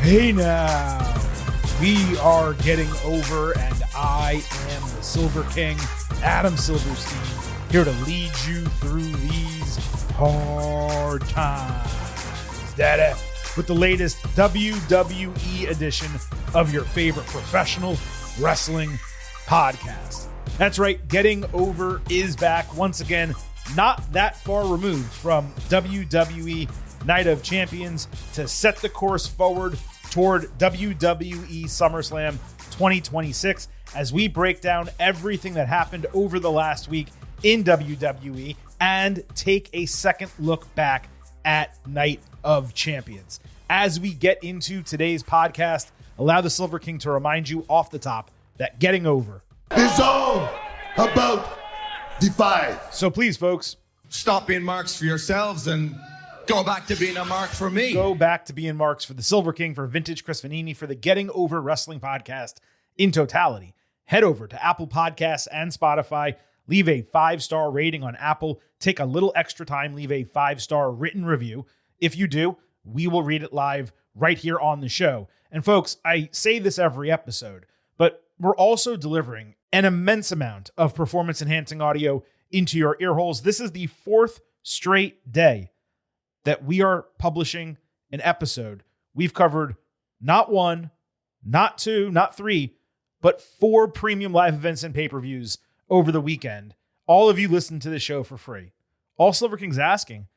Hey now, we are getting over, and I am the Silver King, Adam Silverstein, here to lead you through these hard times, Daddy, with the latest WWE edition of your favorite professional wrestling podcast. That's right, Getting Over is back once again, not that far removed from WWE Night of Champions to set the course forward toward WWE SummerSlam 2026 as we break down everything that happened over the last week in WWE and take a second look back at Night of Champions. As we get into today's podcast, allow the Silver King to remind you off the top that Getting Over is all about the five. So please, folks, stop being marks for yourselves and go back to being a mark for me. Go back to being marks for the Silver King, for vintage Chris Vannini, for the Getting Over Wrestling podcast in totality. Head over to Apple Podcasts and Spotify. Leave a 5-star rating on Apple. Take a little extra time. Leave a 5-star written review. If you do, we will read it live right here on the show. And folks, I say this every episode, but we're also delivering an immense amount of performance-enhancing audio into your ear holes. This is the 4th straight day that we are publishing an episode. We've covered not 1, not 2, not 3, but 4 premium live events and pay-per-views over the weekend. All of you listen to the show for free. All Silver King's asking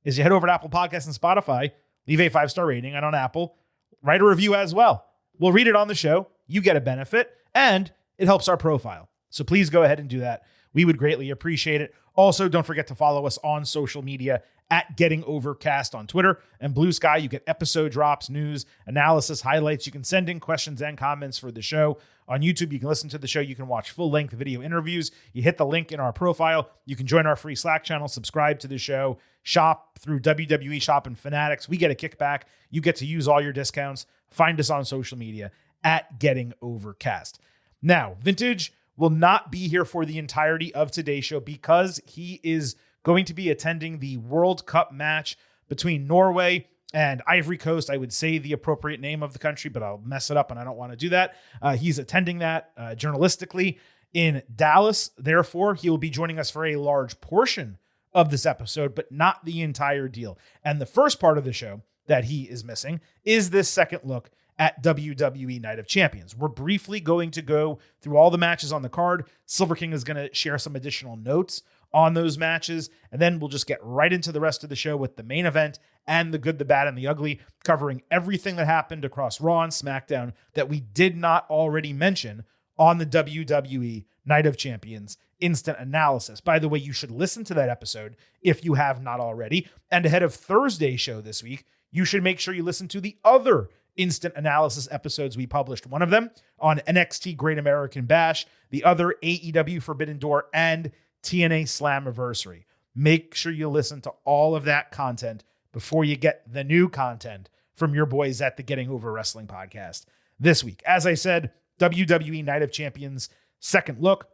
is you head over to Apple Podcasts and Spotify, leave a 5-star rating, and on Apple, write a review as well. We'll read it on the show. You get a benefit, and it helps our profile. So please go ahead and do that. We would greatly appreciate it. Also, don't forget to follow us on social media at Getting Overcast on Twitter and Blue Sky. You get episode drops, news, analysis, highlights. You can send in questions and comments for the show. On YouTube, you can listen to the show. You can watch full-length video interviews. You hit the link in our profile. You can join our free Slack channel, subscribe to the show, shop through WWE Shop and Fanatics. We get a kickback. You get to use all your discounts. Find us on social media at Getting Overcast. Now, Vintage will not be here for the entirety of today's show because he is going to be attending the World Cup match between Norway and Ivory Coast. I would say the appropriate name of the country, but I'll mess it up and I don't want to do that. He's attending that journalistically in Dallas. Therefore, he will be joining us for a large portion of this episode, but not the entire deal. And the first part of the show that he is missing is this second look at WWE Night of Champions. We're briefly going to go through all the matches on the card. Silver King is going to share some additional notes on those matches, and then we'll just get right into the rest of the show with the main event and the good, the bad, and the ugly, covering everything that happened across Raw and SmackDown that we did not already mention on the WWE Night of Champions instant analysis. By the way, you should listen to that episode if you have not already. And ahead of Thursday's show this week, you should make sure you listen to the other instant analysis episodes we published. One of them on NXT Great American Bash, the other AEW Forbidden Door, and TNA Slammiversary. Make sure you listen to all of that content before you get the new content from your boys at the Getting Over Wrestling podcast this week. As I said, WWE Night of Champions second look.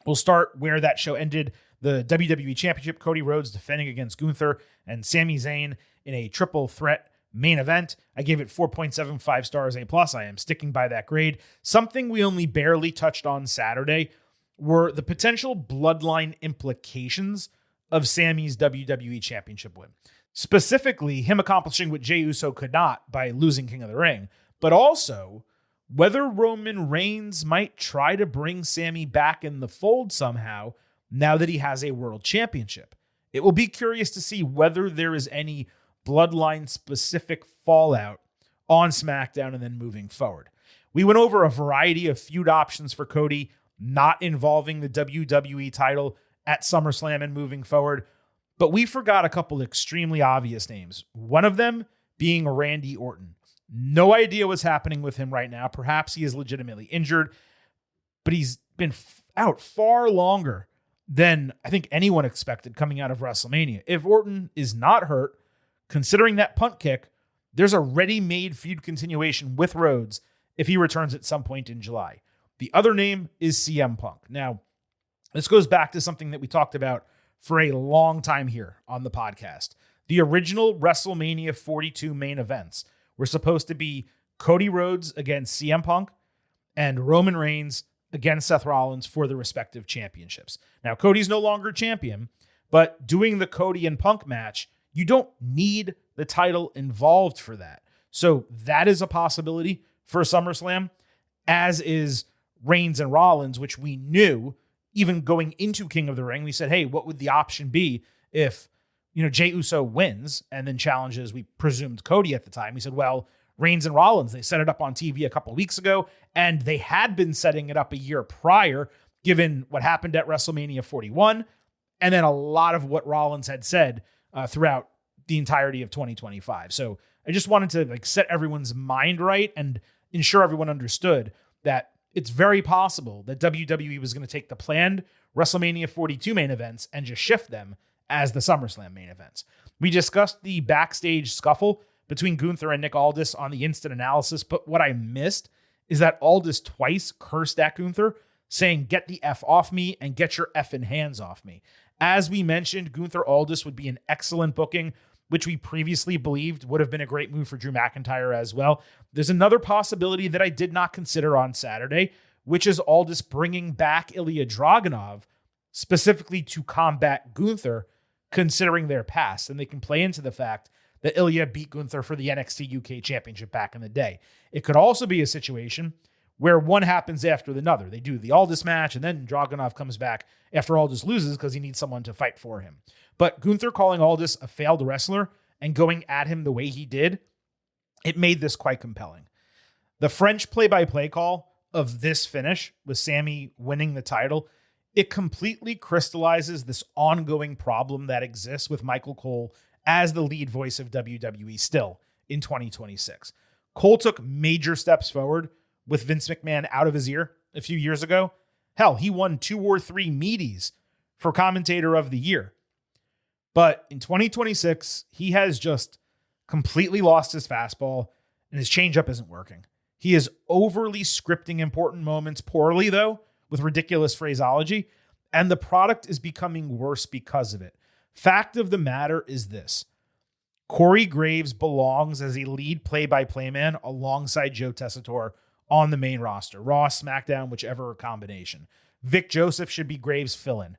We'll start where that show ended. The WWE Championship, Cody Rhodes defending against Gunther and Sami Zayn in a triple threat main event. I gave it 4.75 stars A+. I am sticking by that grade. Something we only barely touched on Saturday were the potential bloodline implications of Sami's WWE Championship win. Specifically, him accomplishing what Jey Uso could not by losing King of the Ring, but also whether Roman Reigns might try to bring Sami back in the fold somehow now that he has a world championship. It will be curious to see whether there is any bloodline-specific fallout on SmackDown and then moving forward. We went over a variety of feud options for Cody, not involving the WWE title at SummerSlam and moving forward, but we forgot a couple extremely obvious names. One of them being Randy Orton. No idea what's happening with him right now. Perhaps he is legitimately injured, but he's been out far longer than I think anyone expected coming out of WrestleMania. If Orton is not hurt, considering that punt kick, there's a ready-made feud continuation with Rhodes if he returns at some point in July. The other name is CM Punk. Now, this goes back to something that we talked about for a long time here on the podcast. The original WrestleMania 42 main events were supposed to be Cody Rhodes against CM Punk and Roman Reigns against Seth Rollins for the respective championships. Now, Cody's no longer champion, but doing the Cody and Punk match, you don't need the title involved for that. So that is a possibility for SummerSlam, as is Reigns and Rollins, which we knew even going into King of the Ring. We said, hey, what would the option be if, Jey Uso wins and then challenges, we presumed, Cody at the time? We said, well, Reigns and Rollins, they set it up on TV a couple of weeks ago, and they had been setting it up a year prior, given what happened at WrestleMania 41, and then a lot of what Rollins had said throughout the entirety of 2025. So I just wanted to set everyone's mind right and ensure everyone understood that it's very possible that WWE was going to take the planned WrestleMania 42 main events and just shift them as the SummerSlam main events. We discussed the backstage scuffle between Gunther and Nick Aldis on the instant analysis, but what I missed is that Aldis twice cursed at Gunther, saying, get the F off me and get your effing hands off me. As we mentioned, Gunther Aldis would be an excellent booking, which we previously believed would have been a great move for Drew McIntyre as well. There's another possibility that I did not consider on Saturday, which is Aldis bringing back Ilya Dragunov specifically to combat Gunther, considering their past. And they can play into the fact that Ilya beat Gunther for the NXT UK Championship back in the day. It could also be a situation where one happens after another. They do the Aldis match, and then Dragunov comes back after Aldis loses because he needs someone to fight for him. But Gunther calling Aldis a failed wrestler and going at him the way he did, it made this quite compelling. The French play-by-play call of this finish with Sami winning the title, it completely crystallizes this ongoing problem that exists with Michael Cole as the lead voice of WWE still in 2026. Cole took major steps forward with Vince McMahon out of his ear a few years ago. Hell, he won 2 or 3 meaties for Commentator of the Year. But in 2026, he has just completely lost his fastball, and his changeup isn't working. He is overly scripting important moments poorly, though, with ridiculous phraseology, and the product is becoming worse because of it. Fact of the matter is this. Corey Graves belongs as a lead play-by-play man alongside Joe Tessitore on the main roster. Raw, SmackDown, whichever combination. Vic Joseph should be Graves' fill-in.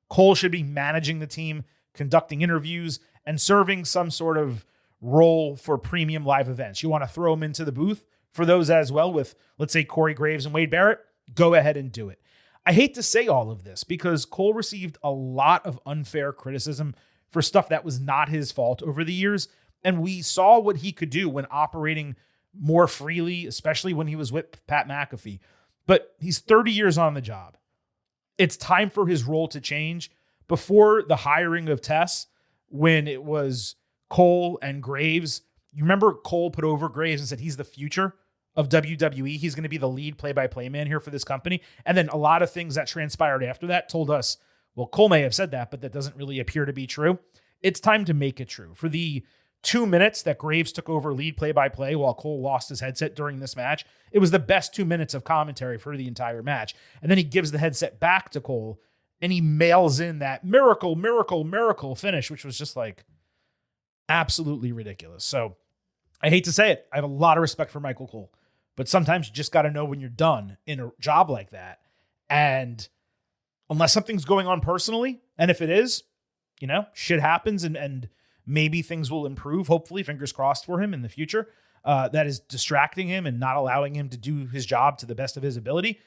Cole should be managing the team, conducting interviews, and serving some sort of role for premium live events. You want to throw him into the booth for those as well with, let's say, Corey Graves and Wade Barrett? Go ahead and do it. I hate to say all of this because Cole received a lot of unfair criticism for stuff that was not his fault over the years, and we saw what he could do when operating more freely, especially when he was with Pat McAfee. But he's 30 years on the job. It's time for his role to change. Before the hiring of Tess, when it was Cole and Graves, you remember Cole put over Graves and said he's the future of WWE. He's going to be the lead play-by-play man here for this company. And then a lot of things that transpired after that told us, well, Cole may have said that, but that doesn't really appear to be true. It's time to make it true. For the 2 minutes that Graves took over lead play-by-play while Cole lost his headset during this match, it was the best 2 minutes of commentary for the entire match. And then he gives the headset back to Cole, and he mails in that miracle, miracle, miracle finish, which was just absolutely ridiculous. So I hate to say it. I have a lot of respect for Michael Cole. But sometimes you just got to know when you're done in a job like that. And unless something's going on personally, and if it is, shit happens and maybe things will improve, hopefully, fingers crossed for him in the future, that is distracting him and not allowing him to do his job to the best of his ability.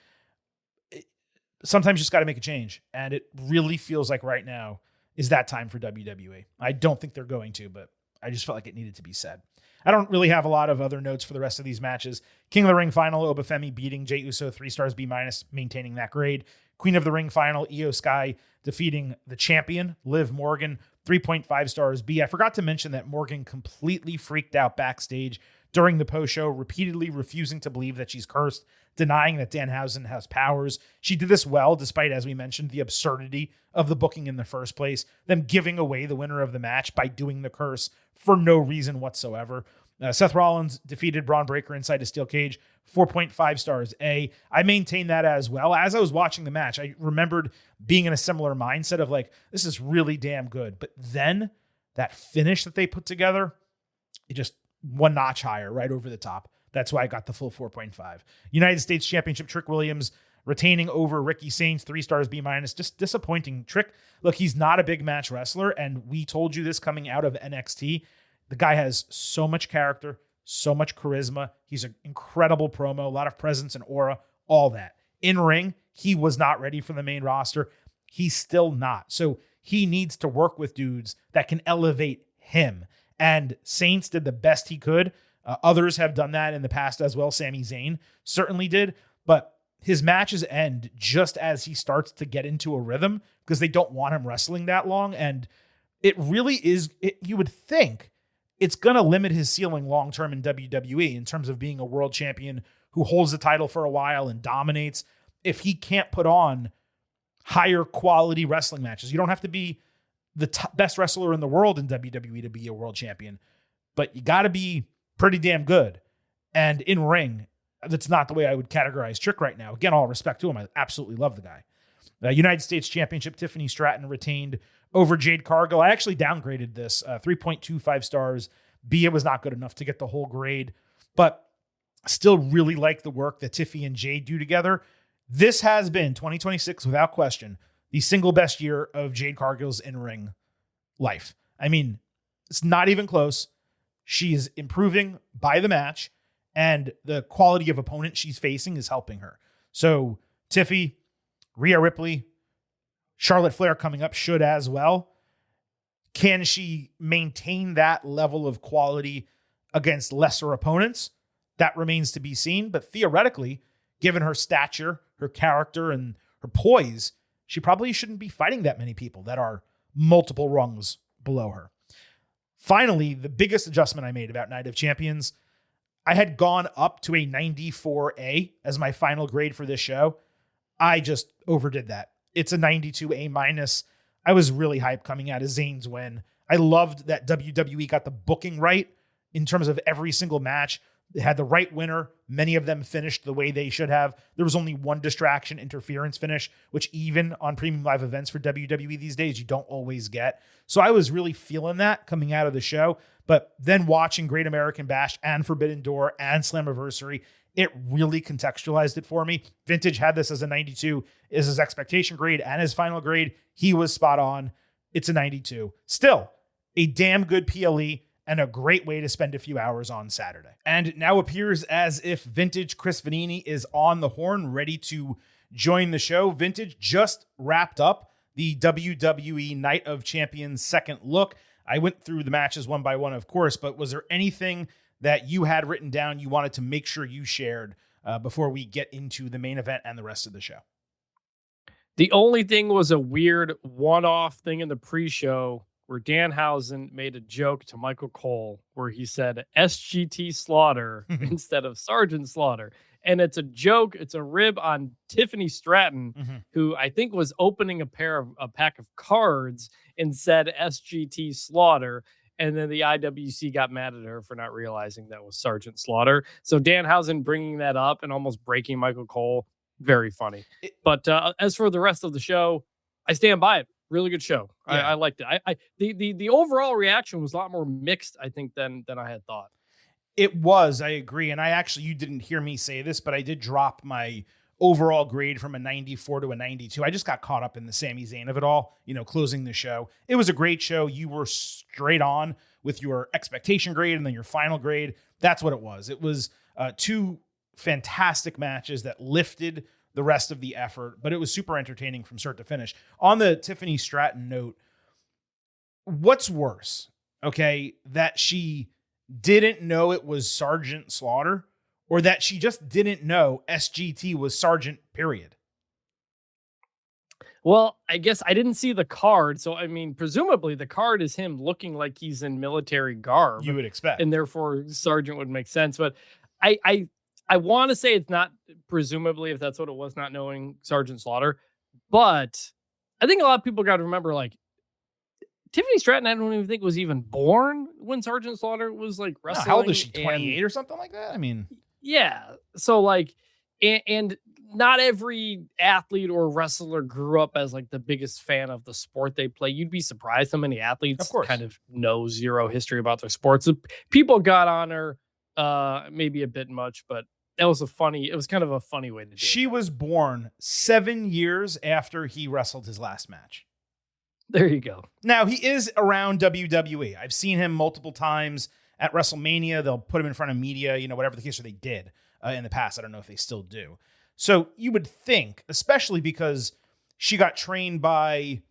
Sometimes you just got to make a change. And it really feels like right now is that time for WWE. I don't think they're going to, but I just felt like it needed to be said. I don't really have a lot of other notes for the rest of these matches. King of the Ring final, Oba Femi beating Jey Uso 3 stars B-, maintaining that grade. Queen of the Ring final, Io Sky defeating the champion, Liv Morgan, 3.5 stars B. I forgot to mention that Morgan completely freaked out backstage during the post-show, repeatedly refusing to believe that she's cursed, denying that Danhausen has powers. She did this well, despite, as we mentioned, the absurdity of the booking in the first place, them giving away the winner of the match by doing the curse for no reason whatsoever. Seth Rollins defeated Braun Breaker inside a steel cage, 4.5 stars A. I maintain that as well. As I was watching the match, I remembered being in a similar mindset of this is really damn good. But then that finish that they put together, it just one notch higher, right over the top. That's why I got the full 4.5. United States Championship, Trick Williams retaining over Ricky Saints, 3 stars, B-. Just disappointing. Trick, look, he's not a big match wrestler, and we told you this coming out of NXT. The guy has so much character, so much charisma. He's an incredible promo, a lot of presence and aura, all that. In ring, he was not ready for the main roster. He's still not. So he needs to work with dudes that can elevate him. And Saints did the best he could. Others have done that in the past as well. Sami Zayn certainly did. But his matches end just as he starts to get into a rhythm because they don't want him wrestling that long. And it really is, you would think it's going to limit his ceiling long-term in WWE in terms of being a world champion who holds the title for a while and dominates. If he can't put on higher quality wrestling matches, you don't have to be the best wrestler in the world in WWE to be a world champion, but you got to be pretty damn good. And in ring, that's not the way I would categorize Trick right now. Again, all respect to him. I absolutely love the guy. United States Championship, Tiffany Stratton retained over Jade Cargill. I actually downgraded this 3.25 stars. B, it was not good enough to get the whole grade, but still really like the work that Tiffy and Jade do together. This has been 2026 without question, the single best year of Jade Cargill's in-ring life. I mean, it's not even close. She is improving by the match, and the quality of opponent she's facing is helping her. So Tiffy, Rhea Ripley, Charlotte Flair coming up should as well. Can she maintain that level of quality against lesser opponents? That remains to be seen. But theoretically, given her stature, her character, and her poise, she probably shouldn't be fighting that many people that are multiple rungs below her. Finally, the biggest adjustment I made about Night of Champions, I had gone up to a 94A as my final grade for this show. I just overdid that. It's a 92A-. I was really hyped coming out of Zayn's win. I loved that WWE got the booking right in terms of every single match. They had the right winner. Many of them finished the way they should have. There was only one distraction interference finish, which even on premium live events for WWE these days, you don't always get. So I was really feeling that coming out of the show. But then watching Great American Bash and Forbidden Door and Slammiversary, it really contextualized it for me. Vintage had this as a 92 is his expectation grade and his final grade. He was spot on. It's a 92. Still, a damn good PLE and a great way to spend a few hours on Saturday. And it now appears as if Vintage Chris Vannini is on the horn, ready to join the show. Vintage just wrapped up the WWE Night of Champions second look. I went through the matches one by one, of course, but was there anything that you had written down you wanted to make sure you shared before we get into the main event and the rest of the show? The only thing was a weird one-off thing in the pre-show where Danhausen made a joke to Michael Cole where he said SGT Slaughter instead of Sergeant Slaughter. And it's a joke. It's a rib on Tiffany Stratton, who I think was opening a pack of cards and said SGT Slaughter. And then the IWC got mad at her for not realizing that was Sergeant Slaughter. So Danhausen bringing that up and almost breaking Michael Cole, very funny. But as for the rest of the show, I stand by it. Really good show. Yeah. I liked it. The overall reaction was a lot more mixed, I think, than I had thought. It was, I agree. And you didn't hear me say this, but I did drop my overall grade from a 94 to a 92. I just got caught up in the Sami Zayn of it all, closing the show. It was a great show. You were straight on with your expectation grade and then your final grade. That's what it was. It was 2 fantastic matches that lifted the rest of the effort, but it was super entertaining from start to finish. On the Tiffany Stratton note, what's worse, okay, that she didn't know it was Sergeant Slaughter or that she just didn't know SGT was Sergeant, period? Well, I guess I didn't see the card. So, I mean, presumably the card is him looking like he's in military garb. You would expect. And therefore Sergeant would make sense. But I want to say it's not, presumably, if that's what it was, not knowing Sergeant Slaughter. But I think a lot of people got to remember, like, Tiffany Stratton, I don't even think was even born when Sergeant Slaughter was, like, wrestling. How old is she, 28 or something like that? I mean. Yeah. So, like, and not every athlete or wrestler grew up as, like, the biggest fan of the sport they play. You'd be surprised how many athletes kind of know zero history about their sports. So people got on her maybe a bit much, but it was kind of a funny way to do it. She was born 7 years after he wrestled his last match. There you go. Now, he is around WWE. I've seen him multiple times at WrestleMania. They'll put him in front of media, whatever the case, or they did in the past. I don't know if they still do. So you would think, especially because she got trained by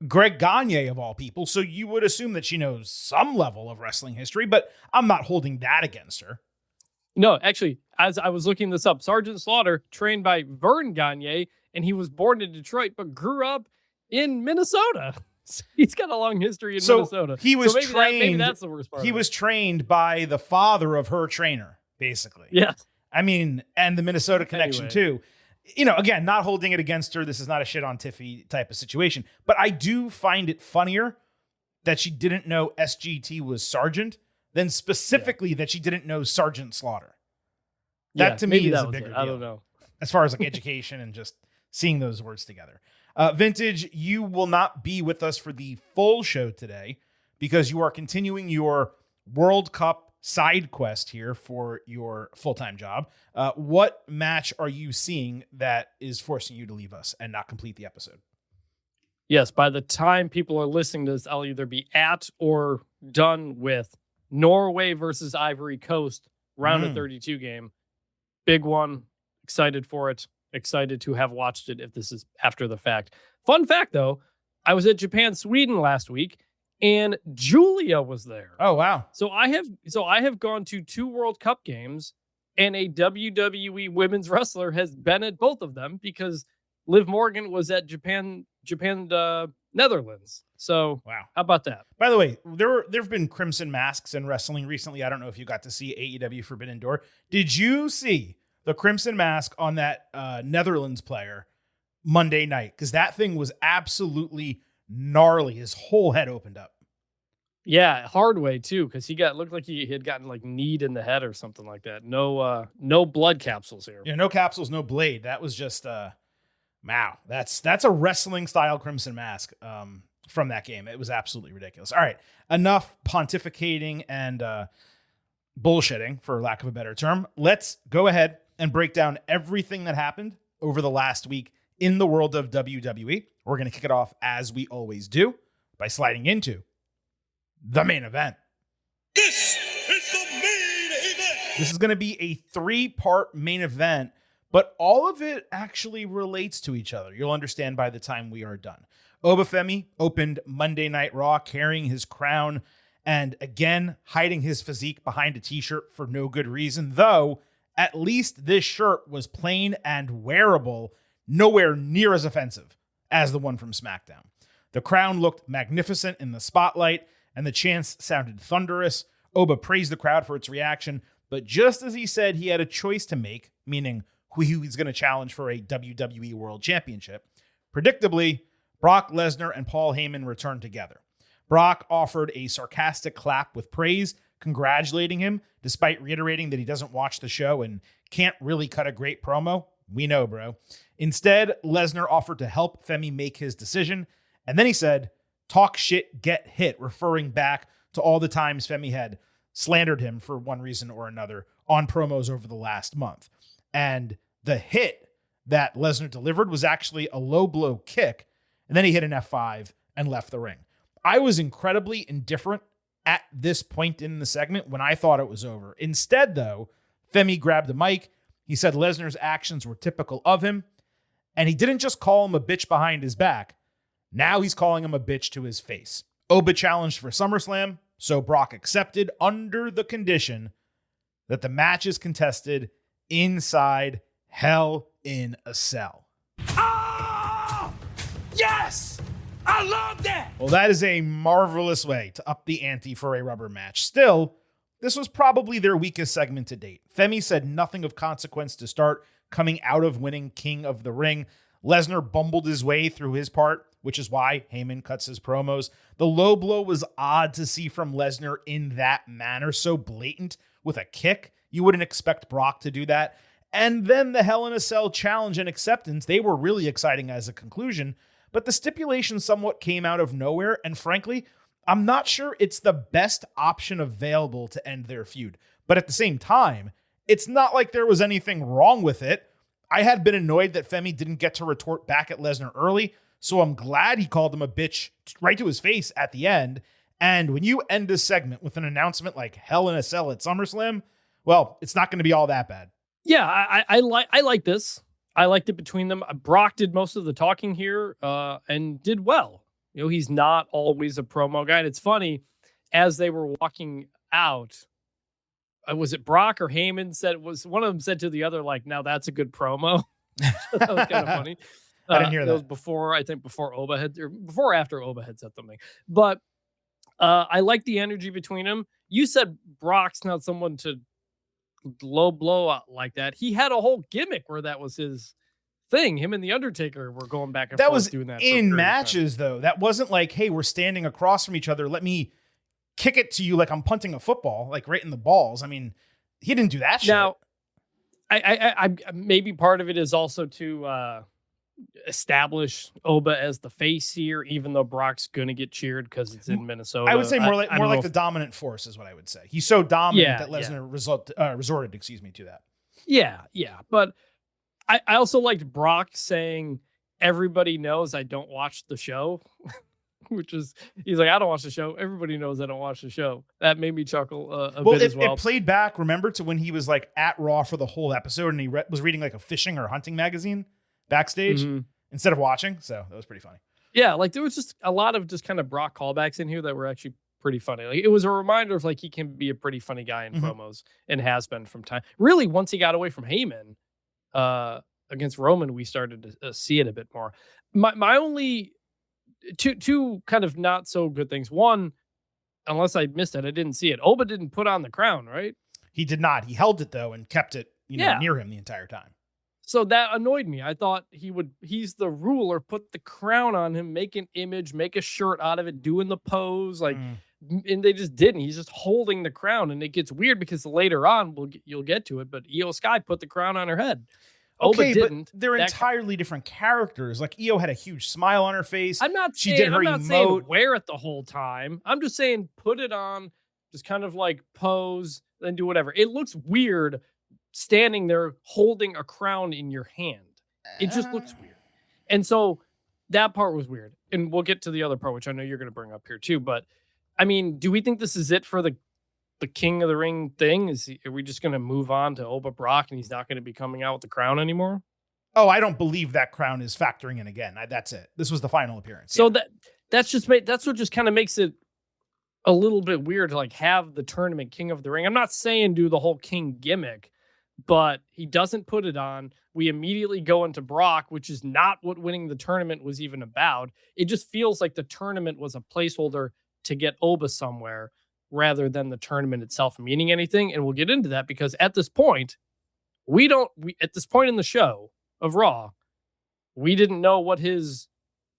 Greg Gagne of all people, so you would assume that she knows some level of wrestling history, but I'm not holding that against her. No, actually, as I was looking this up, Sergeant Slaughter trained by Vern Gagne, and he was born in Detroit, but grew up in Minnesota. He's got a long history in Minnesota. He was trained. Maybe that's the worst part. He was trained by the father of her trainer, basically. Yeah. I mean, and the Minnesota connection too. Again, not holding it against her. This is not a shit on Tiffy type of situation. But I do find it funnier that she didn't know SGT was Sergeant than specifically that she didn't know Sergeant Slaughter. That to me is a bigger deal. I don't know. As far as like education and just seeing those words together. Vintage, you will not be with us for the full show today because you are continuing your World Cup side quest here for your full-time job. What match are you seeing that is forcing you to leave us and not complete the episode? Yes, by the time people are listening to this, I'll either be at or done with Norway versus Ivory Coast round of 32 game. Big one. Excited for it. Excited to have watched it if this is after the fact. Fun fact, though, I was at Japan, Sweden last week, and Giulia was there. Oh, wow. So I have gone to 2 World Cup games, and a WWE women's wrestler has been at both of them because Liv Morgan was at Japan, Netherlands. So wow, how about that? By the way, there have been crimson masks in wrestling recently. I don't know if you got to see AEW Forbidden Door. Did you see the crimson mask on that Netherlands player Monday night? Because that thing was absolutely gnarly. His whole head opened up. Yeah, hard way too, because looked like he had gotten like kneed in the head or something like that. No blood capsules here. Yeah, no capsules, no blade. That was just wow. That's a wrestling style crimson mask from that game. It was absolutely ridiculous. All right, enough pontificating and bullshitting, for lack of a better term. Let's go ahead and break down everything that happened over the last week in the world of WWE. We're going to kick it off as we always do by sliding into the main event. This is the main event. This is going to be a 3-part main event, but all of it actually relates to each other. You'll understand by the time we are done. Oba Femi opened Monday Night Raw carrying his crown and again hiding his physique behind a t-shirt for no good reason, though at least this shirt was plain and wearable, nowhere near as offensive as the one from SmackDown. The crown looked magnificent in the spotlight, and the chants sounded thunderous. Oba praised the crowd for its reaction, but just as he said he had a choice to make, meaning who he was going to challenge for a WWE World Championship, predictably, Brock Lesnar and Paul Heyman returned together. Brock offered a sarcastic clap with praise, congratulating him, despite reiterating that he doesn't watch the show and can't really cut a great promo. We know, bro. Instead, Lesnar offered to help Femi make his decision, and then he said, "Talk shit, get hit," referring back to all the times Femi had slandered him for one reason or another on promos over the last month. And the hit that Lesnar delivered was actually a low blow kick, and then he hit an F5 and left the ring. I was incredibly indifferent at this point in the segment when I thought it was over. Instead, though, Femi grabbed the mic. He said Lesnar's actions were typical of him, and he didn't just call him a bitch behind his back. Now he's calling him a bitch to his face. Oba challenged for SummerSlam, so Brock accepted under the condition that the match is contested inside Hell in a Cell. Ah! Yes! I love that! Well, that is a marvelous way to up the ante for a rubber match. Still, this was probably their weakest segment to date. Femi said nothing of consequence to start, coming out of winning King of the Ring. Lesnar bumbled his way through his part, which is why Heyman cuts his promos. The low blow was odd to see from Lesnar in that manner, so blatant with a kick. You wouldn't expect Brock to do that. And then the Hell in a Cell challenge and acceptance, they were really exciting as a conclusion, but the stipulation somewhat came out of nowhere, and frankly, I'm not sure it's the best option available to end their feud. But at the same time, it's not like there was anything wrong with it. I had been annoyed that Femi didn't get to retort back at Lesnar early, so I'm glad he called him a bitch right to his face at the end. And when you end a segment with an announcement like Hell in a Cell at SummerSlam, well, it's not going to be all that bad. Yeah, I like this. I liked it between them. Brock did most of the talking here and did well. You know, he's not always a promo guy. And it's funny, as they were walking out, was it Brock or Heyman said, was one of them said to the other, like, now that's a good promo. That was kind of funny. I didn't hear that. It was before Oba had, or before or after Oba had said something. But I like the energy between them. You said Brock's not someone to low blow out like that. He had a whole gimmick where that was his thing. Him and the Undertaker were going back and that forth was doing that in matches, though. That wasn't like, hey, we're standing across from each other. Let me kick it to you like I'm punting a football, like right in the balls. I mean, he didn't do that shit. Now, I maybe part of it is also to establish Oba as the face here, even though Brock's going to get cheered because it's in Minnesota. I would say more like the dominant force is what I would say. He's so dominant that Lesnar resorted, to that. Yeah. But I also liked Brock saying, everybody knows I don't watch the show, which is, he's like, I don't watch the show. Everybody knows I don't watch the show. That made me chuckle a bit as well. It played back, remember, to when he was like at Raw for the whole episode and he was reading like a fishing or hunting magazine backstage instead of watching. So that was pretty funny. Yeah, like there was just a lot of just kind of Brock callbacks in here that were actually pretty funny. Like it was a reminder of like he can be a pretty funny guy in promos and has been from time. Really, once he got away from Heyman against Roman, we started to see it a bit more. My only two kind of not so good things. One, unless I missed it, I didn't see it. Oba didn't put on the crown, right? He did not. He held it though and kept it, near him the entire time. So that annoyed me. I thought he's the ruler, put the crown on him, make an image, make a shirt out of it, doing the pose. And they just didn't. He's just holding the crown. And it gets weird because later on, you'll get to it, but Io Sky put the crown on her head. Okay, Oba didn't. But they're entirely different characters. Like Io had a huge smile on her face. I'm not saying wear it the whole time. I'm just saying put it on, just kind of like pose, then do whatever. It looks weird standing there holding a crown in your hand. It just looks weird. And so that part was weird. And we'll get to the other part, which I know you're going to bring up here too. But I mean, do we think this is it for the King of the Ring thing? Are we just going to move on to Oba Brock and he's not going to be coming out with the crown anymore? Oh, I don't believe that crown is factoring in again. That's it. This was the final appearance. So that's what just kind of makes it a little bit weird to like have the tournament King of the Ring. I'm not saying do the whole King gimmick, but he doesn't put it on. We immediately go into Brock, which is not what winning the tournament was even about. It just feels like the tournament was a placeholder to get Oba somewhere rather than the tournament itself meaning anything. And we'll get into that because at this point, at this point in the show of Raw, we didn't know what his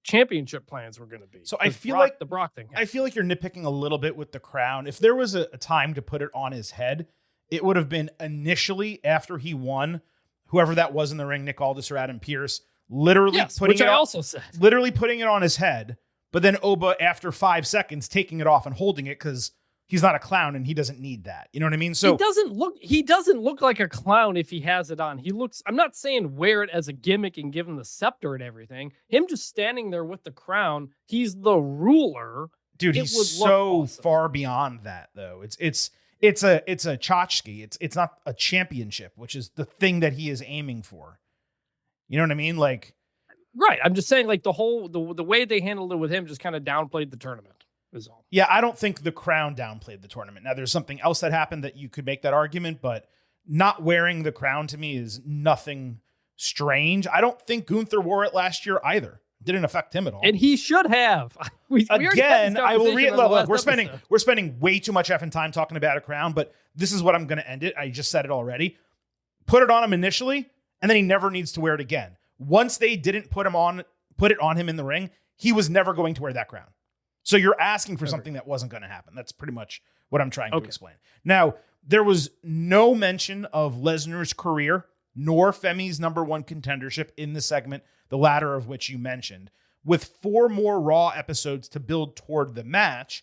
championship plans were going to be. So I feel like the Brock thing happened. I feel like you're nitpicking a little bit with the crown. If there was a time to put it on his head, it would have been initially after he won, whoever that was in the ring, Nick Aldis or Adam Pearce, literally putting it on his head, but then Oba after 5 seconds taking it off and holding it because he's not a clown and he doesn't need that. You know what I mean? So he doesn't look like a clown if he has it on. I'm not saying wear it as a gimmick and give him the scepter and everything. Him just standing there with the crown, he's the ruler. Dude, he's so far beyond that though. It's a tchotchke. It's not a championship, which is the thing that he is aiming for. You know what I mean? Like, right. I'm just saying like the way they handled it with him just kind of downplayed the tournament is all. Yeah. I don't think the crown downplayed the tournament. Now there's something else that happened that you could make that argument, but not wearing the crown to me is nothing strange. I don't think Gunther wore it last year either. Didn't affect him at all. And he should have. I will look, we're spending way too much effing time talking about a crown, but this is what I'm going to end it. I just said it already. Put it on him initially, and then he never needs to wear it again. Once they didn't put it on him in the ring, he was never going to wear that crown. So you're asking for something that wasn't going to happen. That's pretty much what I'm trying to explain. Now, there was no mention of Lesnar's career, nor Femi's number one contendership in the segment, the latter of which you mentioned. With 4 more Raw episodes to build toward the match,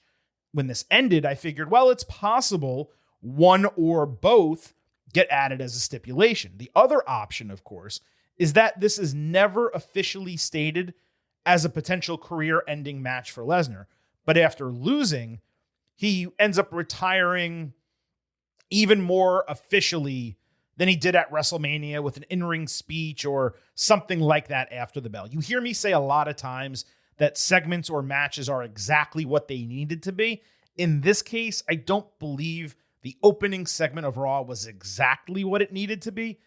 when this ended, I figured, well, it's possible one or both get added as a stipulation. The other option, of course, is that this is never officially stated as a potential career-ending match for Lesnar. But after losing, he ends up retiring even more officially than he did at WrestleMania with an in-ring speech or something like that after the bell. You hear me say a lot of times that segments or matches are exactly what they needed to be. In this case, I don't believe the opening segment of Raw was exactly what it needed to be.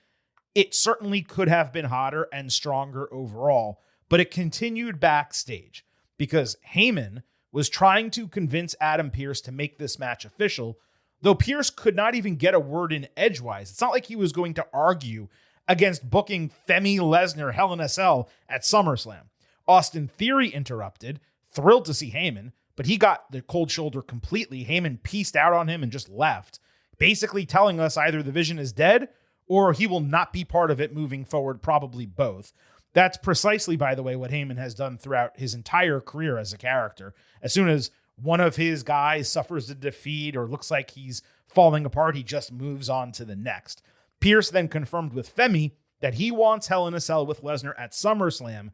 It certainly could have been hotter and stronger overall, but it continued backstage because Heyman was trying to convince Adam Pearce to make this match official, though Pearce could not even get a word in edgewise. It's not like he was going to argue against booking Femi Lesnar Hell in a Cell at SummerSlam. Austin Theory interrupted, thrilled to see Heyman, but he got the cold shoulder completely. Heyman pieced out on him and just left, basically telling us either the vision is dead or he will not be part of it moving forward, probably both. That's precisely, by the way, what Heyman has done throughout his entire career as a character. As soon as one of his guys suffers a defeat or looks like he's falling apart, he just moves on to the next. Pearce then confirmed with Femi that he wants Hell in a Cell with Lesnar at SummerSlam,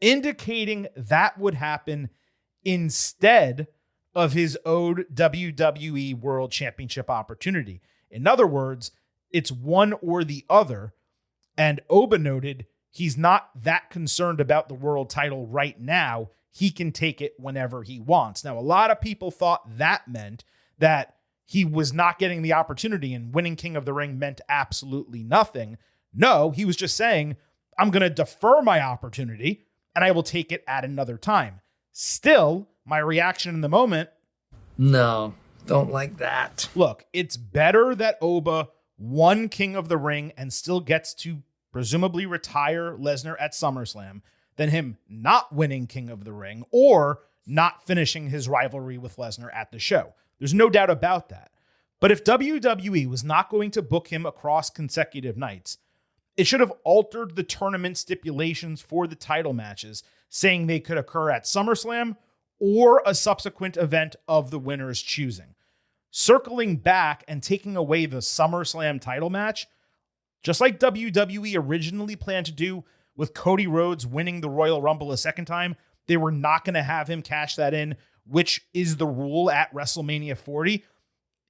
indicating that would happen instead of his owed WWE World Championship opportunity. In other words, it's one or the other, and Oba noted he's not that concerned about the world title right now. He can take it whenever he wants. Now, a lot of people thought that meant that he was not getting the opportunity and winning King of the Ring meant absolutely nothing. No, he was just saying, I'm going to defer my opportunity and I will take it at another time. Still, my reaction in the moment, no, don't like that. Look, it's better that Oba won King of the Ring and still gets to presumably retire Lesnar at SummerSlam than him not winning King of the Ring or not finishing his rivalry with Lesnar at the show. There's no doubt about that. But if WWE was not going to book him across consecutive nights, it should have altered the tournament stipulations for the title matches, saying they could occur at SummerSlam or a subsequent event of the winner's choosing. Circling back and taking away the SummerSlam title match, just like WWE originally planned to do with Cody Rhodes winning the Royal Rumble a second time, they were not going to have him cash that in, which is the rule at WrestleMania 40.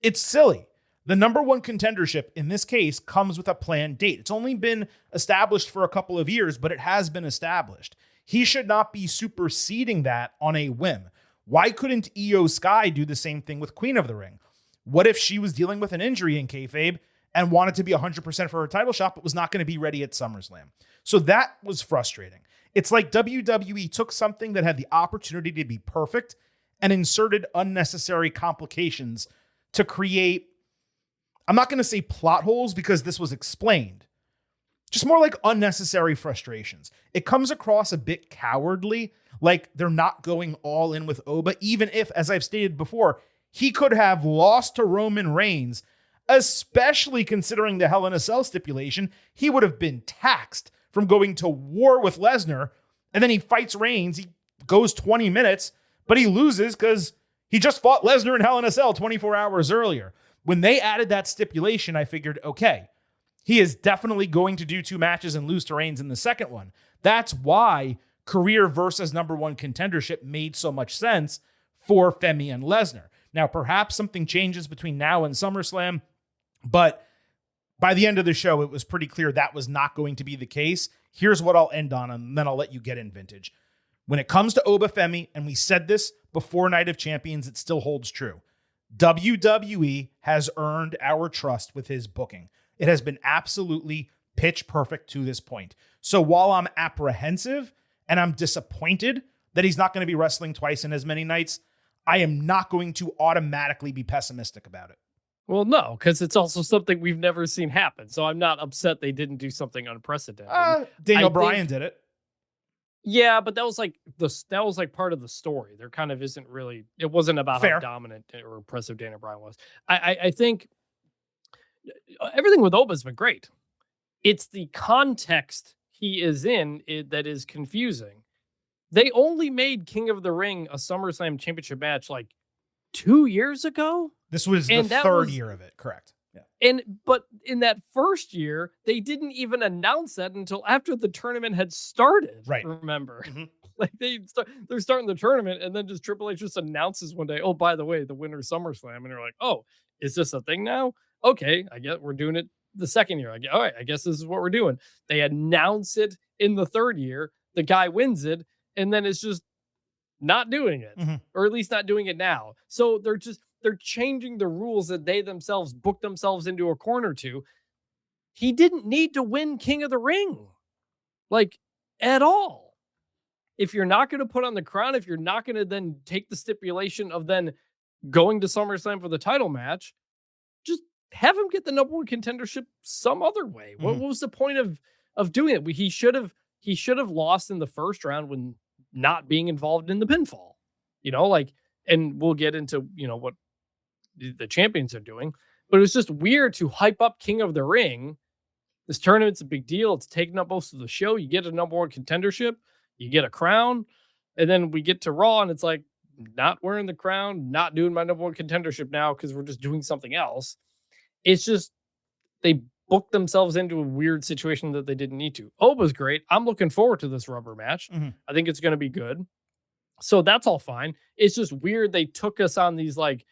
It's silly. The number one contendership in this case comes with a planned date. It's only been established for a couple of years, but it has been established. He should not be superseding that on a whim. Why couldn't Io Sky do the same thing with Queen of the Ring? What if she was dealing with an injury in kayfabe and wanted to be 100% for her title shot, but was not going to be ready at SummerSlam? So that was frustrating. It's like WWE took something that had the opportunity to be perfect and inserted unnecessary complications to create, I'm not going to say plot holes because this was explained, just more like unnecessary frustrations. It comes across a bit cowardly, like they're not going all in with Oba, even if, as I've stated before, he could have lost to Roman Reigns, especially considering the Hell in a Cell stipulation. He would have been taxed from going to war with Lesnar, and then he fights Reigns. He goes 20 minutes, but he loses because he just fought Lesnar in Hell in a Cell 24 hours earlier. When they added that stipulation, I figured, okay, he is definitely going to do 2 matches and lose to Reigns in the second one. That's why career versus number one contendership made so much sense for Femi and Lesnar. Now, perhaps something changes between now and SummerSlam, but by the end of the show, it was pretty clear that was not going to be the case. Here's what I'll end on, and then I'll let you get in, Vintage. When it comes to Oba Femi, and we said this before Night of Champions, it still holds true. WWE has earned our trust with his booking. It has been absolutely pitch perfect to this point. So while I'm apprehensive and I'm disappointed that he's not going to be wrestling twice in as many nights, I am not going to automatically be pessimistic about it. Well, no, because it's also something we've never seen happen. So I'm not upset they didn't do something unprecedented. Daniel Bryan did it. Yeah, but that was like part of the story. There kind of isn't really. It wasn't about Fair. how dominant or impressive Daniel Bryan was. I think everything with Oba's been great. It's the context he is in that is confusing. They only made King of the Ring a SummerSlam championship match like 2 years ago. This was the third year of it, correct? Yeah. But in that first year, they didn't even announce that until after the tournament had started. Right. Remember, like they're starting the tournament, and then just Triple H just announces one day, "Oh, by the way, the winner's SummerSlam," and they're like, "Oh, is this a thing now? Okay, I guess we're doing it the second year. All right, I guess this is what we're doing." They announce it in the third year, the guy wins it, and then it's just not doing it, or at least not doing it now. So they're changing the rules that they themselves booked themselves into a corner to. He didn't need to win King of the Ring, like, at all. If you're not going to put on the crown, if you're not going to then take the stipulation of then going to SummerSlam for the title match, just have him get the number one contendership some other way. What was the point of doing it? He should have lost in the first round when not being involved in the pinfall, and we'll get into, what the champions are doing, but it was just weird to hype up King of the Ring. This tournament's a big deal. It's taking up most of the show. You get a number one contendership, you get a crown, and then we get to Raw and it's like, not wearing the crown, not doing my number one contendership now because we're just doing something else. It's just, they booked themselves into a weird situation that they didn't need to. Oba's great. I'm looking forward to this rubber match. I think it's going to be good. So that's all fine. It's just weird they took us on these, like,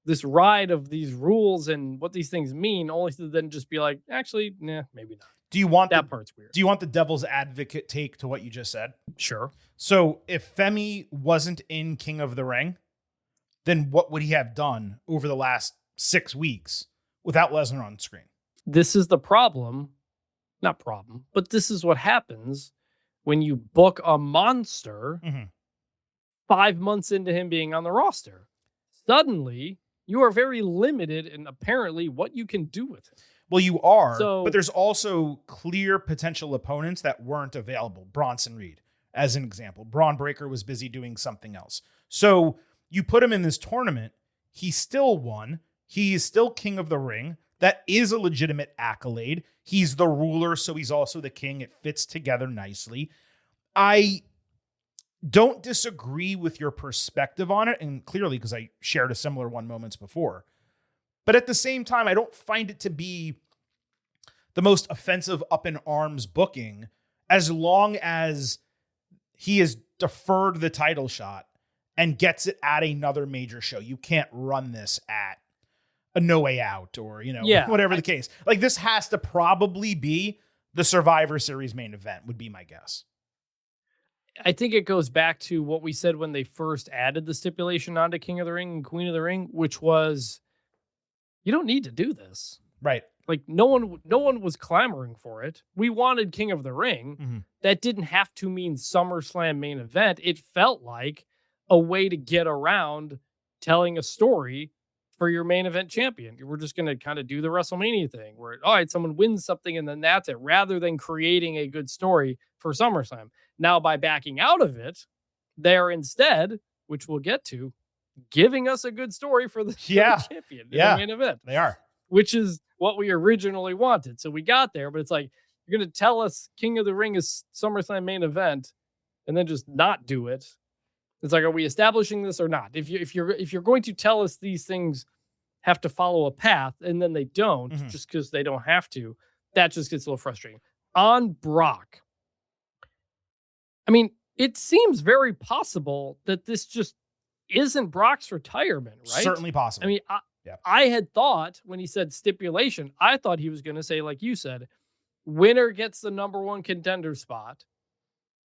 this ride of these rules and what these things mean, only to then just be like, actually, nah, maybe not. Do you want that part's weird? Do you want the devil's advocate take to what you just said? Sure. So if Femi wasn't in King of the Ring, then what would he have done over the last 6 weeks without Lesnar on screen? This is the problem. Not problem, but this is what happens when you book a monster 5 months into him being on the roster. Suddenly, you are very limited in apparently what you can do with it. Well, you are, but there's also clear potential opponents that weren't available. Bronson Reed, as an example. Braun Breaker was busy doing something else. So you put him in this tournament. He still won. He is still King of the Ring. That is a legitimate accolade. He's the ruler, so he's also the king. It fits together nicely. I don't disagree with your perspective on it, and clearly because I shared a similar one moments before. But at the same time, I don't find it to be the most offensive up in arms booking as long as he has deferred the title shot and gets it at another major show. You can't run this at a No Way Out or, whatever the case. Like, this has to probably be the Survivor Series main event, would be my guess. I think it goes back to what we said when they first added the stipulation onto King of the Ring and Queen of the Ring, which was, you don't need to do this. Right. Like, no one was clamoring for it. We wanted King of the Ring. That didn't have to mean SummerSlam main event. It felt like a way to get around telling a story for your main event champion. We're just going to kind of do the WrestleMania thing where, all right, someone wins something and then that's it, rather than creating a good story for SummerSlam. Now, by backing out of it, they're instead, which we'll get to, giving us a good story for the champion in the main event. They are. Which is what we originally wanted. So we got there, but it's like, you're going to tell us King of the Ring is SummerSlam main event and then just not do it. It's like, are we establishing this or not? If you're going to tell us these things have to follow a path and then they don't, just because they don't have to, that just gets a little frustrating. On Brock, I mean, it seems very possible that this just isn't Brock's retirement, right? Certainly possible. I mean, I had thought when he said stipulation, I thought he was going to say, like you said, winner gets the number one contender spot.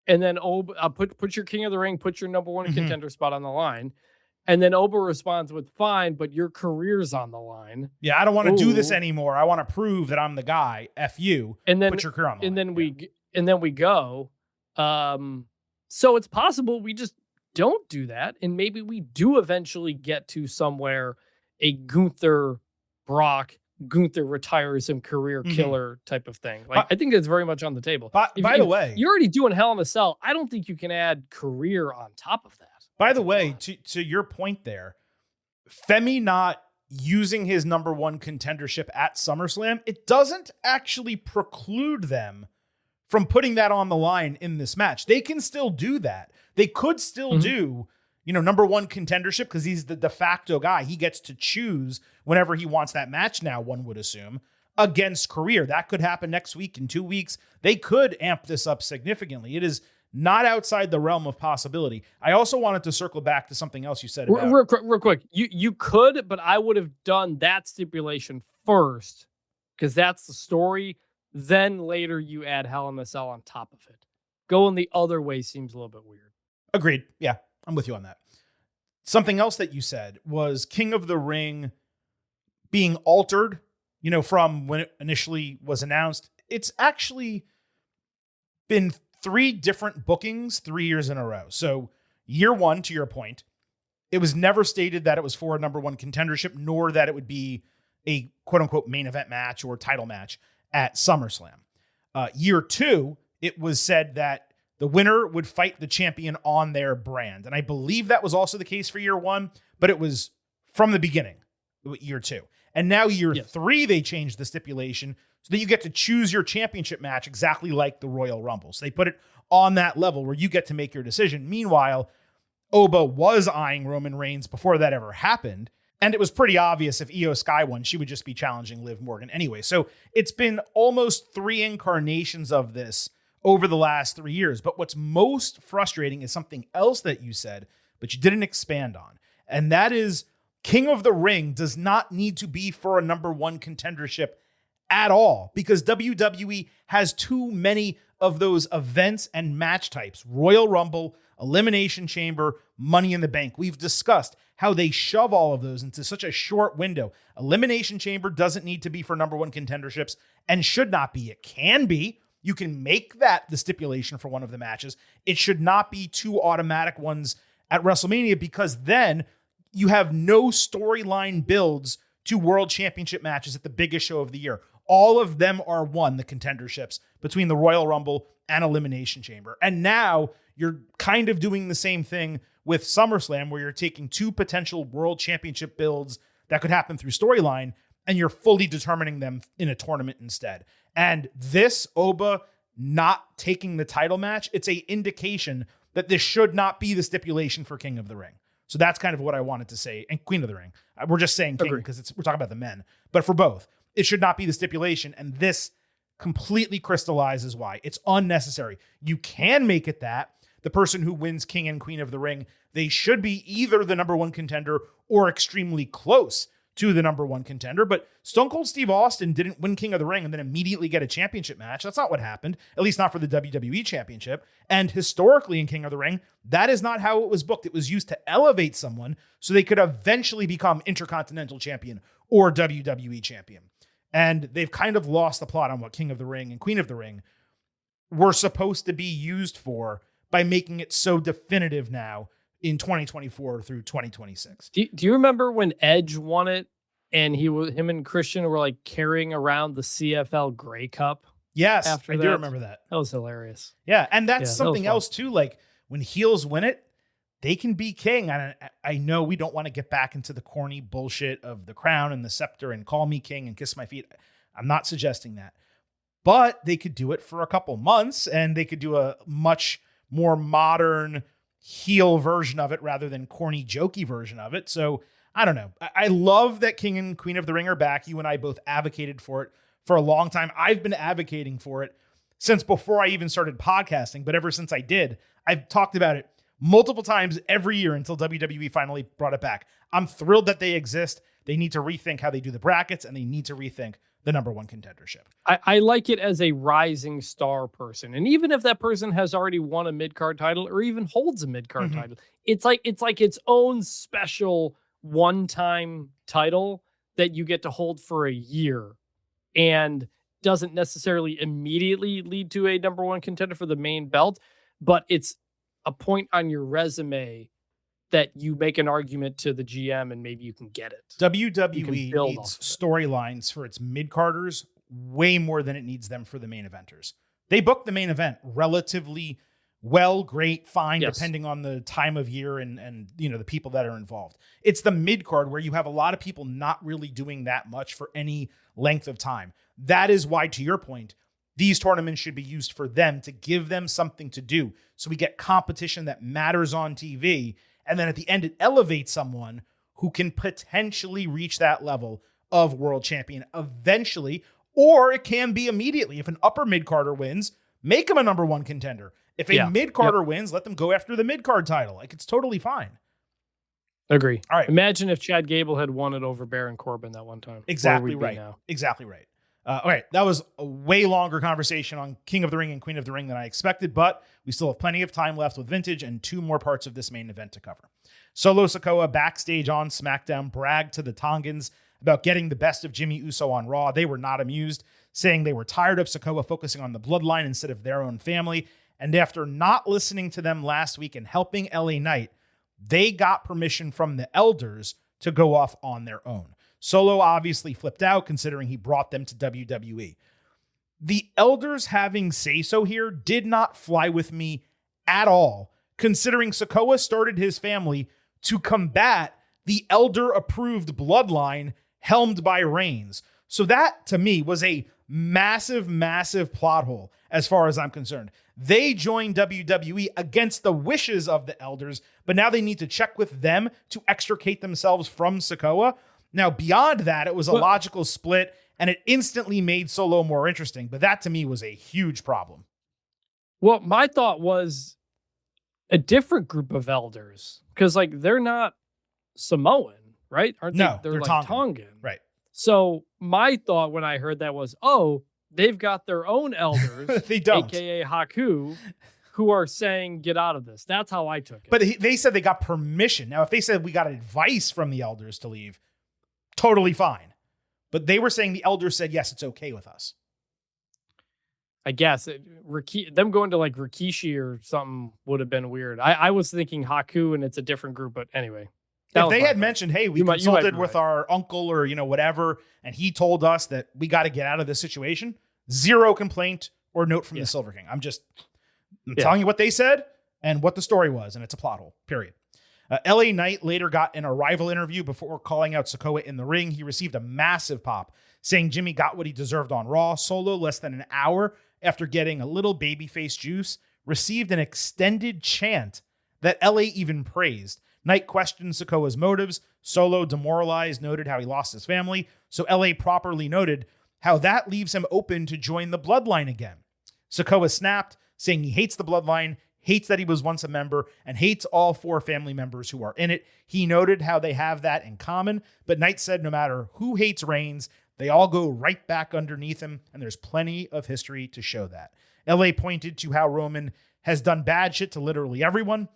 And then Oba, put your King of the Ring, put your number one contender spot on the line. And then Oba responds with, fine, but your care's on the line. Yeah, I don't want to do this anymore. I want to prove that I'm the guy. F you. And then put your career on the line. And then we go. So it's possible we just don't do that. And maybe we do eventually get to somewhere a Gunther Brock, Gunther retires him, career killer type of thing. Like, I think that's very much on the table. By the way, you're already doing Hell in a Cell. I don't think you can add career on top of that. By the way, to your point there, Femi not using his number one contendership at SummerSlam, it doesn't actually preclude them from putting that on the line in this match. They can still do that. They could still do number one contendership because he's the de facto guy. He gets to choose whenever he wants that match now, one would assume, against career. That could happen next week, in 2 weeks. They could amp this up significantly. It is not outside the realm of possibility. I also wanted to circle back to something else you said about... Real quick. You could, but I would have done that stipulation first because that's the story. Then later you add Hell in a Cell on top of it. Going the other way seems a little bit weird. Agreed. Yeah, I'm with you on that. Something else that you said was King of the Ring being altered, from when it initially was announced. It's actually been 3 different bookings 3 years in a row. So year 1, to your point, it was never stated that it was for a number one contendership, nor that it would be a quote unquote main event match or title match at SummerSlam. Year 2, it was said that the winner would fight the champion on their brand. And I believe that was also the case for year 1, but it was from the beginning, year 2. And now year 3, they changed the stipulation so that you get to choose your championship match exactly like the Royal Rumble. So they put it on that level where you get to make your decision. Meanwhile, Oba was eyeing Roman Reigns before that ever happened. And it was pretty obvious if Io Sky won, she would just be challenging Liv Morgan anyway. So it's been almost 3 incarnations of this over the last 3 years. But what's most frustrating is something else that you said, but you didn't expand on. And that is King of the Ring does not need to be for a number one contendership at all, because WWE has too many of those events and match types: Royal Rumble, Elimination Chamber, Money in the Bank. We've discussed how they shove all of those into such a short window. Elimination Chamber doesn't need to be for number one contenderships and should not be. It can be. You can make that the stipulation for one of the matches. It should not be 2 automatic ones at WrestleMania, because then you have no storyline builds to world championship matches at the biggest show of the year. All of them are won, the contenderships, between the Royal Rumble and Elimination Chamber. And now you're kind of doing the same thing with SummerSlam, where you're taking 2 potential world championship builds that could happen through storyline, and you're fully determining them in a tournament instead. And this Oba not taking the title match, it's a indication that this should not be the stipulation for King of the Ring. So that's kind of what I wanted to say. And Queen of the Ring. We're just saying King because we're talking about the men. But for both, it should not be the stipulation. And this completely crystallizes why. It's unnecessary. You can make it that the person who wins King and Queen of the Ring, they should be either the number one contender or extremely close to the number one contender. But Stone Cold Steve Austin didn't win King of the Ring and then immediately get a championship match. That's not what happened, at least not for the WWE Championship. And historically in King of the Ring, that is not how it was booked. It was used to elevate someone so they could eventually become Intercontinental Champion or WWE Champion. And they've kind of lost the plot on what King of the Ring and Queen of the Ring were supposed to be used for by making it so definitive now in 2024 through 2026. Do you remember when Edge won it and him and Christian were like carrying around the CFL Grey Cup? Yes, I do remember that. That was hilarious. Yeah, and that's something else too. Like when heels win it, they can be king. And I know we don't want to get back into the corny bullshit of the crown and the scepter and call me king and kiss my feet. I'm not suggesting that. But they could do it for a couple months and they could do a much more modern heel version of it rather than corny, jokey version of it. So I don't know. I love that King and Queen of the Ring are back. You and I both advocated for it for a long time. I've been advocating for it since before I even started podcasting, but ever since I did, I've talked about it multiple times every year until WWE finally brought it back. I'm thrilled that they exist. They need to rethink how they do the brackets, and they need to rethink the number one contendership. I like it as a rising star person. And even if that person has already won a mid-card title or even holds a mid-card title, it's like its own special one-time title that you get to hold for a year and doesn't necessarily immediately lead to a number one contender for the main belt, but it's a point on your resume that you make an argument to the GM and maybe you can get it. WWE needs storylines for its mid-carders way more than it needs them for the main eventers. They book the main event relatively well, great, fine, depending on the time of year and the people that are involved. It's the mid-card where you have a lot of people not really doing that much for any length of time. That is why, to your point, these tournaments should be used for them to give them something to do. So we get competition that matters on TV. And then at the end, it elevates someone who can potentially reach that level of world champion eventually, or it can be immediately. If an upper mid-carder wins, make him a number one contender. If a mid-carder wins, let them go after the mid-card title. Like, it's totally fine. Agree. All right. Imagine if Chad Gable had won it over Baron Corbin that one time. Exactly right. Exactly right. All right. That was a way longer conversation on King of the Ring and Queen of the Ring than I expected, but we still have plenty of time left with Vintage and 2 more parts of this main event to cover. Solo Sikoa backstage on SmackDown bragged to the Tongans about getting the best of Jimmy Uso on Raw. They were not amused, saying they were tired of Sikoa focusing on the bloodline instead of their own family. And after not listening to them last week and helping LA Knight, they got permission from the elders to go off on their own. Solo obviously flipped out considering he brought them to WWE. The elders having say-so here did not fly with me at all, considering Sikoa started his family to combat the elder-approved bloodline helmed by Reigns. So that, to me, was a massive, massive plot hole as far as I'm concerned. They joined WWE against the wishes of the elders, but now they need to check with them to extricate themselves from Sikoa. Now, beyond that, it was a logical split, and it instantly made Solo more interesting, but that to me was a huge problem. Well, my thought was a different group of elders, because like they're not Samoan, right? Aren't they? No, they're like Tongan. Right. So my thought when I heard that was, oh, they've got their own elders, they don't, aka Haku, who are saying get out of this. That's how I took it. But they said they got permission. Now, if they said we got advice from the elders to leave, totally fine. But they were saying the elders said, yes, it's okay with us. I guess them going to like Rikishi or something would have been weird. I was thinking Haku and it's a different group, but anyway. If they had mentioned, hey, we consulted with our uncle or, whatever, and he told us that we got to get out of this situation, zero complaint or note from the Silver King. I'm telling you what they said and what the story was, and it's a plot hole, period. LA Knight later got an arrival interview before calling out Sikoa in the ring. He received a massive pop, saying Jimmy got what he deserved on Raw. Solo, less than an hour after getting a little babyface juice, received an extended chant that LA even praised. Knight questioned Sikoa's motives. Solo, demoralized, noted how he lost his family. So LA properly noted how that leaves him open to join the bloodline again. Sikoa snapped, saying he hates the bloodline, hates that he was once a member, and hates all 4 family members who are in it. He noted how they have that in common, but Knight said no matter who hates Reigns, they all go right back underneath him, and there's plenty of history to show that. LA pointed to how Roman has done bad shit to literally everyone,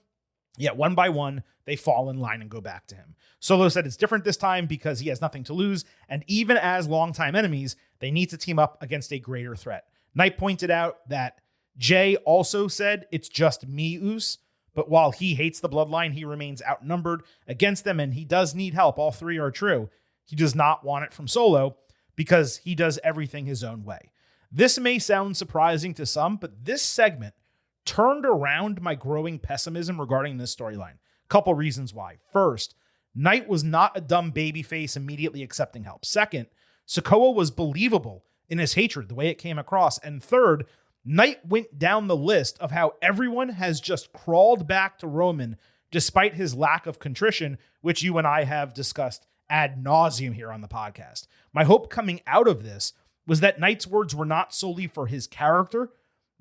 yet one by one, they fall in line and go back to him. Solo said it's different this time because he has nothing to lose, and even as longtime enemies, they need to team up against a greater threat. Knight pointed out that Jey also said it's just me, Us, but while he hates the bloodline, he remains outnumbered against them, and he does need help. All 3 are true. He does not want it from Solo because he does everything his own way. This may sound surprising to some, but this segment turned around my growing pessimism regarding this storyline. Couple reasons why. First, Knight was not a dumb babyface immediately accepting help. Second, Sikoa was believable in his hatred, the way it came across. And third, Knight went down the list of how everyone has just crawled back to Roman despite his lack of contrition, which you and I have discussed ad nauseum here on the podcast. My hope coming out of this was that Knight's words were not solely for his character,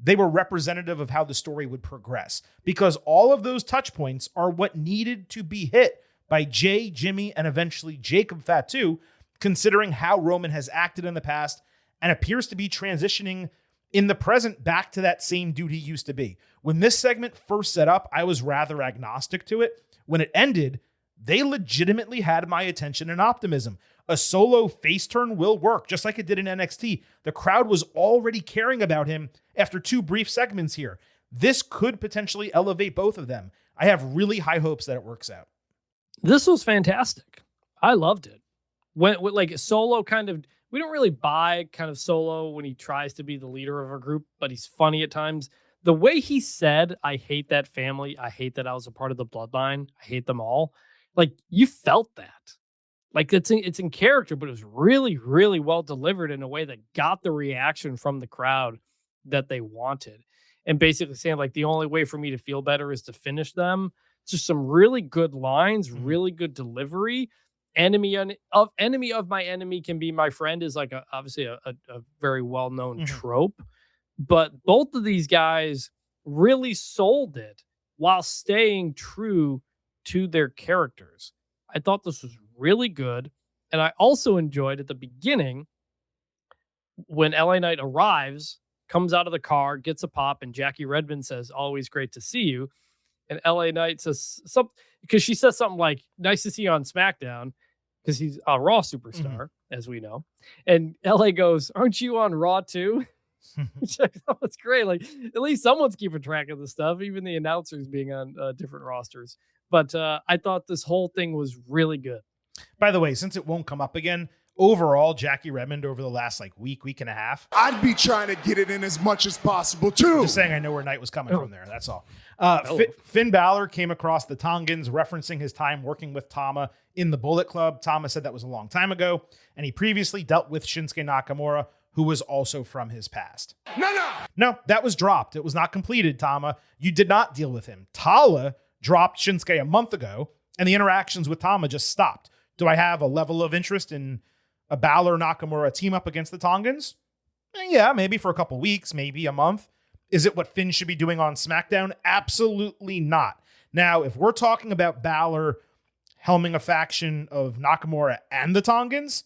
they were representative of how the story would progress, because all of those touch points are what needed to be hit by Jey, Jimmy, and eventually Jacob Fatu, considering how Roman has acted in the past and appears to be transitioning in the present back to that same dude he used to be. When this segment first set up, I was rather agnostic to it. When it ended, they legitimately had my attention and optimism. A Solo face turn will work, just like it did in NXT. The crowd was already caring about him after 2 brief segments here. This could potentially elevate both of them. I have really high hopes that it works out. This was fantastic. I loved it. When like Solo kind of, we don't really buy kind of Solo when he tries to be the leader of a group, but he's funny at times. The way he said, I hate that family. I hate that I was a part of the bloodline. I hate them all. Like, you felt that. Like, it's in character, but it was really, really well delivered in a way that got the reaction from the crowd that they wanted. And basically saying, like, the only way for me to feel better is to finish them. Just some really good lines, really good delivery. Enemy of my enemy can be my friend is like obviously a very well-known trope. But both of these guys really sold it while staying true to their characters. I thought this was really good. And I also enjoyed at the beginning when LA Knight arrives, comes out of the car, gets a pop, and Jackie Redmond says, "Always great to see you." And LA Knight says something, because she says something like, "Nice to see you on SmackDown," because he's a Raw superstar, as we know. And LA goes, "Aren't you on Raw too?" Which I thought was great. Like, at least someone's keeping track of the stuff, even the announcers being on different rosters. But I thought this whole thing was really good. By the way, since it won't come up again, overall, Jackie Redmond over the last week and a half. I'd be trying to get it in as much as possible too. Just saying, I know where Knight was coming from there. That's all. Finn Balor came across the Tongans, referencing his time working with Tama in the Bullet Club. Tama said that was a long time ago, and he previously dealt with Shinsuke Nakamura, who was also from his past. No, that was dropped. It was not completed, Tama. You did not deal with him. Tala dropped Shinsuke a month ago, and the interactions with Tama just stopped. Do I have a level of interest in a Balor Nakamura team up against the Tongans? Yeah, maybe for a couple weeks, maybe a month. Is it what Finn should be doing on SmackDown? Absolutely not. Now, if we're talking about Balor helming a faction of Nakamura and the Tongans,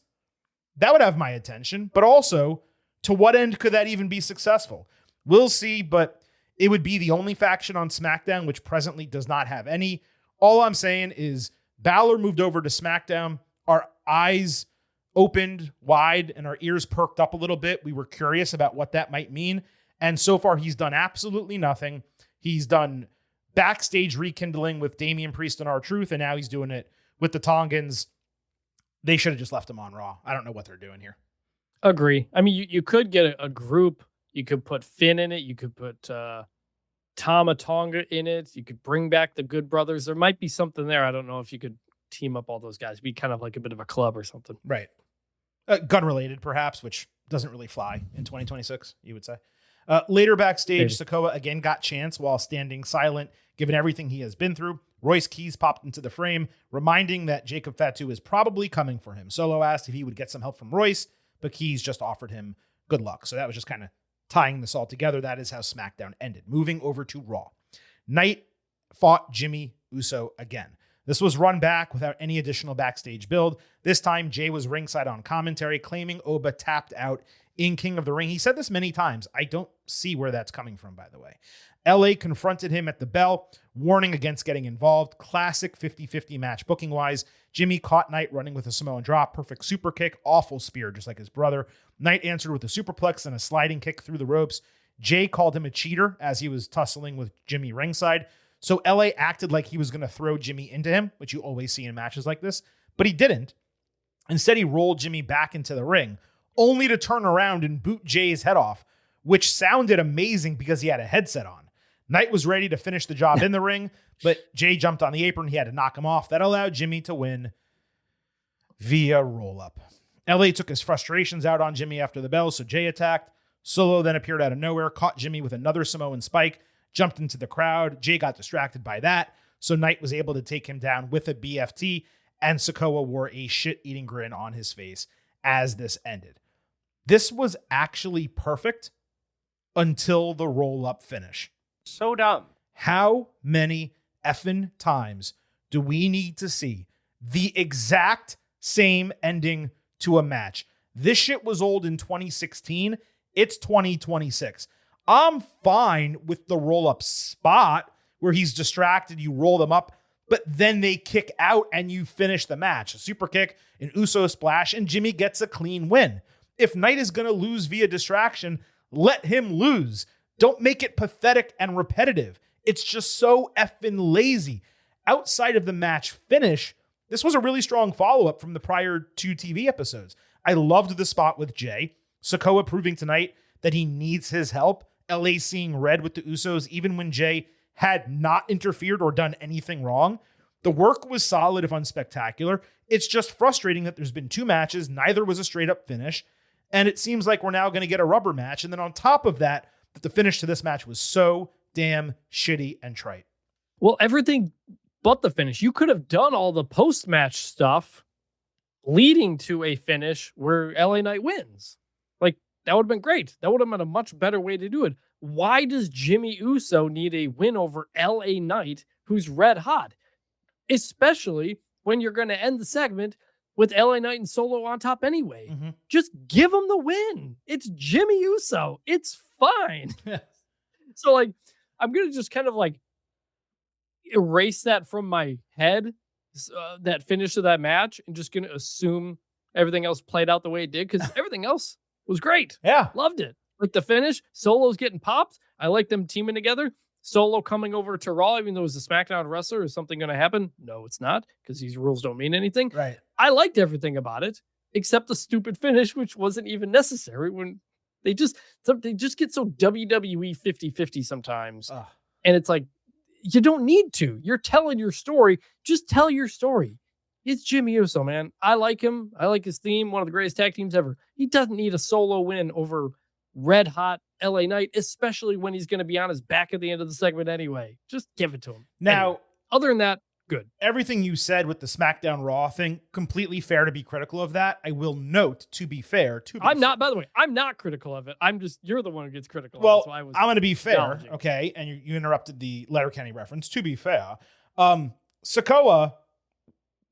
that would have my attention. But also, to what end could that even be successful? We'll see, but it would be the only faction on SmackDown, which presently does not have any. All I'm saying is Balor moved over to SmackDown. Our eyes opened wide and our ears perked up a little bit. We were curious about what that might mean. And so far, he's done absolutely nothing. He's done backstage rekindling with Damian Priest and R-Truth, and now he's doing it with the Tongans. They should have just left him on Raw. I don't know what they're doing here. Agree. I mean, you could get a group. You could put Finn in it. You could put Tama Tonga in it. You could bring back the Good Brothers. There might be something there. I don't know if you could team up all those guys. Be kind of like a bit of a club or something. Right. Gun-related, perhaps, which doesn't really fly in 2026, you would say. Later backstage, Sikoa again got chance while standing silent, given everything he has been through. Royce Keys popped into the frame, reminding that Jacob Fatu is probably coming for him. Solo asked if he would get some help from Royce, but Keys just offered him good luck. So that was just kind of tying this all together. That is how SmackDown ended. Moving over to Raw. Knight fought Jimmy Uso again. This was run back without any additional backstage build. This time, Jey was ringside on commentary, claiming Oba tapped out in King of the Ring. He said this many times. I don't see where that's coming from, by the way. LA confronted him at the bell, warning against getting involved. Classic 50-50 match booking-wise. Jimmy caught Knight running with a Samoan drop. Perfect super kick. Awful spear, just like his brother. Knight answered with a superplex and a sliding kick through the ropes. Jey called him a cheater as he was tussling with Jimmy ringside. So LA acted like he was going to throw Jimmy into him, which you always see in matches like this, but he didn't. Instead, he rolled Jimmy back into the ring, only to turn around and boot Jey's head off, which sounded amazing because he had a headset on. Knight was ready to finish the job in the ring, but Jey jumped on the apron. He had to knock him off. That allowed Jimmy to win via roll-up. LA took his frustrations out on Jimmy after the bell, so Jey attacked. Solo then appeared out of nowhere, caught Jimmy with another Samoan spike, jumped into the crowd. Jey got distracted by that, so Knight was able to take him down with a BFT, and Sikoa wore a shit-eating grin on his face as this ended. This was actually perfect until the roll-up finish. So dumb. How many effing times do we need to see the exact same ending to a match? This shit was old in 2016. It's 2026. I'm fine with the roll-up spot where he's distracted, you roll them up, but then they kick out and you finish the match. A super kick, an Uso splash, and Jimmy gets a clean win. If Knight is going to lose via distraction, let him lose. Don't make it pathetic and repetitive. It's just so effing lazy. Outside of the match finish, this was a really strong follow-up from the prior two TV episodes. I loved the spot with Jey. Sikoa proving tonight that he needs his help. LA seeing red with the Usos even when Jey had not interfered or done anything wrong. The work was solid if unspectacular. It's just frustrating that there's been two matches. Neither was a straight-up finish. And it seems like we're now going to get a rubber match. And then on top of that, the finish to this match was so damn shitty and trite. Well, everything but the finish. You could have done all the post-match stuff leading to a finish where LA Knight wins. Like, that would have been great. That would have been a much better way to do it. Why does Jimmy Uso need a win over LA Knight, who's red hot? Especially when you're going to end the segment with LA Knight and Solo on top anyway. Mm-hmm. Just give him the win. It's Jimmy Uso. It's fine. So, like, I'm going to just kind of, like, erase that from my head, that finish of that match, and just going to assume everything else played out the way it did, because everything else was great. Yeah. Loved it. Like the finish, Solo's getting popped. I like them teaming together. Solo coming over to Raw, even though it was a SmackDown wrestler. Is something going to happen? No, it's not, because these rules don't mean anything. Right. I liked everything about it, except the stupid finish, which wasn't even necessary. When they just get so WWE 50-50 sometimes. Ugh. And it's like, you don't need to. You're telling your story. Just tell your story. It's Jimmy Uso, man. I like him. I like his theme. One of the greatest tag teams ever. He doesn't need a solo win over red hot LA Knight, especially when he's going to be on his back at the end of the segment anyway. Just give it to him. Now, anyway, other than that, good. Everything you said with the SmackDown Raw thing, completely fair to be critical of that. I will note, to be fair, by the way, I'm not critical of it. I'm just, you're the one who gets critical well, of it. So I'm going to be fair, okay? And you interrupted the Letterkenny reference. To be fair, Sikoa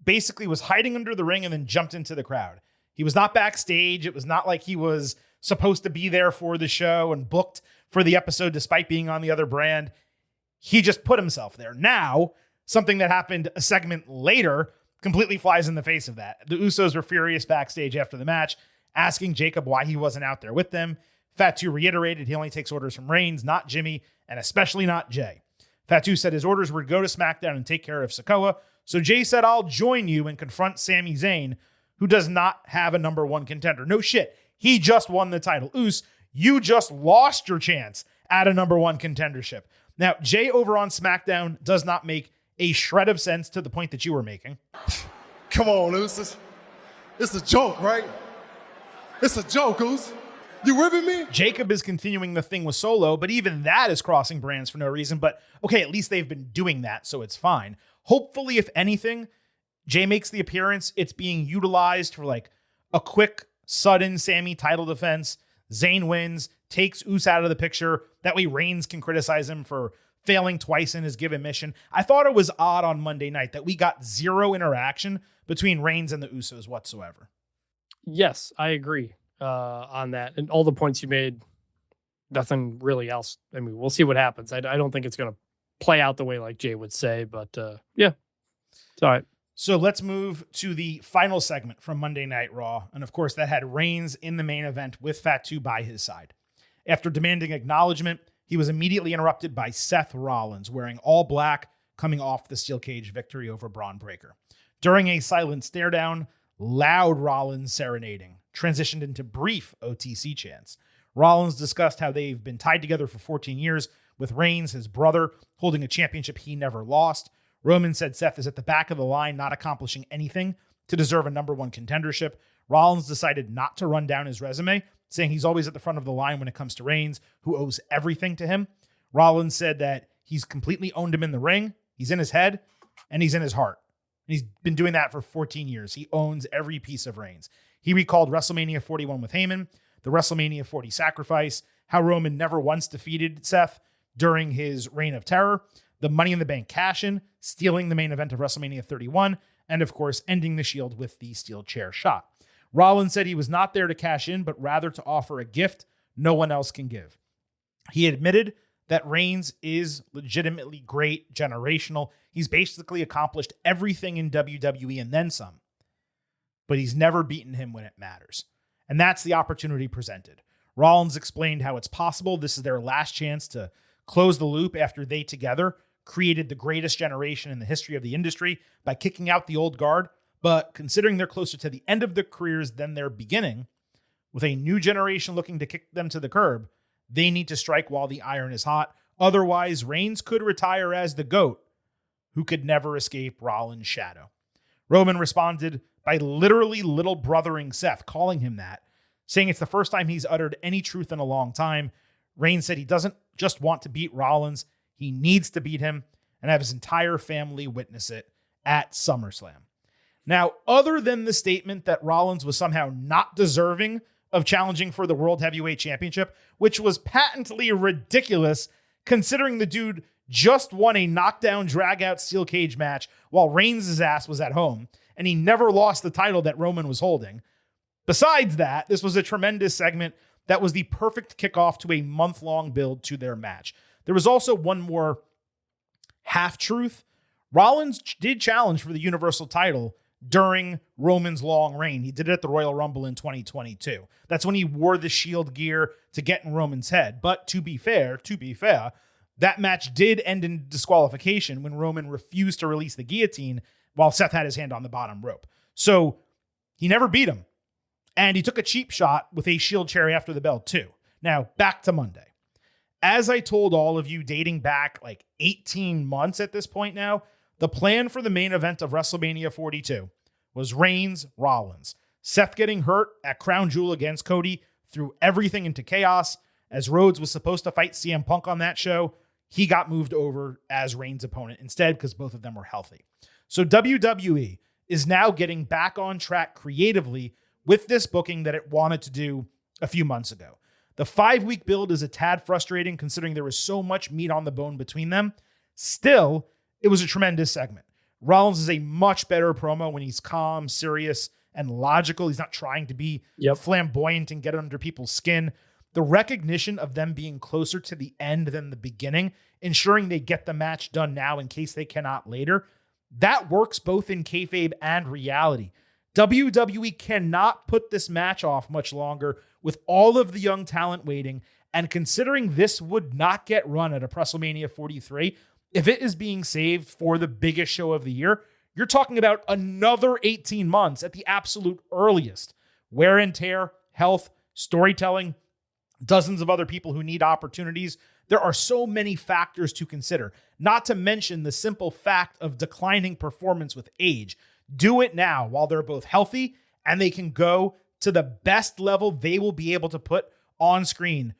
basically was hiding under the ring and then jumped into the crowd. He was not backstage. It was not like he was supposed to be there for the show and booked for the episode despite being on the other brand. He just put himself there. Now, something that happened a segment later completely flies in the face of that. The Usos were furious backstage after the match, asking Jacob why he wasn't out there with them. Fatu reiterated he only takes orders from Reigns, not Jimmy, and especially not Jey. Fatu said his orders were to go to SmackDown and take care of Sikoa. So Jey said, I'll join you and confront Sami Zayn, who does not have a number one contender. No shit. He just won the title. Us, you just lost your chance at a number one contendership. Now, Jey over on SmackDown does not make a shred of sense to the point that you were making. Come on, Us. It's a joke, right? It's a joke, Us. You ribbing me? Jacob is continuing the thing with Solo, but even that is crossing brands for no reason. But okay, at least they've been doing that, so it's fine. Hopefully, if anything, Jey makes the appearance. It's being utilized for like a quick, sudden Sami title defense. Zayn wins, takes Us out of the picture. That way Reigns can criticize him for failing twice in his given mission. I thought it was odd on Monday night that we got zero interaction between Reigns and the Usos whatsoever. Yes, I agree on that. And all the points you made, nothing really else. I mean, we'll see what happens. I don't think it's going to play out the way like Jey would say, but yeah, it's all right. So let's move to the final segment from Monday Night Raw. And of course, that had Reigns in the main event with Fatu by his side. After demanding acknowledgement, he was immediately interrupted by Seth Rollins, wearing all black, coming off the steel cage victory over Braun Breaker. During a silent stare down, loud Rollins serenading transitioned into brief OTC chants. Rollins discussed how they've been tied together for 14 years, with Reigns, his brother, holding a championship he never lost. Roman said Seth is at the back of the line, not accomplishing anything to deserve a number one contendership. Rollins decided not to run down his resume, saying he's always at the front of the line when it comes to Reigns, who owes everything to him. Rollins said that he's completely owned him in the ring. He's in his head and he's in his heart. And he's been doing that for 14 years. He owns every piece of Reigns. He recalled WrestleMania 41 with Heyman, the WrestleMania 40 sacrifice, how Roman never once defeated Seth during his reign of terror, the Money in the Bank cash-in, stealing the main event of WrestleMania 31, and of course, ending the Shield with the steel chair shot. Rollins said he was not there to cash in, but rather to offer a gift no one else can give. He admitted that Reigns is legitimately great, generational. He's basically accomplished everything in WWE and then some, but he's never beaten him when it matters. And that's the opportunity presented. Rollins explained how it's possible this is their last chance to close the loop after they together created the greatest generation in the history of the industry by kicking out the old guard. But considering they're closer to the end of their careers than their beginning, with a new generation looking to kick them to the curb, they need to strike while the iron is hot. Otherwise, Reigns could retire as the GOAT, who could never escape Rollins' shadow. Roman responded by literally little brothering Seth, calling him that, saying it's the first time he's uttered any truth in a long time. Reigns said he doesn't just want to beat Rollins, he needs to beat him, and have his entire family witness it at SummerSlam. Now, other than the statement that Rollins was somehow not deserving of challenging for the World Heavyweight Championship, which was patently ridiculous considering the dude just won a knockdown, drag-out steel cage match while Reigns' ass was at home, and he never lost the title that Roman was holding. Besides that, this was a tremendous segment that was the perfect kickoff to a month-long build to their match. There was also one more half-truth. Rollins did challenge for the Universal title during Roman's long reign. He did it at the Royal Rumble in 2022. That's when he wore the Shield gear to get in Roman's head. But to be fair, that match did end in disqualification when Roman refused to release the guillotine while Seth had his hand on the bottom rope. So he never beat him. And he took a cheap shot with a Shield cherry after the bell too. Now, back to Monday. As I told all of you dating back like 18 months at this point now, the plan for the main event of WrestleMania 42 was Reigns-Rollins. Seth getting hurt at Crown Jewel against Cody threw everything into chaos. As Rhodes was supposed to fight CM Punk on that show, he got moved over as Reigns' opponent instead because both of them were healthy. So WWE is now getting back on track creatively with this booking that it wanted to do a few months ago. The 5-week build is a tad frustrating considering there was so much meat on the bone between them. Still, it was a tremendous segment. Rollins is a much better promo when he's calm, serious, and logical. He's not trying to be flamboyant and get under people's skin. The recognition of them being closer to the end than the beginning, ensuring they get the match done now in case they cannot later, that works both in kayfabe and reality. WWE cannot put this match off much longer with all of the young talent waiting, and considering this would not get run at a WrestleMania 43, if it is being saved for the biggest show of the year, you're talking about another 18 months at the absolute earliest. Wear and tear, health, storytelling, dozens of other people who need opportunities. There are so many factors to consider, not to mention the simple fact of declining performance with age. Do it now while they're both healthy and they can go to the best level they will be able to put on screen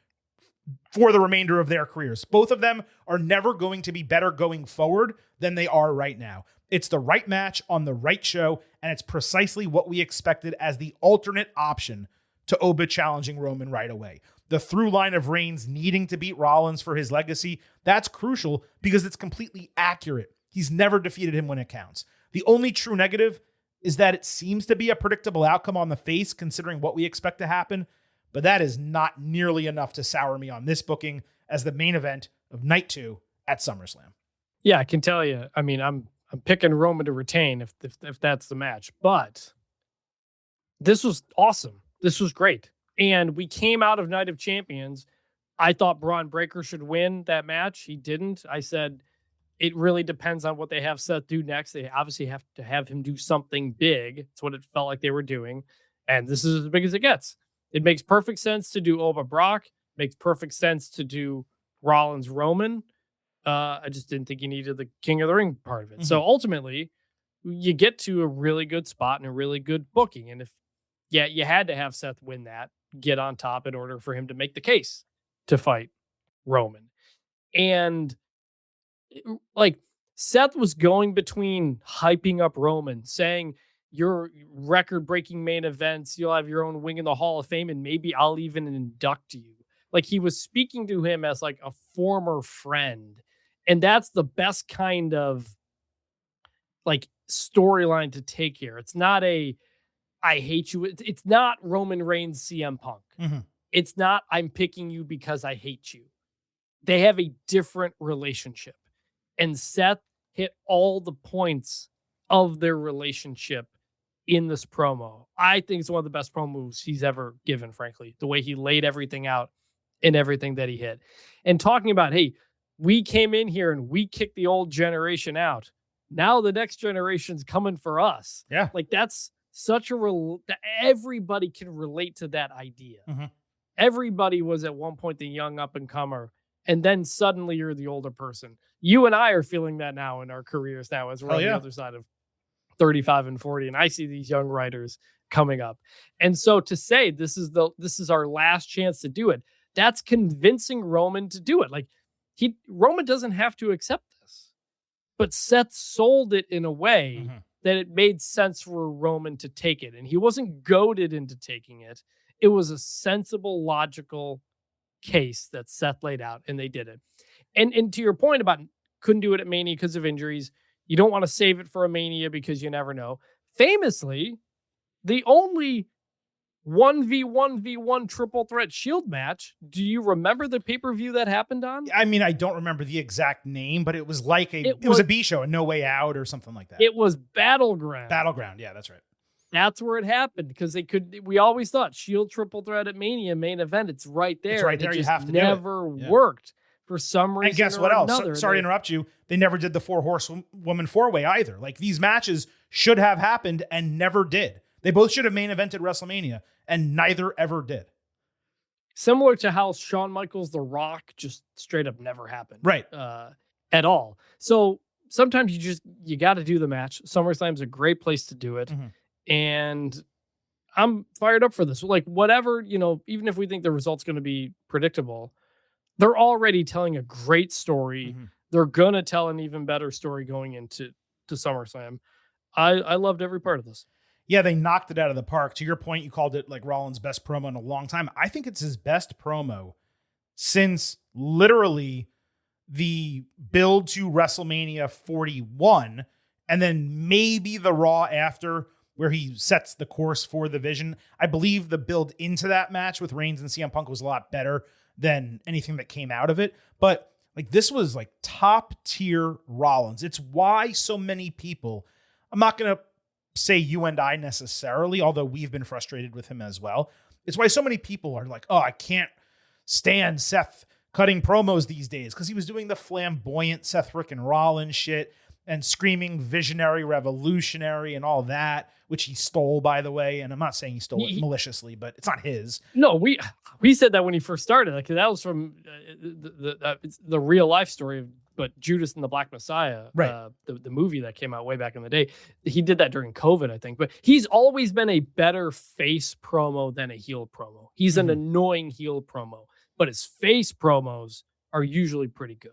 for the remainder of their careers. Both of them are never going to be better going forward than they are right now. It's the right match on the right show, and it's precisely what we expected as the alternate option to Oba challenging Roman right away. The through line of Reigns needing to beat Rollins for his legacy, that's crucial because it's completely accurate. He's never defeated him when it counts. The only true negative is that it seems to be a predictable outcome on the face considering what we expect to happen, but that is not nearly enough to sour me on this booking as the main event of Night 2 at SummerSlam. Yeah, I can tell you. I mean, I'm picking Roman to retain if that's the match, but this was awesome. This was great. And we came out of Night of Champions. I thought Braun Breaker should win that match. He didn't. I said, it really depends on what they have Seth do next. They obviously have to have him do something big. It's what it felt like they were doing. And this is as big as it gets. It makes perfect sense to do Oba Brock. Makes perfect sense to do Rollins Roman. I just didn't think you needed the King of the Ring part of it. Mm-hmm. So ultimately, you get to a really good spot and a really good booking. And if, you had to have Seth win that, get on top in order for him to make the case to fight Roman. And like Seth was going between hyping up Roman, saying your record-breaking main events, you'll have your own wing in the Hall of Fame, and maybe I'll even induct you. Like he was speaking to him as like a former friend. And that's the best kind of like storyline to take here. It's not a, I hate you. It's not Roman Reigns, CM Punk. Mm-hmm. It's not, I'm picking you because I hate you. They have a different relationship. And Seth hit all the points of their relationship in this promo. I think it's one of the best promos he's ever given, frankly, the way he laid everything out and everything that he hit. And talking about, hey, we came in here and we kicked the old generation out. Now the next generation's coming for us. Yeah. Like that's such a, everybody can relate to that idea. Mm-hmm. Everybody was at one point the young up and comer. And then suddenly you're the older person. You and I are feeling that now in our careers now as we're on the other side of 35 and 40. And I see these young writers coming up. And so to say this is our last chance to do it, that's convincing Roman to do it. Like Roman doesn't have to accept this. but Seth sold it in a way that it made sense for Roman to take it. And he wasn't goaded into taking it. It was a sensible, logical case that Seth laid out, and they did it. And to your point about couldn't do it at Mania because of injuries, you don't want to save it for a Mania because you never know. Famously, the only 1v1v1 triple threat Shield match. Do you remember the pay-per-view that happened on? I mean, I don't remember the exact name, but it was like it was a B show, a No Way Out or something like that. It was Battleground. Battleground, yeah, that's right. That's where it happened because we always thought Shield triple threat at Mania main event. It's right there. It's right there. It You just have to never worked for some reason. And guess what else? Sorry to interrupt you. They never did the 4-horsewoman 4-way either. Like, these matches should have happened and never did. They both should have main evented WrestleMania, and neither ever did. Similar to how Shawn Michaels, The Rock, just straight up never happened. Right. At all. So sometimes you got to do the match. SummerSlam's a great place to do it. And I'm fired up for this. Like, whatever, even if we think the result's going to be predictable, they're already telling a great story. They're going to tell an even better story going into SummerSlam. I loved every part of this. Yeah, they knocked it out of the park. To your point, you called it like Rollins' best promo in a long time. I think it's his best promo since literally the build to WrestleMania 41, and then maybe the Raw after, where he sets the course for the Vision. I believe the build into that match with Reigns and CM Punk was a lot better than anything that came out of it. But like, this was like top tier Rollins. It's why so many people, I'm not going to say you and I necessarily, although we've been frustrated with him as well. It's why so many people are like, oh, I can't stand Seth cutting promos these days, because he was doing the flamboyant Seth frickin' Rollins shit and screaming visionary, revolutionary and all that, which he stole, by the way. And I'm not saying he stole it maliciously, but it's not his. No, we said that when he first started. Like, that was from the real life story of Judas and the Black Messiah, right? The movie that came out way back in the day. He did that during COVID, I think. But he's always been a better face promo than a heel promo. He's an annoying heel promo, but his face promos are usually pretty good.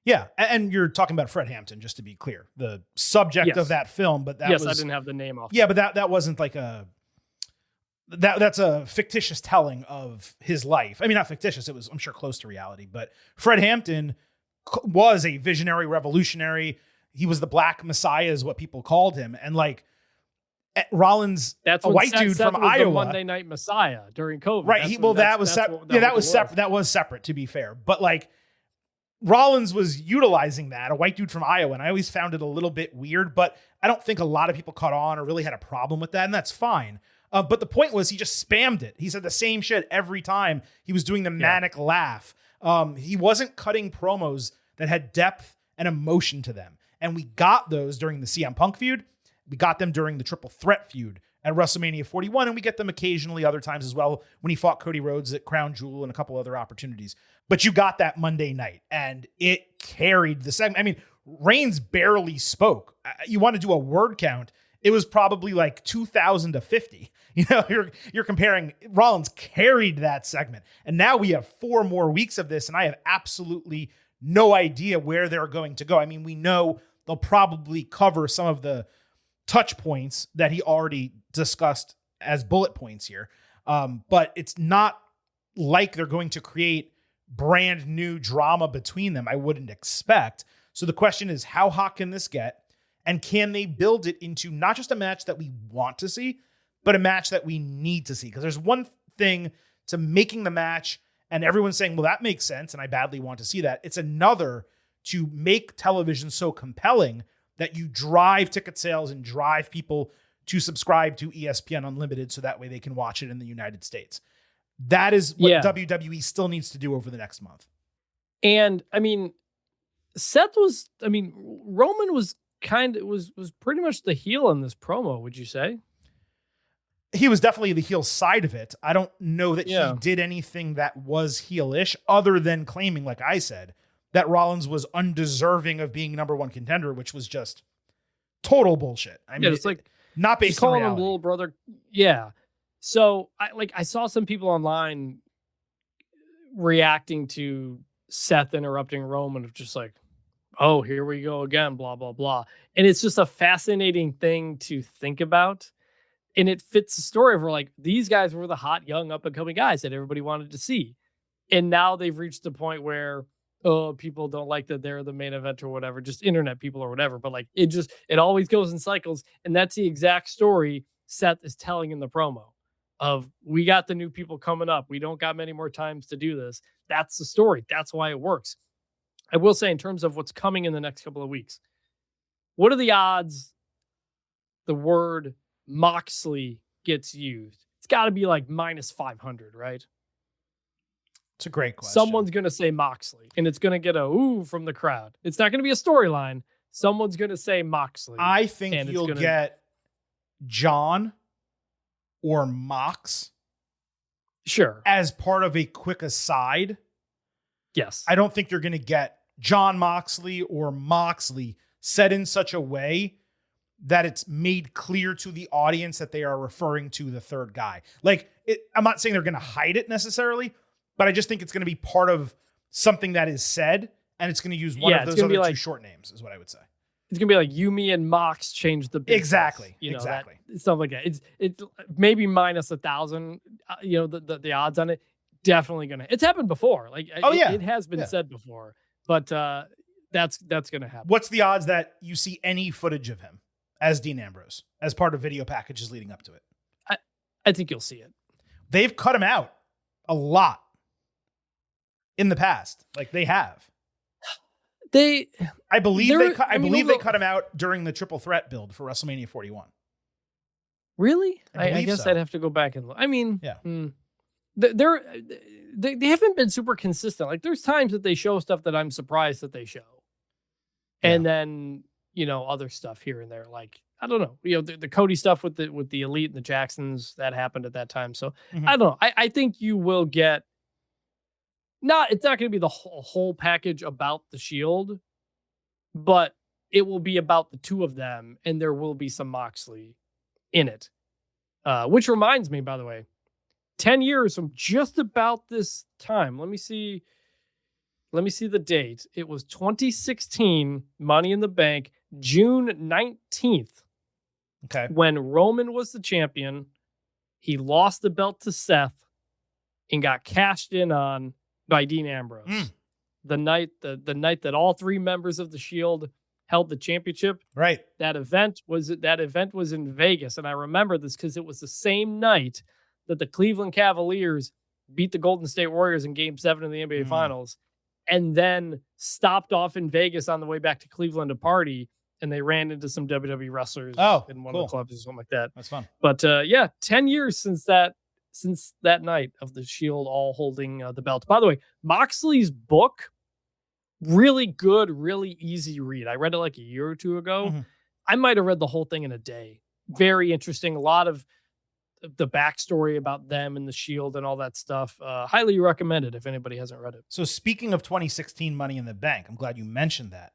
Yeah, and you're talking about Fred Hampton, just to be clear, the subject of that film. But I didn't have the name off. Yeah, but that wasn't like that's a fictitious telling of his life. I mean, not fictitious. It was, I'm sure, close to reality. But Fred Hampton was a visionary, revolutionary. He was the Black Messiah, is what people called him. And like, Rollins, that's a white dude Seth from was Iowa, the Monday Night Messiah during COVID. Right. That was separate. That was separate, to be fair. But like, Rollins was utilizing that, a white dude from Iowa, and I always found it a little bit weird, but I don't think a lot of people caught on or really had a problem with that, and that's fine. But the point was, he just spammed it. He said the same shit every time. He was doing the manic laugh. He wasn't cutting promos that had depth and emotion to them, and we got those during the CM Punk feud. We got them during the Triple Threat feud at WrestleMania 41, and we get them occasionally other times as well when he fought Cody Rhodes at Crown Jewel and a couple other opportunities. But you got that Monday night, and it carried the segment. I mean, Reigns barely spoke. You want to do a word count, it was probably like 2,000 to 50. You know, you're comparing. Rollins carried that segment, and now we have 4 more weeks of this, and I have absolutely no idea where they're going to go. I mean, we know they'll probably cover some of the touch points that he already discussed as bullet points here. But it's not like they're going to create brand new drama between them. I wouldn't expect. So the question is, how hot can this get? And can they build it into not just a match that we want to see, but a match that we need to see? Because there's one thing to making the match and everyone's saying, well, that makes sense, and I badly want to see that. It's another to make television so compelling that you drive ticket sales and drive people to subscribe to ESPN Unlimited so that way they can watch it in the United States. That is what WWE still needs to do over the next month. And I mean, Roman was was pretty much the heel in this promo, would you say? He was definitely the heel side of it. I don't know that he did anything that was heelish other than claiming, like I said, that Rollins was undeserving of being number 1 contender, which was just total bullshit. I mean, it's like not based on reality. Him little brother. Yeah. So I saw some people online reacting to Seth interrupting Roman of just like, oh, here we go again, blah, blah, blah. And it's just a fascinating thing to think about. And it fits the story of where, like, these guys were the hot, young, up-and-coming guys that everybody wanted to see. And now they've reached the point where, oh, people don't like that they're the main event or whatever, just internet people or whatever. But, like, it always goes in cycles. And that's the exact story Seth is telling in the promo of, we got the new people coming up. We don't got many more times to do this. That's the story. That's why it works. I will say, in terms of what's coming in the next couple of weeks, what are the odds the word Moxley gets used? It's got to be like minus 500, right? It's a great question. Someone's going to say Moxley, and it's going to get a ooh from the crowd. It's not going to be a storyline. Someone's going to say Moxley. I think you'll get John or Mox. Sure. As part of a quick aside. Yes. I don't think you're going to get John Moxley or Moxley said in such a way that it's made clear to the audience that they are referring to the third guy. Like, I'm not saying they're going to hide it necessarily, but I just think it's going to be part of something that is said, and it's going to use one of those other two short names, is what I would say. It's going to be like Yumi and Mox change the business. Exactly. You know, exactly. Stuff like that. It's maybe minus 1,000, the odds on it. Definitely going to. It's happened before. Like, it has been said before, but that's going to happen. What's the odds that you see any footage of him as Dean Ambrose as part of video packages leading up to it? I think you'll see it. They've cut him out a lot in the past. Like, they have. I believe they cut him out during the triple threat build for WrestleMania 41. Really? I guess so. I'd have to go back and look. I mean, yeah. They haven't been super consistent. Like, there's times that they show stuff that I'm surprised that they show. And then, other stuff here and there. Like, I don't know, the Cody stuff with the Elite and the Jacksons, that happened at that time. So I don't know. I think you will get it's not going to be the whole package about the Shield, but it will be about the two of them, and there will be some Moxley in it. Which reminds me, by the way, 10 years from just about this time. Let me see the date. It was 2016, Money in the Bank, June 19th. Okay. When Roman was the champion, he lost the belt to Seth and got cashed in on by Dean Ambrose. The night that all three members of the Shield held the championship. Right. That event was in Vegas, and I remember this because it was the same night that the Cleveland Cavaliers beat the Golden State Warriors in Game 7 of the NBA Finals, and then stopped off in Vegas on the way back to Cleveland to party, and they ran into some WWE wrestlers in one of the clubs or something like that. That's fun. But 10 years since that night of the Shield all holding the belt. By the way, Moxley's book, really good, really easy read. I read it like a year or two ago. I might have read the whole thing in a day. Very interesting. A lot of the backstory about them and the Shield and all that stuff. Highly recommended if anybody hasn't read it. So speaking of 2016 Money in the Bank, I'm glad you mentioned that.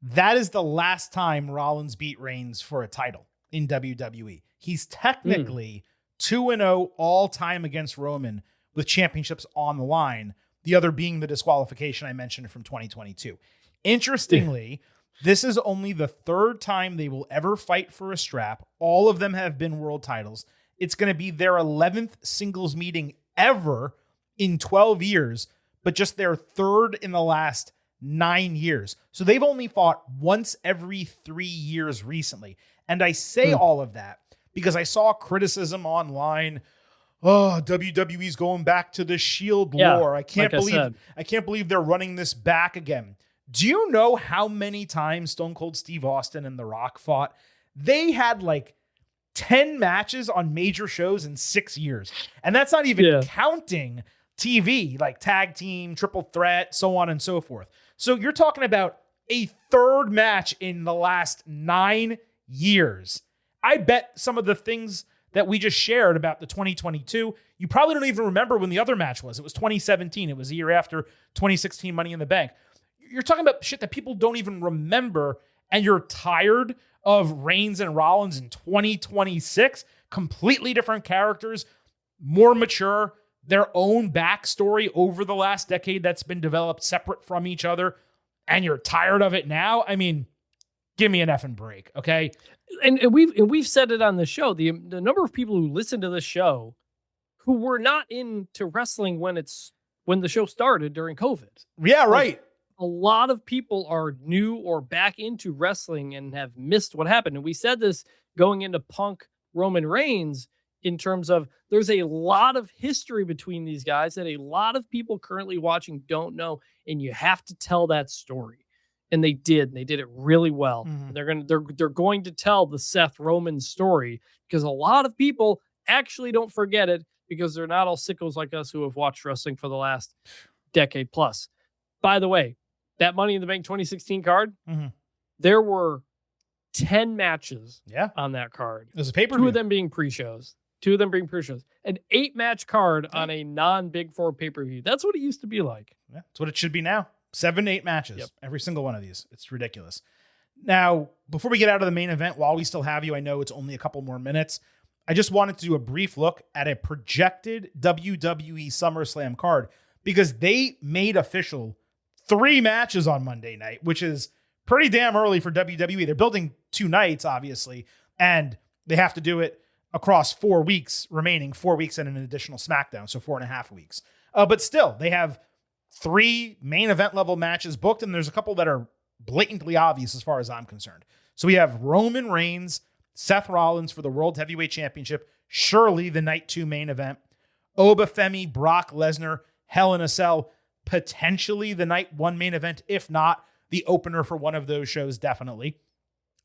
That is the last time Rollins beat Reigns for a title in WWE. He's technically 2-0 all time against Roman with championships on the line. The other being the disqualification I mentioned from 2022. Interestingly, this is only the third time they will ever fight for a strap. All of them have been world titles. It's going to be their 11th singles meeting ever in 12 years, but just their third in the last 9 years. So they've only fought once every 3 years recently. And I say all of that because I saw criticism online. Oh, WWE's going back to the Shield lore. I can't believe they're running this back again. Do you know how many times Stone Cold Steve Austin and The Rock fought? They had like 10 matches on major shows in 6 years. And that's not even counting TV, like tag team, triple threat, so on and so forth. So you're talking about a third match in the last 9 years. I bet some of the things that we just shared about the 2022, you probably don't even remember when the other match was. It was 2017. It was a year after 2016 Money in the Bank. You're talking about shit that people don't even remember, and you're tired of Reigns and Rollins in 2026. Completely different characters, more mature, their own backstory over the last decade that's been developed separate from each other. and you're tired of it now. I mean, give me an effing break, okay? And we've said it on the show. The number of people who listen to this show who were not into wrestling when the show started during COVID. Yeah, right. A lot of people are new or back into wrestling and have missed what happened. And we said this going into Punk Roman Reigns in terms of there's a lot of history between these guys that a lot of people currently watching don't know. And you have to tell that story. And they did. And they did it really well. Mm-hmm. They're going to tell the Seth Rollins story because a lot of people actually don't forget it because they're not all sickos like us who have watched wrestling for the last decade plus. By the way, that Money in the Bank 2016 card, there were 10 matches on that card. There's a pay-per-view. 2 of them being pre-shows. An 8-match card on a non-Big Four pay-per-view. That's what it used to be like. Yeah, that's what it should be now. 7 to 8 matches, every single one of these. It's ridiculous. Now, before we get out of the main event, while we still have you, I know it's only a couple more minutes. I just wanted to do a brief look at a projected WWE SummerSlam card because they made official 3 matches on Monday night, which is pretty damn early for WWE. They're building 2 nights, obviously, and they have to do it across 4 weeks remaining, 4 weeks and an additional SmackDown, so 4.5 weeks. But still, they have 3 main event level matches booked, and there's a couple that are blatantly obvious as far as I'm concerned. So we have Roman Reigns, Seth Rollins for the World Heavyweight Championship, surely the Night 2 main event. Oba Femi, Brock Lesnar, Hell in a Cell, potentially the Night 1 main event, if not the opener for one of those shows, definitely.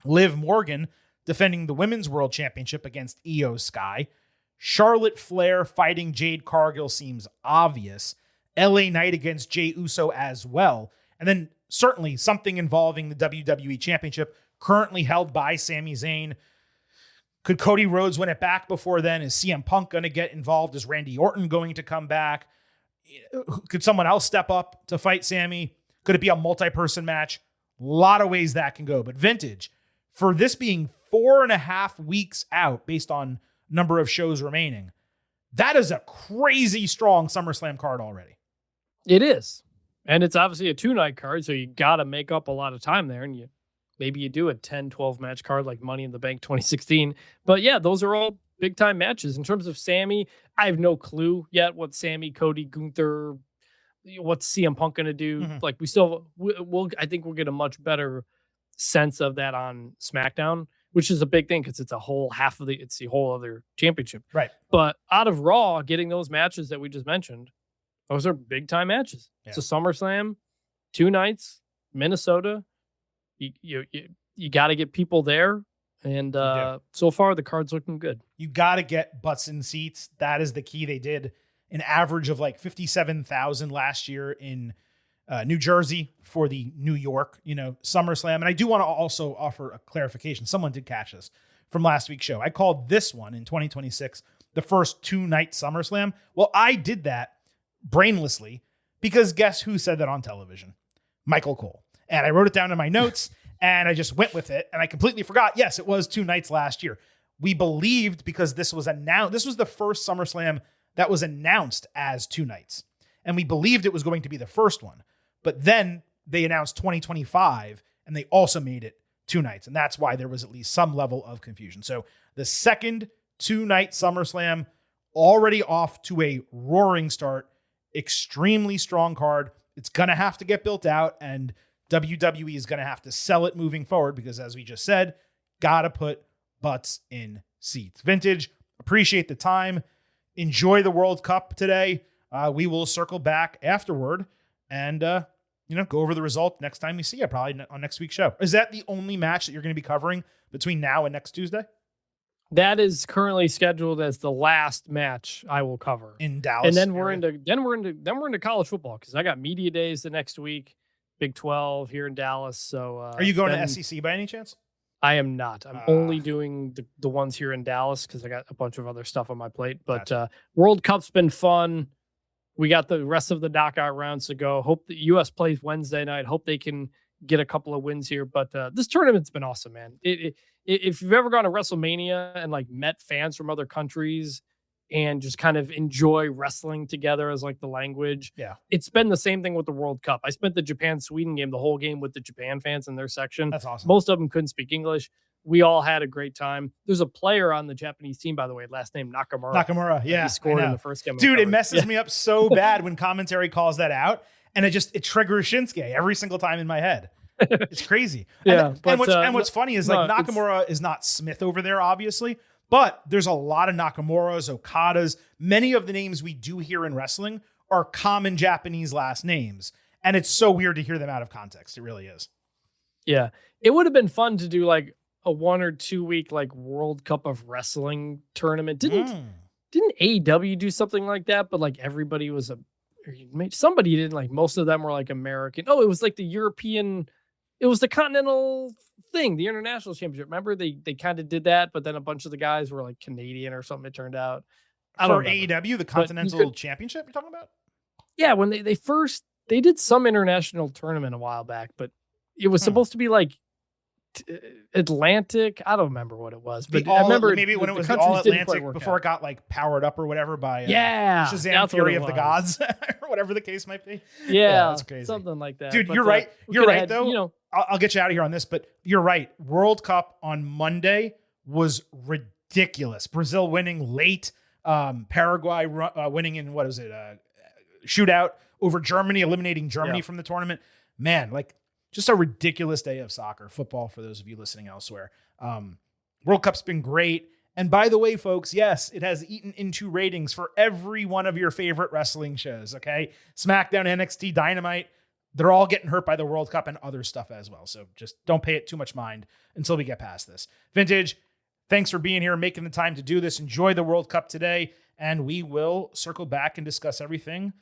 Liv Morgan defending the Women's World Championship against Io Sky. Charlotte Flair fighting Jade Cargill seems obvious. LA Knight against Jey Uso as well. And then certainly something involving the WWE Championship currently held by Sami Zayn. Could Cody Rhodes win it back before then? Is CM Punk going to get involved? Is Randy Orton going to come back? Could someone else step up to fight Sami? Could it be a multi-person match? A lot of ways that can go. But Vintage, for this being 4.5 weeks out based on number of shows remaining, that is a crazy strong SummerSlam card already. It is. And it's obviously a 2-night card, so you got to make up a lot of time there. And maybe you do a 10, 12 match card like Money in the Bank 2016. But yeah, those are all big time matches. In terms of Sami, I have no clue yet what Sami, Cody, Gunther, what's CM Punk going to do. Like I think we'll get a much better sense of that on SmackDown, which is a big thing because it's the whole other championship. Right. But out of Raw, getting those matches that we just mentioned, those are big time matches. Yeah. It's a SummerSlam, 2 nights, Minnesota. You got to get people there. And so far, the card's looking good. You got to get butts in seats. That is the key. They did an average of like 57,000 last year in New Jersey for the New York, SummerSlam. And I do want to also offer a clarification. Someone did catch this from last week's show. I called this one in 2026 the first 2-night SummerSlam. Well, I did that brainlessly because guess who said that on television? Michael Cole. And I wrote it down in my notes and I just went with it and I completely forgot. Yes, it was 2 nights last year. We believed because this was announced. This was the first SummerSlam that was announced as 2 nights. And we believed it was going to be the first one. But then they announced 2025 and they also made it 2 nights. And that's why there was at least some level of confusion. So the second 2-night SummerSlam already off to a roaring start. Extremely strong card. It's going to have to get built out and WWE is going to have to sell it moving forward because as we just said, got to put butts in seats. Vintage, appreciate the time. Enjoy the World Cup today. We will circle back afterward and, go over the result next time we see you, probably on next week's show. Is that the only match that you're going to be covering between now and next Tuesday? That is currently scheduled as the last match I will cover in Dallas. And then we're into college football because I got media days the next week, Big 12 here in Dallas. So are you going to SEC by any chance? I am not. I'm only doing the ones here in Dallas because I got a bunch of other stuff on my plate. But gotcha. World Cup's been fun. We got the rest of the knockout rounds to go. Hope the U.S. plays Wednesday night. Hope they can get a couple of wins here. But this tournament's been awesome, man. If you've ever gone to WrestleMania and like met fans from other countries and just kind of enjoy wrestling together as like the language. Yeah. It's been the same thing with the World Cup. I spent the Japan-Sweden game, the whole game with the Japan fans in their section. That's awesome. Most of them couldn't speak English. We all had a great time. There's a player on the Japanese team, by the way, last name Nakamura. Yeah. He scored in the first game. Dude, it messes me up so bad when commentary calls that out, and it triggers Shinsuke every single time in my head. It's crazy. And what's funny is like Nakamura is not Smith over there, obviously, but there's a lot of Nakamura's, Okadas. Many of the names we do hear in wrestling are common Japanese last names. And it's so weird to hear them out of context. It really is. Yeah. It would have been fun to do like a 1 or 2 week like World Cup of Wrestling tournament. Didn't AEW do something like that? But like everybody was somebody didn't, like most of them were like American. Oh, it was like the European, it was the Continental thing, the International Championship. Remember they kind of did that, but then a bunch of the guys were like Canadian or something, it turned out. For AEW, the Continental Championship you're talking about? Yeah, when they did some international tournament a while back, but it was supposed to be like Atlantic. I don't remember what it was, but I remember maybe when it was the All Atlantic before it got like powered up or whatever by Shazam Fury of the Gods or whatever the case might be. Yeah, that's crazy. Something like that. Dude, you're right. You're right though. You know, I'll get you out of here on this, but you're right. World Cup on Monday was ridiculous. Brazil winning late, Paraguay winning in what is it? Shootout over Germany, eliminating Germany from the tournament. Man, like just a ridiculous day of soccer, football for those of you listening elsewhere. World Cup's been great. And by the way, folks, yes, it has eaten into ratings for every one of your favorite wrestling shows, okay? SmackDown, NXT, Dynamite, they're all getting hurt by the World Cup and other stuff as well. So just don't pay it too much mind until we get past this. Vintage, thanks for being here and making the time to do this. Enjoy the World Cup today, and we will circle back and discuss everything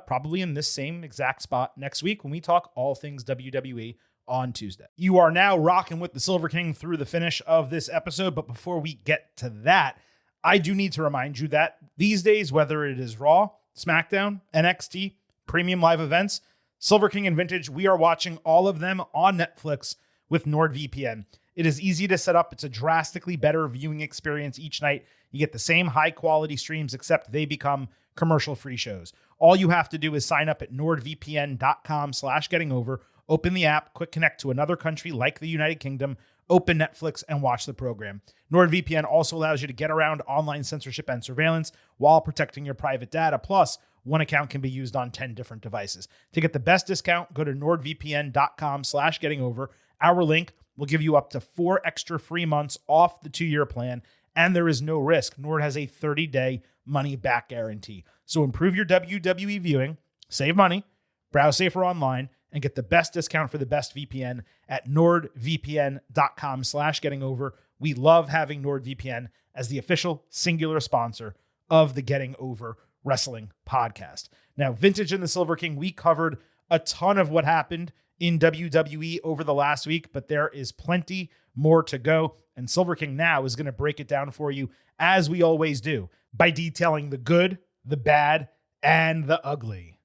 probably in this same exact spot next week when we talk all things WWE on Tuesday. You are now rocking with the Silver King through the finish of this episode, but before we get to that, I do need to remind you that these days, whether it is Raw, SmackDown, NXT, Premium Live Events, Silver King and Vintage, we are watching all of them on Netflix with NordVPN. It is easy to set up. It's a drastically better viewing experience each night. You get the same high quality streams, except they become commercial-free shows. All you have to do is sign up at nordvpn.com/gettingover, open the app, quick connect to another country like the United Kingdom, open Netflix, and watch the program. NordVPN also allows you to get around online censorship and surveillance while protecting your private data. Plus, one account can be used on 10 different devices. To get the best discount, go to nordvpn.com/gettingover. Our link will give you up to 4 extra free months off the 2-year plan, and there is no risk. Nord has a 30-day money-back guarantee. So improve your WWE viewing, save money, browse safer online, and get the best discount for the best VPN at nordvpn.com/gettingover. We love having NordVPN as the official singular sponsor of the Getting Over Wrestling podcast. Now, Vintage and the Silver King, we covered a ton of what happened in WWE over the last week, but there is plenty more to go. And Silver King now is going to break it down for you, as we always do, by detailing the good, the bad, and the ugly.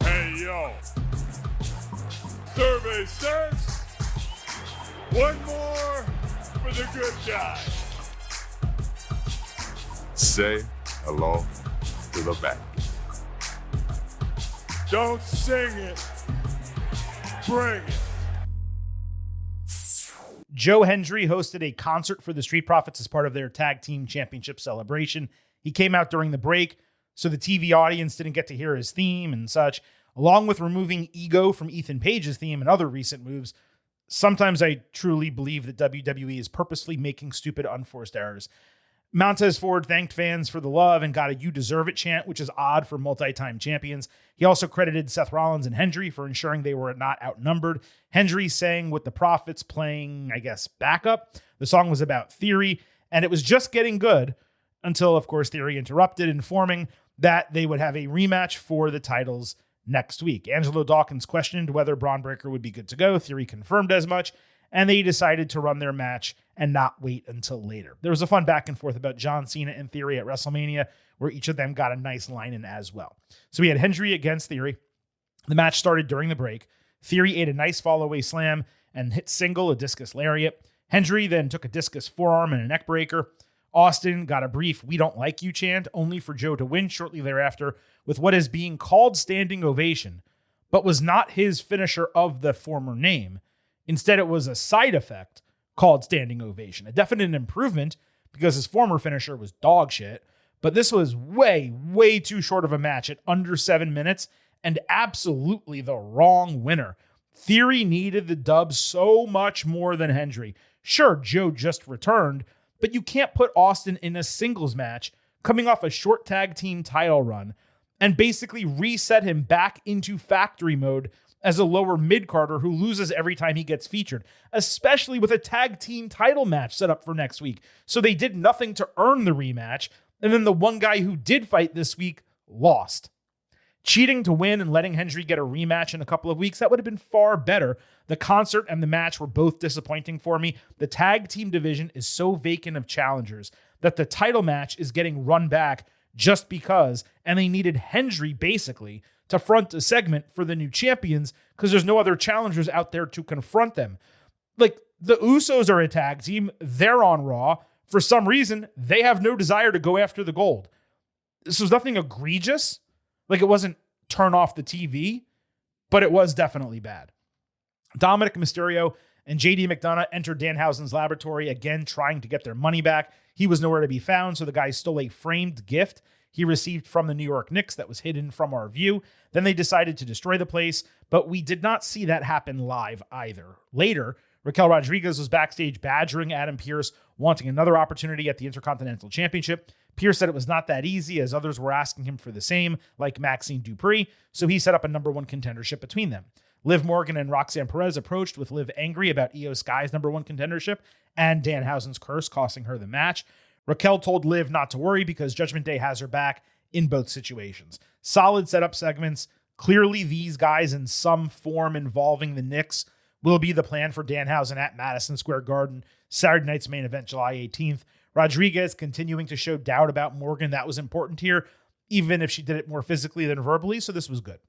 Hey, yo. Survey says one more for the good guy. Say hello to the back. Don't sing it. Bring it. Joe Hendry hosted a concert for the Street Profits as part of their tag team championship celebration. He came out during the break, so the TV audience didn't get to hear his theme and such. Along with removing Ego from Ethan Page's theme and other recent moves, sometimes I truly believe that WWE is purposely making stupid, unforced errors. Montez Ford thanked fans for the love and got a "You deserve it" chant, which is odd for multi-time champions. He also credited Seth Rollins and Hendry for ensuring they were not outnumbered. Hendry sang with the Profits playing, I guess, backup. The song was about Theory, and it was just getting good until, of course, Theory interrupted, informing that they would have a rematch for the titles next week. Angelo Dawkins questioned whether Braun Breaker would be good to go. Theory confirmed as much, and they decided to run their match and not wait until later. There was a fun back and forth about John Cena and Theory at WrestleMania, where each of them got a nice line in as well. So we had Hendry against Theory. The match started during the break. Theory ate a nice fall-away slam and hit single, a discus lariat. Hendry then took a discus forearm and a neck breaker. Austin got a brief "we don't like you" chant, only for Joe to win shortly thereafter with what is being called standing ovation, but was not his finisher of the former name. Instead, it was a side effect called standing ovation, a definite improvement because his former finisher was dog shit, but this was way, way too short of a match at under 7 minutes and absolutely the wrong winner. Theory needed the dub so much more than Hendry. Sure, Joe just returned, but you can't put Austin in a singles match coming off a short tag team title run and basically reset him back into factory mode as a lower mid-carder who loses every time he gets featured, especially with a tag team title match set up for next week. So they did nothing to earn the rematch, and then the one guy who did fight this week lost. Cheating to win and letting Hendry get a rematch in a couple of weeks, that would have been far better. The concert and the match were both disappointing for me. The tag team division is so vacant of challengers that the title match is getting run back just because, and they needed Hendry basically to front a segment for the new champions because there's no other challengers out there to confront them. Like, the Usos are a tag team. They're on Raw. For some reason, they have no desire to go after the gold. This was nothing egregious. Like, it wasn't turn off the TV, but it was definitely bad. Dominic Mysterio and JD McDonough entered Danhausen's laboratory, again trying to get their money back. He was nowhere to be found, so the guy stole a framed gift he received from the New York Knicks that was hidden from our view. Then they decided to destroy the place, but we did not see that happen live either. Later, Raquel Rodriguez was backstage badgering Adam Pearce, wanting another opportunity at the Intercontinental Championship. Pearce said it was not that easy, as others were asking him for the same, like Maxine Dupree, so he set up a number one contendership between them. Liv Morgan and Roxanne Perez approached, with Liv angry about Io Sky's number one contendership and Danhausen's curse costing her the match. Raquel told Liv not to worry because Judgment Day has her back in both situations. Solid setup segments. Clearly, these guys in some form involving the Knicks will be the plan for Danhausen at Madison Square Garden, Saturday night's main event, July 18th. Rodriguez continuing to show doubt about Morgan. That was important here, even if she did it more physically than verbally, so this was good.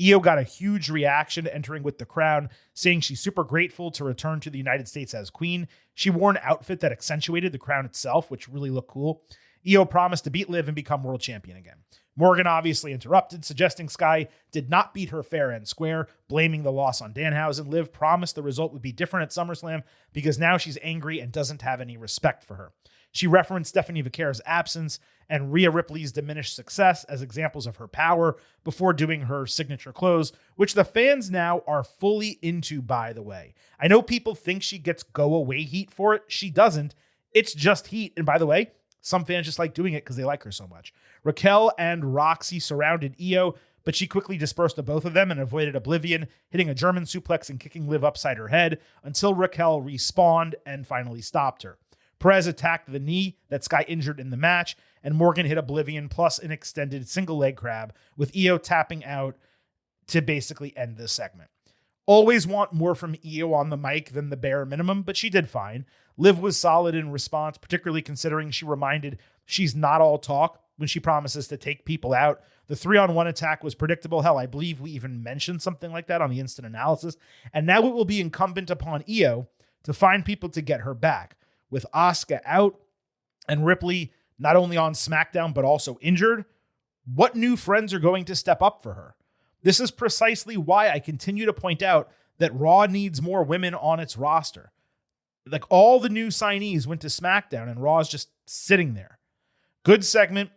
Io got a huge reaction entering with the crown, saying she's super grateful to return to the United States as queen. She wore an outfit that accentuated the crown itself, which really looked cool. Io promised to beat Liv and become world champion again. Morgan obviously interrupted, suggesting Sky did not beat her fair and square, blaming the loss on Danhausen. Liv promised the result would be different at SummerSlam because now she's angry and doesn't have any respect for her. She referenced Stephanie Vaquer's absence and Rhea Ripley's diminished success as examples of her power before doing her signature close, which the fans now are fully into, by the way. I know people think she gets go-away heat for it. She doesn't. It's just heat. And by the way, some fans just like doing it because they like her so much. Raquel and Roxy surrounded Io, but she quickly dispersed the both of them and avoided oblivion, hitting a German suplex and kicking Liv upside her head until Raquel respawned and finally stopped her. Perez attacked the knee that Sky injured in the match, and Morgan hit oblivion plus an extended single leg crab, with Io tapping out to basically end this segment. Always want more from Io on the mic than the bare minimum, but she did fine. Liv was solid in response, particularly considering she reminded she's not all talk when she promises to take people out. The 3-on-1 attack was predictable. Hell, I believe we even mentioned something like that on the instant analysis. And now it will be incumbent upon Io to find people to get her back. With Asuka out and Ripley not only on SmackDown but also injured, what new friends are going to step up for her? This is precisely why I continue to point out that Raw needs more women on its roster. Like, all the new signees went to SmackDown and Raw is just sitting there. Good segment.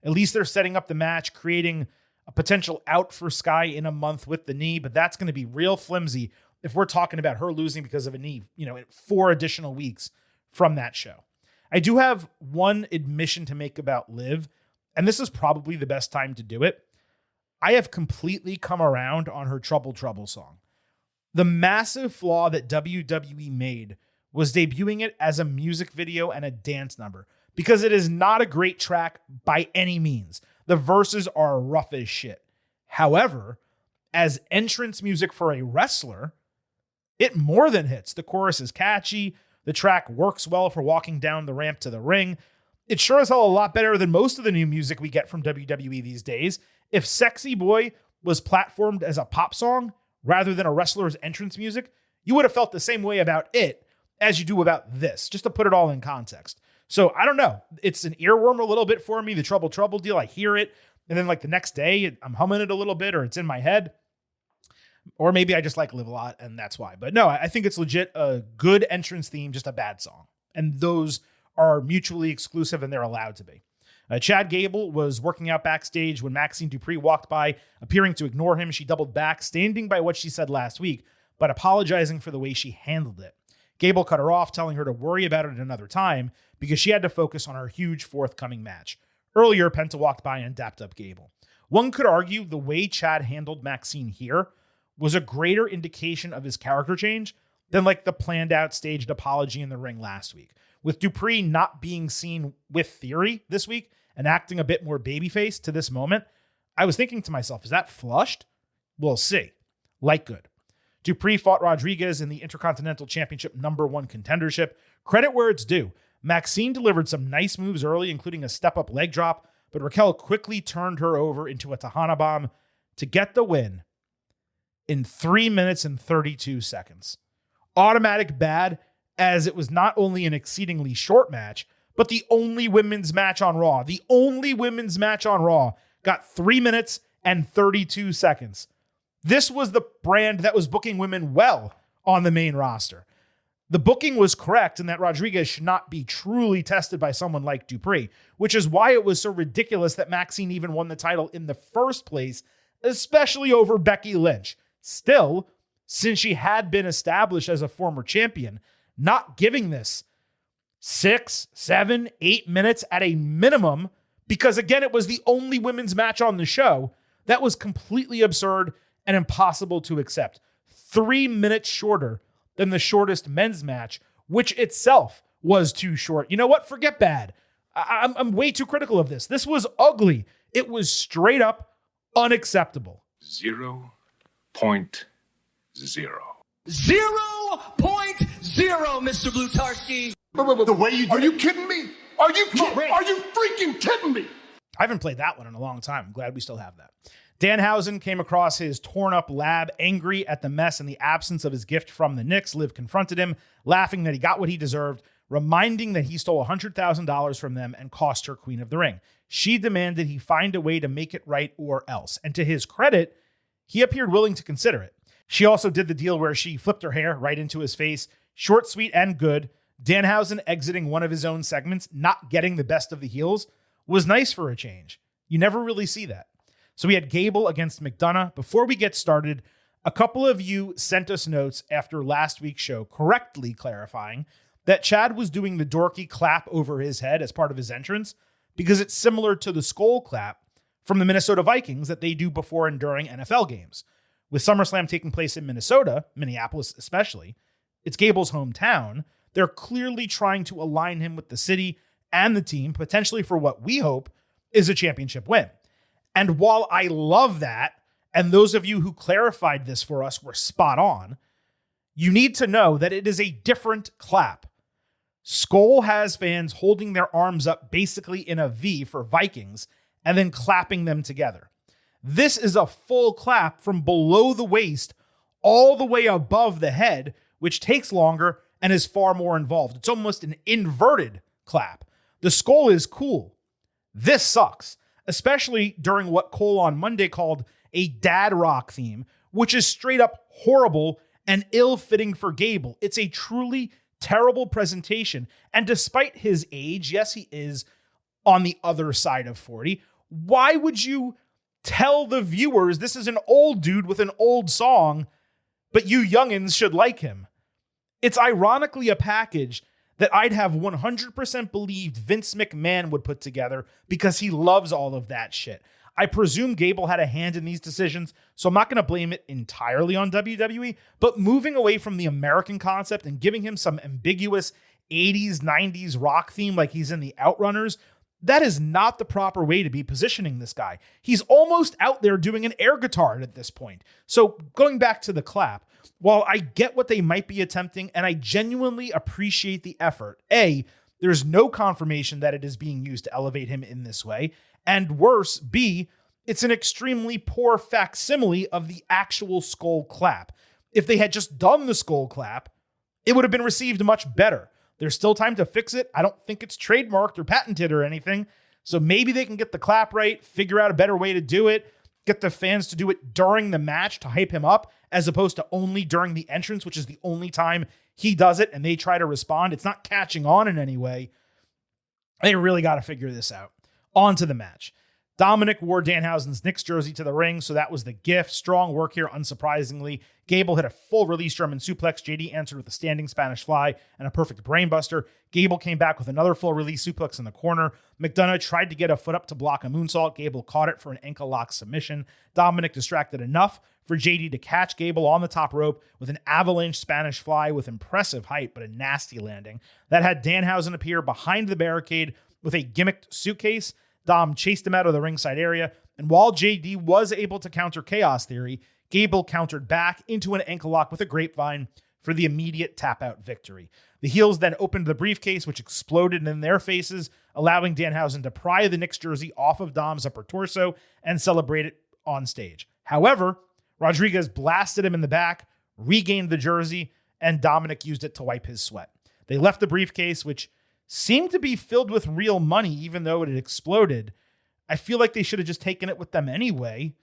At least they're setting up the match, creating a potential out for Sky in a month with the knee, but that's going to be real flimsy if we're talking about her losing because of a knee, in 4 additional weeks from that show. I do have one admission to make about Liv, and this is probably the best time to do it. I have completely come around on her Trouble Trouble song. The massive flaw that WWE made was debuting it as a music video and a dance number, because it is not a great track by any means. The verses are rough as shit. However, as entrance music for a wrestler, it more than hits. The chorus is catchy. The track works well for walking down the ramp to the ring. It's sure as hell a lot better than most of the new music we get from WWE these days. If Sexy Boy was platformed as a pop song rather than a wrestler's entrance music, you would have felt the same way about it as you do about this, just to put it all in context. So I don't know. It's an earworm a little bit for me, the Trouble deal. I hear it. And then like the next day I'm humming it a little bit, or it's in my head. Or maybe I just like Live a Lot and that's why. But no, I think it's legit a good entrance theme, just a bad song. And those are mutually exclusive and they're allowed to be. Chad Gable was working out backstage when Maxine Dupree walked by, appearing to ignore him. She doubled back, standing by what she said last week, but apologizing for the way she handled it. Gable cut her off, telling her to worry about it another time because she had to focus on her huge forthcoming match. Earlier, Penta walked by and dapped up Gable. One could argue the way Chad handled Maxine here was a greater indication of his character change than like the planned out staged apology in the ring last week. With Dupree not being seen with Theory this week and acting a bit more babyface to this moment, I was thinking to myself, is that flushed? We'll see. Like good. Dupree fought Rodriguez in the Intercontinental Championship #1 contendership. Credit where it's due. Maxine delivered some nice moves early, including a step-up leg drop, but Raquel quickly turned her over into a Tejana bomb to get the win in 3 minutes and 32 seconds. Automatic bad, as it was not only an exceedingly short match, but the only women's match on Raw. The only women's match on Raw got 3 minutes and 32 seconds. This was the brand that was booking women well on the main roster. The booking was correct in that Rodriguez should not be truly tested by someone like Dupree, which is why it was so ridiculous that Maxine even won the title in the first place, especially over Becky Lynch. Still, since she had been established as a former champion, not giving this 6, 7, 8 minutes at a minimum, because again, it was the only women's match on the show, that was completely absurd and impossible to accept. 3 minutes shorter than the shortest men's match, which itself was too short. You know what? Forget bad. I'm way too critical of this. This was ugly. It was straight up unacceptable. 0.0. 0.0, Mr. Blutarski. The way you do. Are you kidding me? Are you freaking kidding me? I haven't played that one in a long time. I'm glad we still have that. Danhausen came across his torn-up lab, angry at the mess and the absence of his gift from the Knicks. Liv confronted him, laughing that he got what he deserved, reminding that he stole $100,000 from them and cost her Queen of the Ring. She demanded he find a way to make it right or else. And to his credit, he appeared willing to consider it. She also did the deal where she flipped her hair right into his face. Short, sweet, and good. Danhausen exiting one of his own segments, not getting the best of the heels, was nice for a change. You never really see that. So we had Gable against McDonough. Before we get started, a couple of you sent us notes after last week's show correctly clarifying that Chad was doing the dorky clap over his head as part of his entrance because it's similar to the skull clap from the Minnesota Vikings that they do before and during NFL games. With SummerSlam taking place in Minnesota, Minneapolis especially, it's Gable's hometown, they're clearly trying to align him with the city and the team, potentially for what we hope is a championship win. And while I love that, and those of you who clarified this for us were spot on, you need to know that it is a different clap. Skull has fans holding their arms up basically in a V for Vikings and then clapping them together. This is a full clap from below the waist all the way above the head, which takes longer and is far more involved. It's almost an inverted clap. The skull is cool. This sucks. Especially during what Cole on Monday called a dad rock theme, which is straight up horrible and ill-fitting for Gable. It's a truly terrible presentation. And despite his age, yes, he is on the other side of 40, why would you tell the viewers this is an old dude with an old song, but you youngins should like him? It's ironically a package that I'd have 100% believed Vince McMahon would put together because he loves all of that shit. I presume Gable had a hand in these decisions, so I'm not going to blame it entirely on WWE, but moving away from the American concept and giving him some ambiguous 80s, 90s rock theme like he's in the Outrunners, that is not the proper way to be positioning this guy. He's almost out there doing an air guitar at this point. So going back to the clap, while I get what they might be attempting, and I genuinely appreciate the effort, A, there's no confirmation that it is being used to elevate him in this way, and worse, B, it's an extremely poor facsimile of the actual skull clap. If they had just done the skull clap, it would have been received much better. There's still time to fix it. I don't think it's trademarked or patented or anything. So maybe they can get the clap right, figure out a better way to do it, get the fans to do it during the match to hype him up, as opposed to only during the entrance, which is the only time he does it and they try to respond. It's not catching on in any way. They really got to figure this out. On to the match. Dominic wore Danhausen's Knicks jersey to the ring, so that was the gift. Strong work here, unsurprisingly. Gable hit a full release German suplex. JD answered with a standing Spanish fly and a perfect brainbuster. Gable came back with another full release suplex in the corner. McDonough tried to get a foot up to block a moonsault. Gable caught it for an ankle lock submission. Dominic distracted enough for JD to catch Gable on the top rope with an avalanche Spanish fly with impressive height, but a nasty landing. That had Danhausen appear behind the barricade with a gimmicked suitcase. Dom chased him out of the ringside area, and while JD was able to counter Chaos Theory, Gable countered back into an ankle lock with a grapevine for the immediate tap-out victory. The heels then opened the briefcase, which exploded in their faces, allowing Danhausen to pry the Knicks jersey off of Dom's upper torso and celebrate it on stage. However, Rodriguez blasted him in the back, regained the jersey, and Dominic used it to wipe his sweat. They left the briefcase, which seemed to be filled with real money, even though it had exploded. I feel like they should have just taken it with them anyway,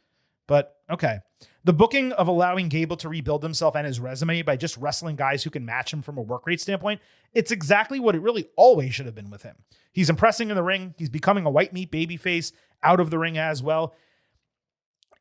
but okay. The booking of allowing Gable to rebuild himself and his resume by just wrestling guys who can match him from a work rate standpoint, it's exactly what it really always should have been with him. He's impressing in the ring. He's becoming a white meat babyface out of the ring as well.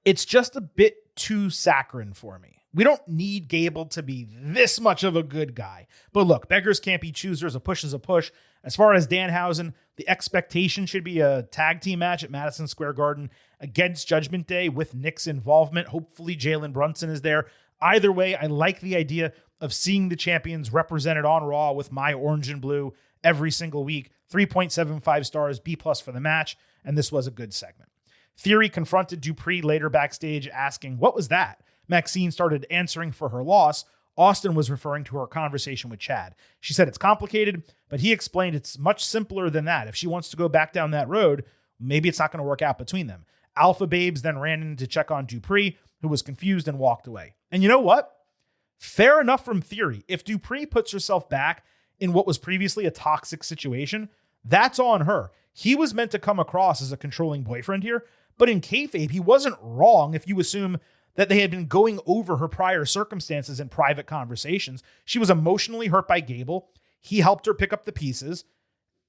It's just a bit too saccharine for me. We don't need Gable to be this much of a good guy. But look, beggars can't be choosers. A push is a push. As far as Danhausen, the expectation should be a tag team match at Madison Square Garden against Judgment Day with Knicks involvement. Hopefully Jalen Brunson is there. Either way, I like the idea of seeing the champions represented on Raw with my orange and blue every single week. 3.75 stars, B+ for the match, and this was a good segment. Theory confronted Dupree later backstage asking, "What was that?" Maxine started answering for her loss. Austin was referring to her conversation with Chad. She said it's complicated, but he explained it's much simpler than that. If she wants to go back down that road, maybe it's not going to work out between them. Alpha Babes then ran in to check on Dupree, who was confused and walked away. And you know what? Fair enough from Theory. If Dupree puts herself back in what was previously a toxic situation, that's on her. He was meant to come across as a controlling boyfriend here, but in kayfabe, he wasn't wrong if you assume that they had been going over her prior circumstances in private conversations. She was emotionally hurt by Gable. He helped her pick up the pieces,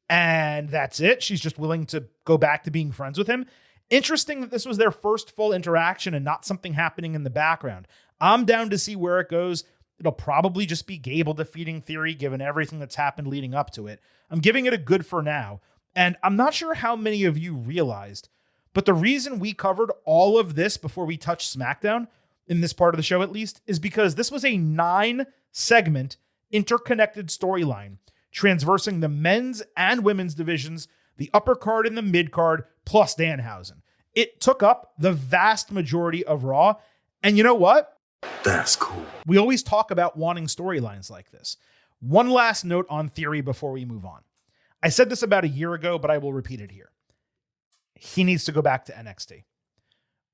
and that's it. She's just willing to go back to being friends with him. Interesting that this was their first full interaction and not something happening in the background. I'm down to see where it goes. It'll probably just be Gable defeating Theory, given everything that's happened leading up to it. I'm giving it a good for now, and I'm not sure how many of you realized, but the reason we covered all of this before we touched SmackDown, in this part of the show at least, is because this was a 9-segment interconnected storyline transversing the men's and women's divisions, the upper card and the mid card, plus Danhausen. It took up the vast majority of Raw, and you know what? That's cool. We always talk about wanting storylines like this. One last note on Theory before we move on. I said this about a year ago, but I will repeat it here. He needs to go back to NXT.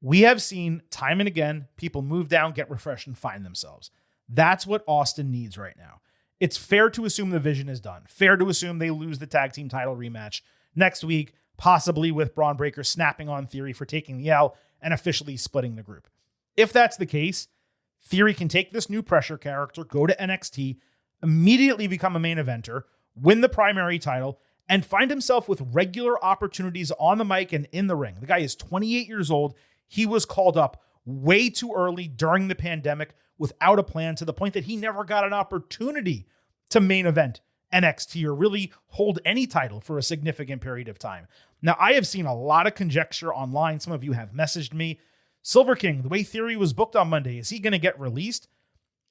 We have seen time and again, people move down, get refreshed, and find themselves. That's what Austin needs right now. It's fair to assume the vision is done. Fair to assume they lose the tag team title rematch next week, possibly with Braun Breaker snapping on Theory for taking the L and officially splitting the group. If that's the case, Theory can take this new pressure character, go to NXT, immediately become a main eventer, win the primary title, and find himself with regular opportunities on the mic and in the ring. The guy is 28 years old. He was called up way too early during the pandemic without a plan, to the point that he never got an opportunity to main event NXT or really hold any title for a significant period of time. Now, I have seen a lot of conjecture online. Some of you have messaged me. Silver King, the way Theory was booked on Monday, is he going to get released?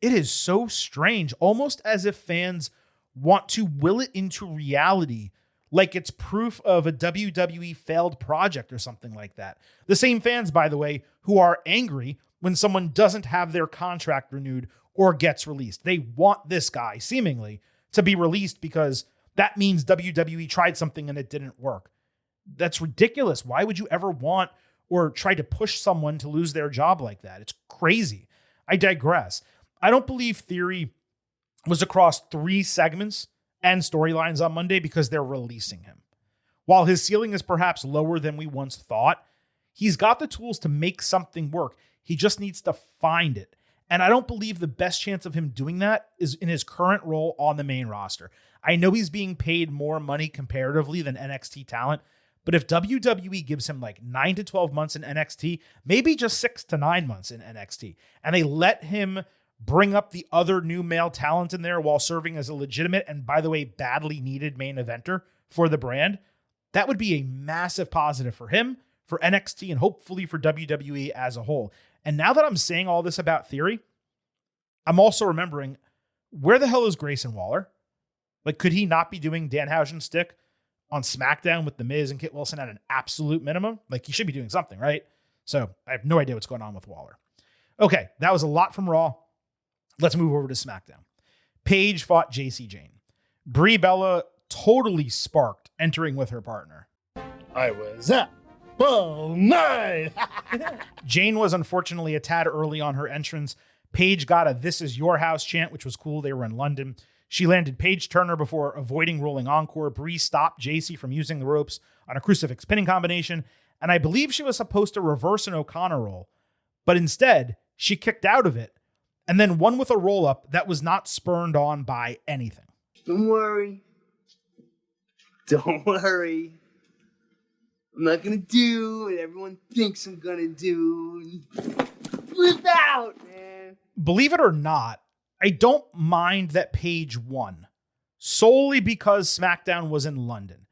It is so strange, almost as if fans want to will it into reality, like it's proof of a WWE failed project or something like that. The same fans, by the way, who are angry when someone doesn't have their contract renewed or gets released. They want this guy, seemingly, to be released because that means WWE tried something and it didn't work. That's ridiculous. Why would you ever want or try to push someone to lose their job like that? It's crazy. I digress. I don't believe Theory was across 3 segments and storylines on Monday because they're releasing him. While his ceiling is perhaps lower than we once thought, he's got the tools to make something work. He just needs to find it. And I don't believe the best chance of him doing that is in his current role on the main roster. I know he's being paid more money comparatively than NXT talent, but if WWE gives him like 9 to 12 months in NXT, maybe just 6 to 9 months in NXT, and they let him bring up the other new male talent in there while serving as a legitimate and, by the way, badly needed main eventer for the brand, that would be a massive positive for him, for NXT, and hopefully for WWE as a whole. And now that I'm saying all this about Theory, I'm also remembering, where the hell is Grayson Waller? Like, could he not be doing Danhausen's stick on SmackDown with The Miz and Kit Wilson at an absolute minimum? Like, he should be doing something, right? So I have no idea what's going on with Waller. Okay, that was a lot from Raw. Let's move over to SmackDown. Paige fought JC Jane. Brie Bella totally sparked entering with her partner. I was up all night. Jane was unfortunately a tad early on her entrance. Paige got a "This is your house" chant, which was cool. They were in London. She landed Paige Turner before avoiding rolling encore. Brie stopped JC from using the ropes on a crucifix pinning combination, and I believe she was supposed to reverse an O'Connor roll, but instead she kicked out of it and then won with a roll-up that was not spurned on by anything. Don't worry. Don't worry. I'm not going to do what everyone thinks I'm going to do. Flip out, man. Believe it or not, I don't mind that Paige won, solely because SmackDown was in London.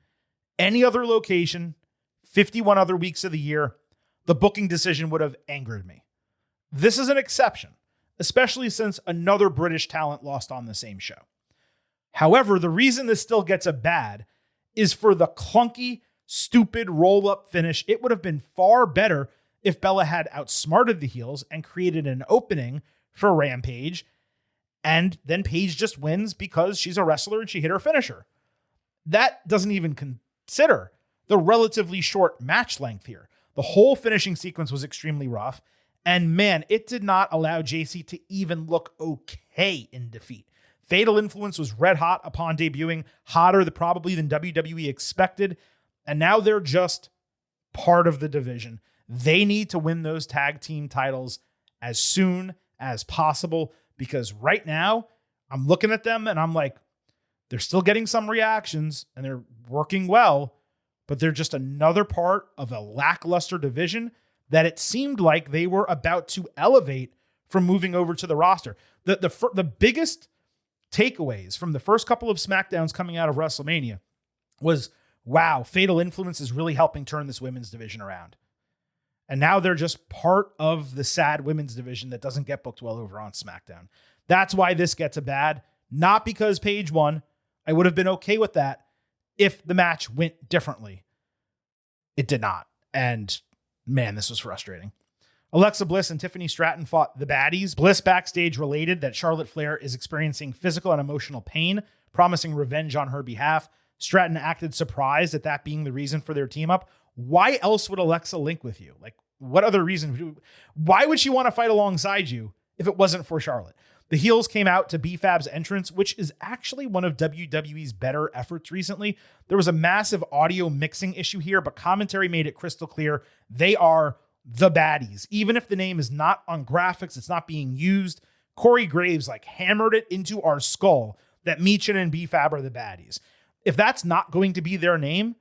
Any other location, 51 other weeks of the year, the booking decision would have angered me. This is an exception, especially since another British talent lost on the same show. However, the reason this still gets a bad is for the clunky, stupid roll-up finish. It would have been far better if Bella had outsmarted the heels and created an opening for Rampage, and then Paige just wins because she's a wrestler and she hit her finisher. That doesn't even consider the relatively short match length here. The whole finishing sequence was extremely rough, and man, it did not allow JC to even look okay in defeat. Fatal Influence was red hot upon debuting, hotter probably than WWE expected, and now they're just part of the division. They need to win those tag team titles as soon as possible, because right now I'm looking at them and I'm like, they're still getting some reactions and they're working well, but they're just another part of a lackluster division that it seemed like they were about to elevate from moving over to the roster. The biggest takeaways from the first couple of SmackDowns coming out of WrestleMania was, wow, Fatal Influence is really helping turn this women's division around. And now they're just part of the sad women's division that doesn't get booked well over on SmackDown. That's why this gets a bad, not because Paige won. I would have been okay with that if the match went differently. It did not. And man, this was frustrating. Alexa Bliss and Tiffany Stratton fought the baddies. Bliss backstage related that Charlotte Flair is experiencing physical and emotional pain, promising revenge on her behalf. Stratton acted surprised at that being the reason for their team up. Why else would Alexa link with you? Like, what other reason? Why would she want to fight alongside you if it wasn't for Charlotte? The heels came out to B-Fab's entrance, which is actually one of WWE's better efforts recently. There was a massive audio mixing issue here, but commentary made it crystal clear they are the baddies. Even if the name is not on graphics, it's not being used. Corey Graves hammered it into our skull that Michin and B-Fab are the baddies. If that's not going to be their name,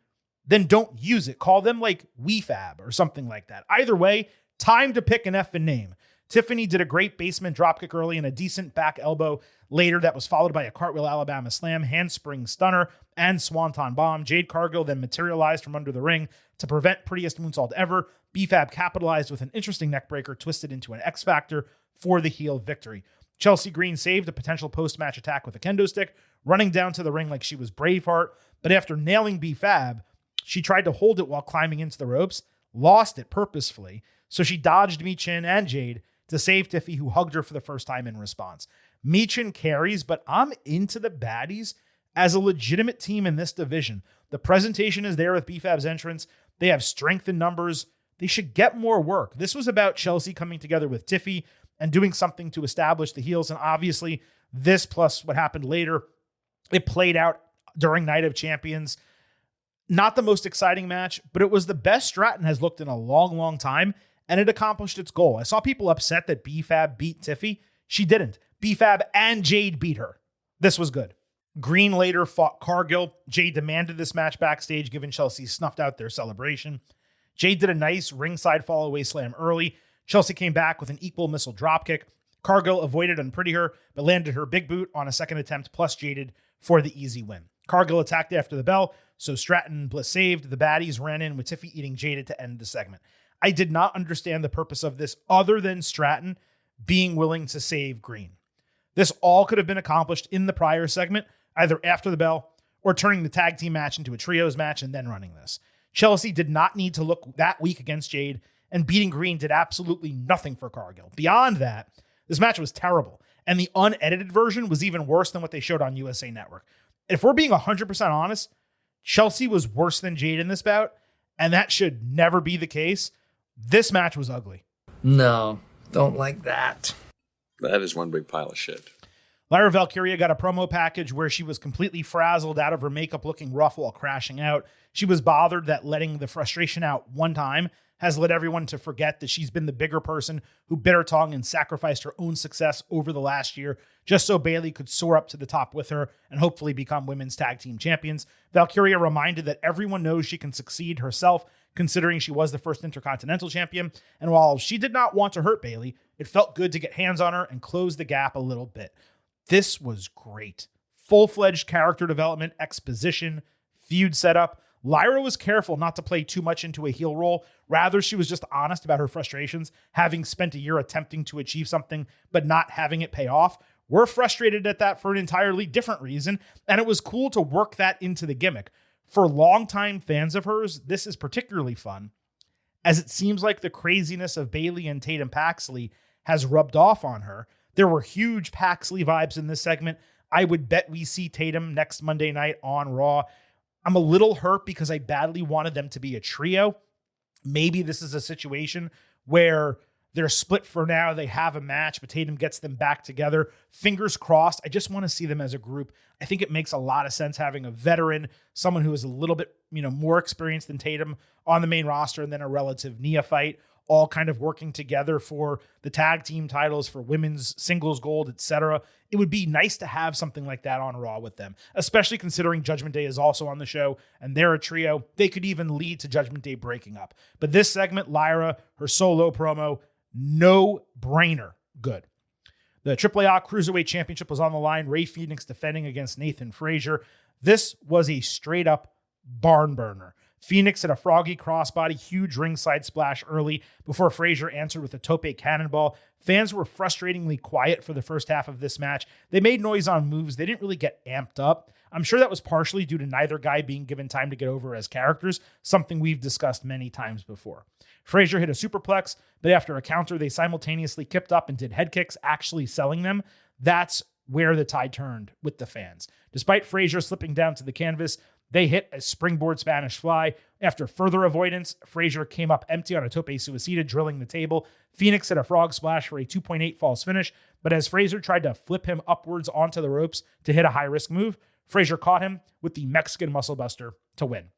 then don't use it. Call them WeFab or something like that. Either way, time to pick an effing name. Tiffany did a great basement dropkick early and a decent back elbow later that was followed by a cartwheel Alabama slam, handspring stunner, and swanton bomb. Jade Cargill then materialized from under the ring to prevent prettiest moonsault ever. B-Fab capitalized with an interesting neckbreaker twisted into an X-Factor for the heel victory. Chelsea Green saved a potential post-match attack with a kendo stick, running down to the ring like she was Braveheart, but after nailing B-Fab, she tried to hold it while climbing into the ropes, lost it purposefully, so she dodged Michin and Jade to save Tiffy, who hugged her for the first time in response. Michin carries, but I'm into the baddies as a legitimate team in this division. The presentation is there with B-Fab's entrance. They have strength in numbers. They should get more work. This was about Chelsea coming together with Tiffy and doing something to establish the heels, and obviously this plus what happened later It played out during Night of Champions. Not the most exciting match, but it was the best Stratton has looked in a long, long time, and it accomplished its goal. I saw people upset that B-Fab beat Tiffy. She didn't. B-Fab and Jade beat her. This was good. Green later fought Cargill. Jade demanded this match backstage, given Chelsea snuffed out their celebration. Jade did a nice ringside fall-away slam early. Chelsea came back with an equal missile dropkick. Cargill avoided Unpretty Her, but landed her big boot on a second attempt, plus Jaded for the easy win. Cargill attacked after the bell, so Stratton and Bliss saved. The baddies ran in with Tiffy eating Jaded to end the segment. I did not understand the purpose of this other than Stratton being willing to save Green. This all could have been accomplished in the prior segment, either after the bell or turning the tag team match into a trios match and then running this. Chelsea did not need to look that weak against Jade, and beating Green did absolutely nothing for Cargill. Beyond that, this match was terrible, and the unedited version was even worse than what they showed on USA Network. If we're being 100% honest, Chelsea was worse than Jade in this bout, and that should never be the case. This match was ugly. No, don't like that. That is one big pile of shit. Lyra Valkyrie got a promo package where she was completely frazzled out of her makeup, looking rough while crashing out. She was bothered that letting the frustration out one time has led everyone to forget that she's been the bigger person who bit her tongue and sacrificed her own success over the last year just so Bayley could soar up to the top with her and hopefully become women's tag team champions. Valkyria reminded that everyone knows she can succeed herself, considering she was the first Intercontinental champion. And while she did not want to hurt Bayley, it felt good to get hands on her and close the gap a little bit. This was great. Full-fledged character development, exposition, feud setup. Lyra was careful not to play too much into a heel role. Rather, she was just honest about her frustrations, having spent a year attempting to achieve something, but not having it pay off. We're frustrated at that for an entirely different reason, and it was cool to work that into the gimmick. For longtime fans of hers, this is particularly fun, as it seems like the craziness of Bayley and Tatum Paxley has rubbed off on her. There were huge Paxley vibes in this segment. I would bet we see Tatum next Monday night on Raw. I'm a little hurt because I badly wanted them to be a trio. Maybe this is a situation where they're split for now. They have a match, but Tatum gets them back together. Fingers crossed. I just want to see them as a group. I think it makes a lot of sense having a veteran, someone who is a little bit, more experienced than Tatum on the main roster, and then a relative neophyte, all kind of working together for the tag team titles, for women's singles gold, etc. It would be nice to have something like that on Raw with them, especially considering Judgment Day is also on the show and they're a trio. They could even lead to Judgment Day breaking up. But this segment, Lyra, her solo promo, no brainer good. The AAA Cruiserweight Championship was on the line. Rey Fenix defending against Nathan Frazier. This was a straight up barn burner. Phoenix hit a froggy crossbody, huge ringside splash early before Frazier answered with a tope cannonball. Fans were frustratingly quiet for the first half of this match. They made noise on moves. They didn't really get amped up. I'm sure that was partially due to neither guy being given time to get over as characters, something we've discussed many times before. Frazier hit a superplex, but after a counter, they simultaneously kipped up and did head kicks, actually selling them. That's where the tide turned with the fans. Despite Frazier slipping down to the canvas, they hit a springboard Spanish fly. After further avoidance, Frazier came up empty on a tope suicida, drilling the table. Phoenix hit a frog splash for a 2.8 false finish, but as Frazier tried to flip him upwards onto the ropes to hit a high-risk move, Frazier caught him with the Mexican Muscle Buster to win.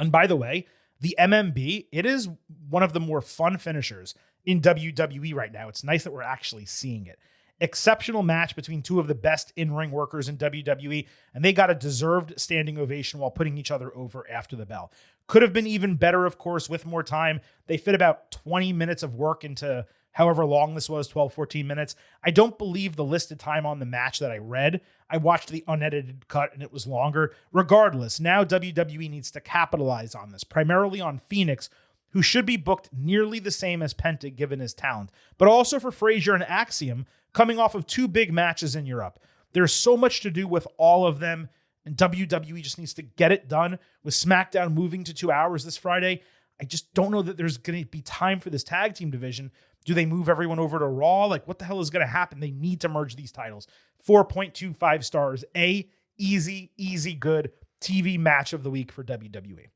And by the way, the MMB, it is one of the more fun finishers in WWE right now. It's nice that we're actually seeing it. Exceptional match between two of the best in-ring workers in WWE, and they got a deserved standing ovation while putting each other over after the bell. Could have been even better, of course, with more time. They fit about 20 minutes of work into however long this was, 12, 14 minutes. I don't believe the listed time on the match that I read. I watched the unedited cut and it was longer. Regardless, now WWE needs to capitalize on this, primarily on Phoenix, who should be booked nearly the same as Penta given his talent, but also for Frazier and Axiom, coming off of two big matches in Europe. There's so much to do with all of them, and WWE just needs to get it done. With SmackDown moving to 2 hours this Friday, I just don't know that there's going to be time for this tag team division. Do they move everyone over to Raw? Like, what the hell is going to happen? They need to merge these titles. 4.25 stars. Easy, good TV match of the week for WWE.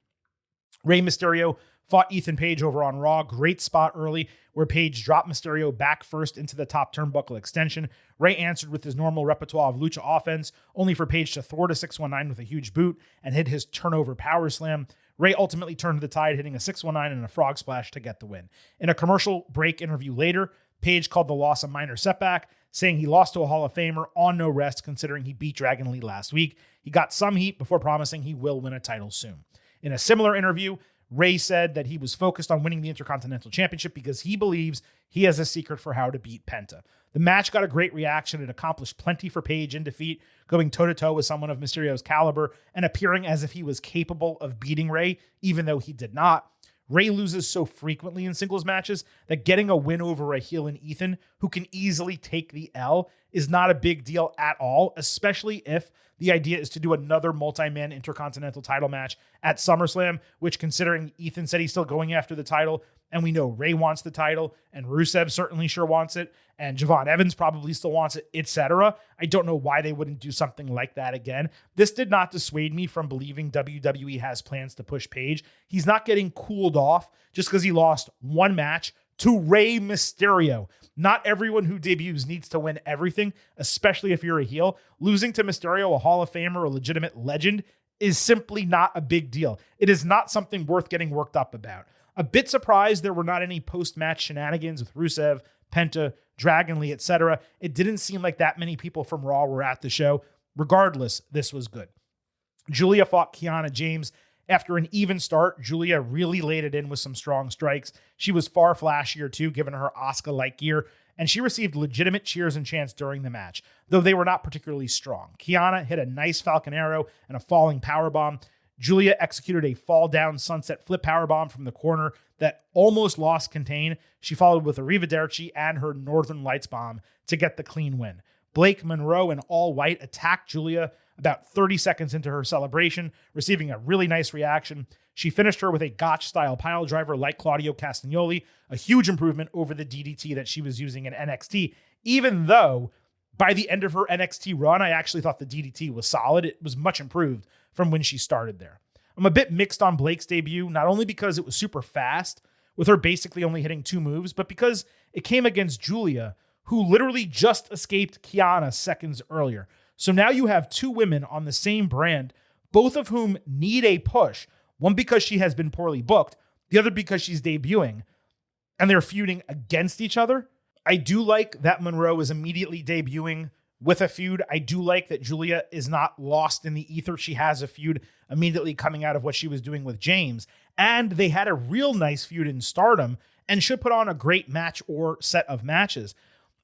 Rey Mysterio fought Ethan Page over on Raw. Great spot early where Page dropped Mysterio back first into the top turnbuckle extension. Rey answered with his normal repertoire of lucha offense, only for Page to thwart a 619 with a huge boot and hit his turnover power slam. Rey ultimately turned the tide, hitting a 619 and a frog splash to get the win. In a commercial break interview later, Page called the loss a minor setback, saying he lost to a Hall of Famer on no rest considering he beat Dragon Lee last week. He got some heat before promising he will win a title soon. In a similar interview, Rey said that he was focused on winning the Intercontinental Championship because he believes he has a secret for how to beat Penta. The match got a great reaction. It accomplished plenty for Page in defeat, going toe-to-toe with someone of Mysterio's caliber and appearing as if he was capable of beating Rey, even though he did not. Rey loses so frequently in singles matches that getting a win over a heel in Ethan, who can easily take the L, is not a big deal at all, especially if the idea is to do another multi-man Intercontinental title match at SummerSlam, which, considering Ethan said he's still going after the title, and we know Rey wants the title, and Rusev certainly sure wants it, and Javon Evans probably still wants it, etc. I don't know why they wouldn't do something like that again. This did not dissuade me from believing WWE has plans to push Page. He's not getting cooled off just because he lost one match to Rey Mysterio. Not everyone who debuts needs to win everything, especially if you're a heel. Losing to Mysterio, a Hall of Famer, a legitimate legend, is simply not a big deal. It is not something worth getting worked up about. A bit surprised there were not any post-match shenanigans with Rusev, Penta, Dragon Lee, etc. It didn't seem like that many people from Raw were at the show. Regardless, this was good. Giulia fought Kiana James. After an even start, Giulia really laid it in with some strong strikes. She was far flashier too, given her Asuka-like gear, and she received legitimate cheers and chants during the match, though they were not particularly strong. Kiana hit a nice Falcon Arrow and a falling powerbomb. Giulia executed a fall-down sunset flip powerbomb from the corner that almost lost contain. She followed with a Arrivederci and her Northern Lights bomb to get the clean win. Blake Monroe in all white attacked Giulia about 30 seconds into her celebration, receiving a really nice reaction. She finished her with a gotch-style pile driver like Claudio Castagnoli, a huge improvement over the DDT that she was using in NXT, even though by the end of her NXT run, I actually thought the DDT was solid. It was much improved from when she started there. I'm a bit mixed on Blake's debut, not only because it was super fast, with her basically only hitting 2 moves, but because it came against Giulia, who literally just escaped Kiana seconds earlier. So now you have 2 women on the same brand, both of whom need a push. One because she has been poorly booked, the other because she's debuting, and they're feuding against each other. I do like that Monroe is immediately debuting with a feud. I do like that Giulia is not lost in the ether. She has a feud immediately coming out of what she was doing with James. And they had a real nice feud in Stardom and should put on a great match or set of matches.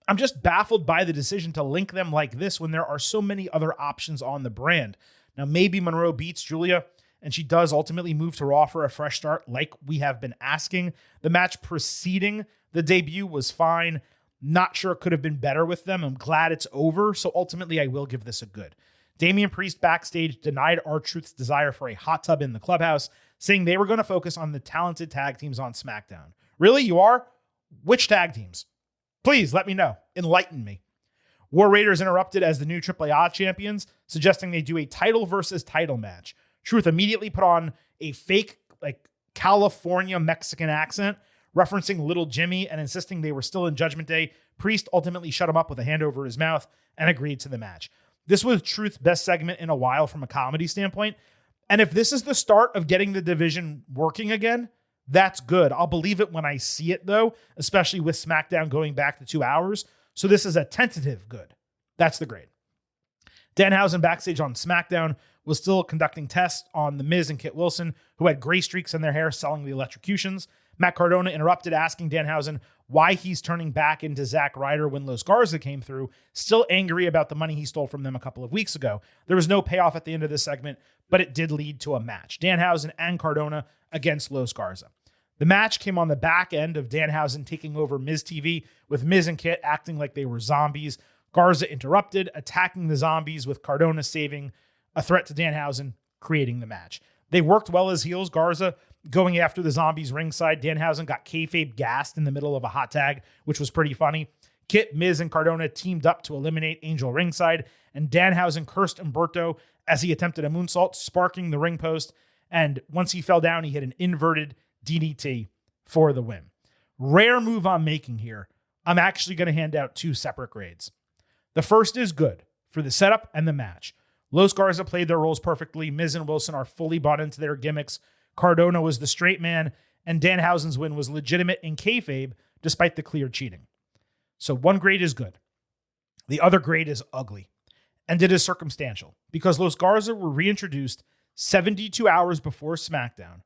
I'm just baffled by the decision to link them like this when there are so many other options on the brand. Now, maybe Monroe beats Giulia and she does ultimately move to Raw for a fresh start like we have been asking. The match preceding the debut was fine. Not sure it could have been better with them. I'm glad it's over, so ultimately I will give this a good. Damian Priest backstage denied R-Truth's desire for a hot tub in the clubhouse, saying they were going to focus on the talented tag teams on SmackDown. Really? You are? Which tag teams? Please let me know. Enlighten me. War Raiders interrupted as the new AAA champions, suggesting they do a title versus title match. Truth immediately put on a fake, California Mexican accent, referencing Little Jimmy and insisting they were still in Judgment Day. Priest ultimately shut him up with a hand over his mouth and agreed to the match. This was Truth's best segment in a while from a comedy standpoint. And if this is the start of getting the division working again, that's good. I'll believe it when I see it, though, especially with SmackDown going back to 2 hours. So this is a tentative good. That's the grade. Danhausen backstage on SmackDown was still conducting tests on The Miz and Kit Wilson, who had gray streaks in their hair selling the electrocutions. Matt Cardona interrupted, asking Danhausen why he's turning back into Zack Ryder when Los Garza came through, still angry about the money he stole from them a couple of weeks ago. There was no payoff at the end of this segment, but it did lead to a match. Danhausen and Cardona against Los Garza. The match came on the back end of Danhausen taking over Miz TV, with Miz and Kit acting like they were zombies. Garza interrupted, attacking the zombies, with Cardona saving a threat to Danhausen, creating the match. They worked well as heels. Garza going after the zombies ringside. Danhausen got kayfabe gassed in the middle of a hot tag, which was pretty funny. Kit, Miz, and Cardona teamed up to eliminate Angel ringside, and Danhausen cursed Humberto as he attempted a moonsault, sparking the ring post, And once he fell down, he hit an inverted DDT for the win. Rare move I'm making here. I'm actually going to hand out 2 separate grades. The first is good for the setup and the match. Los Garza played their roles perfectly. Miz and Wilson are fully bought into their gimmicks. Cardona was the straight man, and Danhausen's win was legitimate in kayfabe despite the clear cheating. So 1 grade is good. The other grade is ugly. And it is circumstantial because Los Garza were reintroduced 72 hours before SmackDown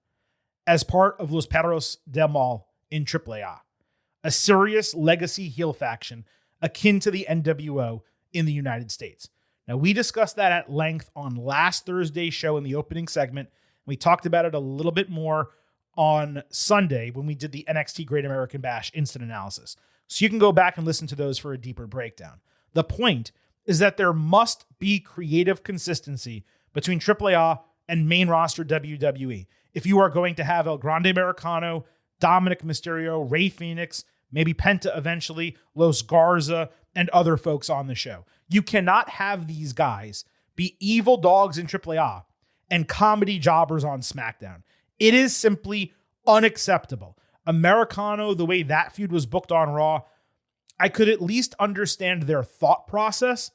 as part of Los Perros del Mal in AAA, a serious legacy heel faction akin to the NWO in the United States. Now, we discussed that at length on last Thursday's show in the opening segment. We talked about it a little bit more on Sunday when we did the NXT Great American Bash instant analysis. So you can go back and listen to those for a deeper breakdown. The point is that there must be creative consistency between AAA and main roster WWE. If you are going to have El Grande Americano, Dominic Mysterio, Rey Fenix, maybe Penta eventually, Los Garza, and other folks on the show. You cannot have these guys be evil dogs in AAA and comedy jobbers on SmackDown. It is simply unacceptable. Americano, the way that feud was booked on Raw, I could at least understand their thought process,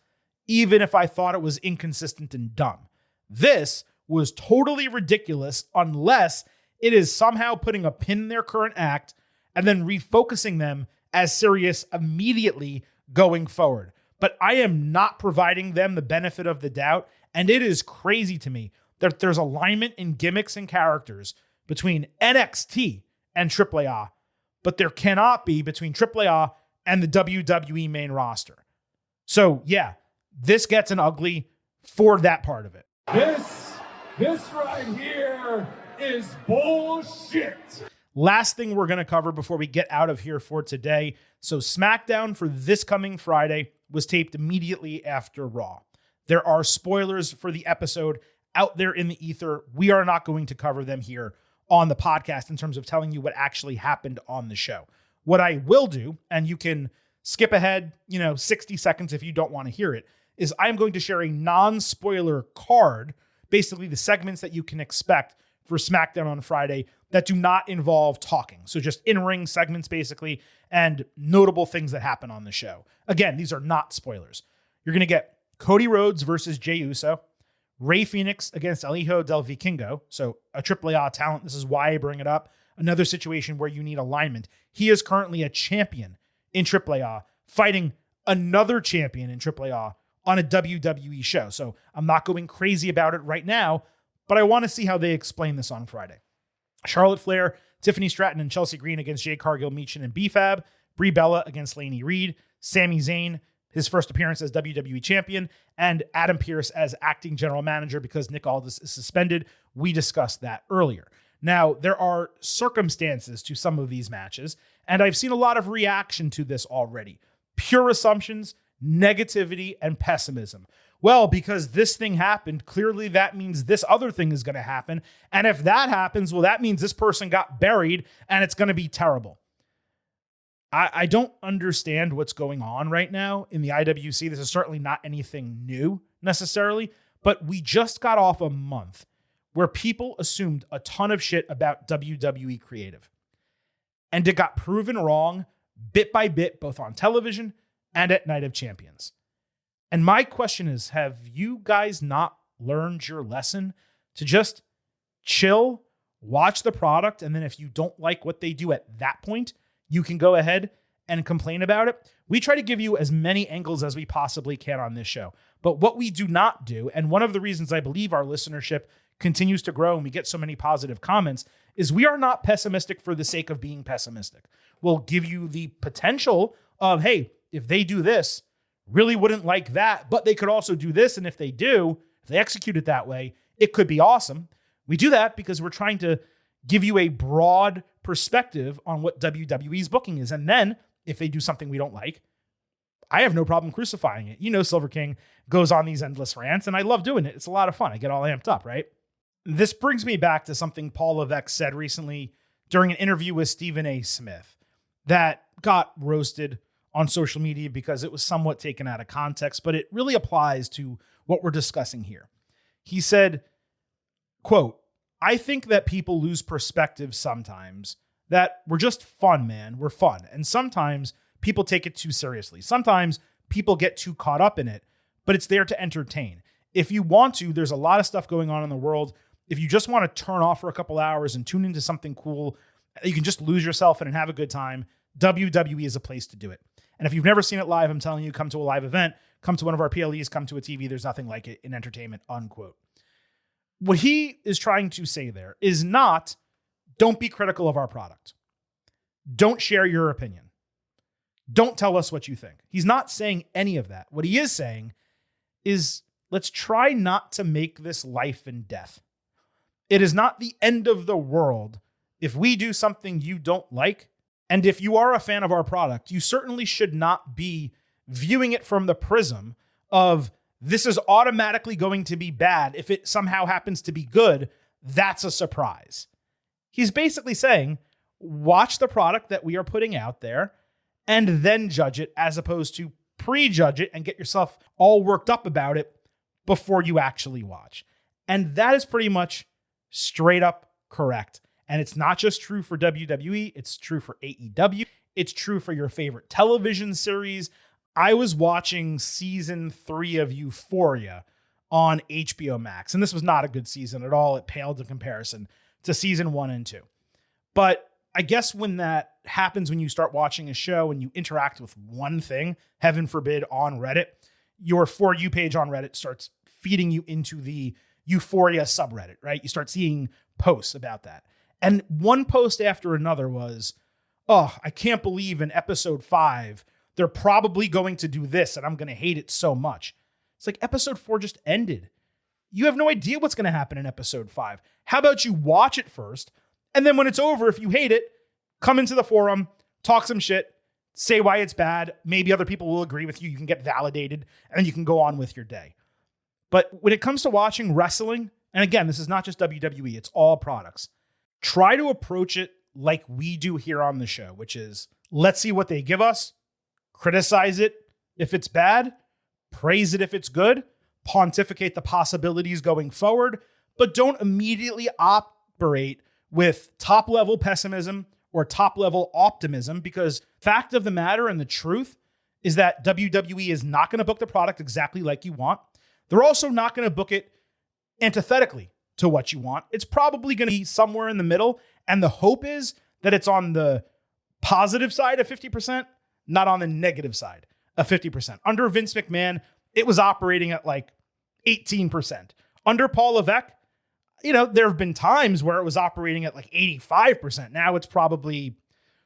even if I thought it was inconsistent and dumb. This was totally ridiculous unless it is somehow putting a pin in their current act and then refocusing them as serious immediately going forward. But I am not providing them the benefit of the doubt, and it is crazy to me that there's alignment in gimmicks and characters between NXT and AAA, but there cannot be between AAA and the WWE main roster. So yeah, this gets an ugly for that part of it. This right here is bullshit. Last thing we're going to cover before we get out of here for today. So SmackDown for this coming Friday was taped immediately after Raw. There are spoilers for the episode out there in the ether. We are not going to cover them here on the podcast in terms of telling you what actually happened on the show. What I will do, and you can skip ahead, 60 seconds if you don't want to hear it, is I'm going to share a non-spoiler card, basically the segments that you can expect for SmackDown on Friday that do not involve talking. So just in-ring segments, basically, and notable things that happen on the show. Again, these are not spoilers. You're going to get Cody Rhodes versus Jey Uso, Rey Fenix against El Hijo del Vikingo, so a AAA talent. This is why I bring it up. Another situation where you need alignment. He is currently a champion in AAA, fighting another champion in AAA on a WWE show. So I'm not going crazy about it right now, but I want to see how they explain this on Friday. Charlotte Flair, Tiffany Stratton, and Chelsea Green against Jade Cargill, Meechin, and B-Fab. Brie Bella against Laney Reed. Sami Zayn, his first appearance as WWE champion, and Adam Pearce as acting general manager because Nick Aldis is suspended. We discussed that earlier. Now, there are circumstances to some of these matches, and I've seen a lot of reaction to this already. Pure assumptions, negativity, and pessimism. Well, because this thing happened, clearly that means this other thing is going to happen. And if that happens, well, that means this person got buried and it's going to be terrible. I don't understand what's going on right now in the IWC. This is certainly not anything new necessarily, but we just got off a month where people assumed a ton of shit about WWE creative. And it got proven wrong bit by bit, both on television and at Night of Champions. And my question is, have you guys not learned your lesson to just chill, watch the product, and then if you don't like what they do at that point, you can go ahead and complain about it? We try to give you as many angles as we possibly can on this show. But what we do not do, and one of the reasons I believe our listenership continues to grow and we get so many positive comments, is we are not pessimistic for the sake of being pessimistic. We'll give you the potential of, hey, if they do this, really wouldn't like that, but they could also do this. And if they do, if they execute it that way, it could be awesome. We do that because we're trying to give you a broad perspective on what WWE's booking is. And then if they do something we don't like, I have no problem crucifying it. Silver King goes on these endless rants, and I love doing it. It's a lot of fun. I get all amped up, right? This brings me back to something Paul Levesque said recently during an interview with Stephen A. Smith that got roasted on social media because it was somewhat taken out of context, but it really applies to what we're discussing here. He said, quote, I think that people lose perspective sometimes that we're just fun, man. We're fun. And sometimes people take it too seriously. Sometimes people get too caught up in it, but it's there to entertain. If you want to, there's a lot of stuff going on in the world. If you just want to turn off for a couple hours and tune into something cool, you can just lose yourself in and have a good time. WWE is a place to do it. And if you've never seen it live, I'm telling you, come to a live event, come to one of our PLEs, come to a TV. There's nothing like it in entertainment, unquote. What he is trying to say there is not, don't be critical of our product. Don't share your opinion. Don't tell us what you think. He's not saying any of that. What he is saying is, let's try not to make this life and death. It is not the end of the world if we do something you don't like. And if you are a fan of our product, you certainly should not be viewing it from the prism of this is automatically going to be bad. If it somehow happens to be good, that's a surprise. He's basically saying, watch the product that we are putting out there and then judge it, as opposed to prejudge it and get yourself all worked up about it before you actually watch. And that is pretty much straight up correct. And it's not just true for WWE, it's true for AEW. It's true for your favorite television series. I was watching season 3 of Euphoria on HBO Max, and this was not a good season at all. It paled in comparison to season 1 and 2. But I guess when that happens, when you start watching a show and you interact with one thing, heaven forbid, on Reddit, your For You page on Reddit starts feeding you into the Euphoria subreddit, right? You start seeing posts about that. And one post after another was, oh, I can't believe in episode 5, they're probably going to do this and I'm going to hate it so much. It's like episode 4 just ended. You have no idea what's going to happen in episode 5. How about you watch it first? And then when it's over, if you hate it, come into the forum, talk some shit, say why it's bad. Maybe other people will agree with you. You can get validated and then you can go on with your day. But when it comes to watching wrestling, and again, this is not just WWE, it's all products. Try to approach it like we do here on the show, which is, let's see what they give us, criticize it if it's bad, praise it if it's good, pontificate the possibilities going forward, but don't immediately operate with top-level pessimism or top-level optimism, because fact of the matter and the truth is that WWE is not going to book the product exactly like you want. They're also not going to book it antithetically to what you want. It's probably going to be somewhere in the middle, and the hope is that it's on the positive side of 50%, not on the negative side of 50%. Under Vince McMahon, it was operating at like 18%. Under Paul Levesque, there have been times where it was operating at like 85%. Now it's probably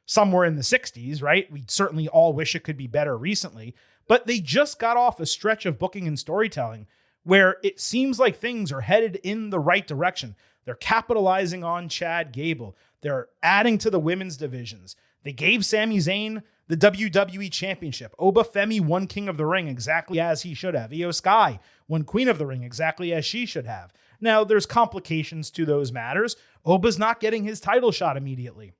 somewhere in the 60s, right? We certainly all wish it could be better recently, but they just got off a stretch of booking and storytelling where it seems like things are headed in the right direction. They're capitalizing on Chad Gable. They're adding to the women's divisions. They gave Sami Zayn the WWE Championship. Oba Femi won King of the Ring exactly as he should have. Io Sky won Queen of the Ring exactly as she should have. Now, there's complications to those matters. Oba's not getting his title shot immediately.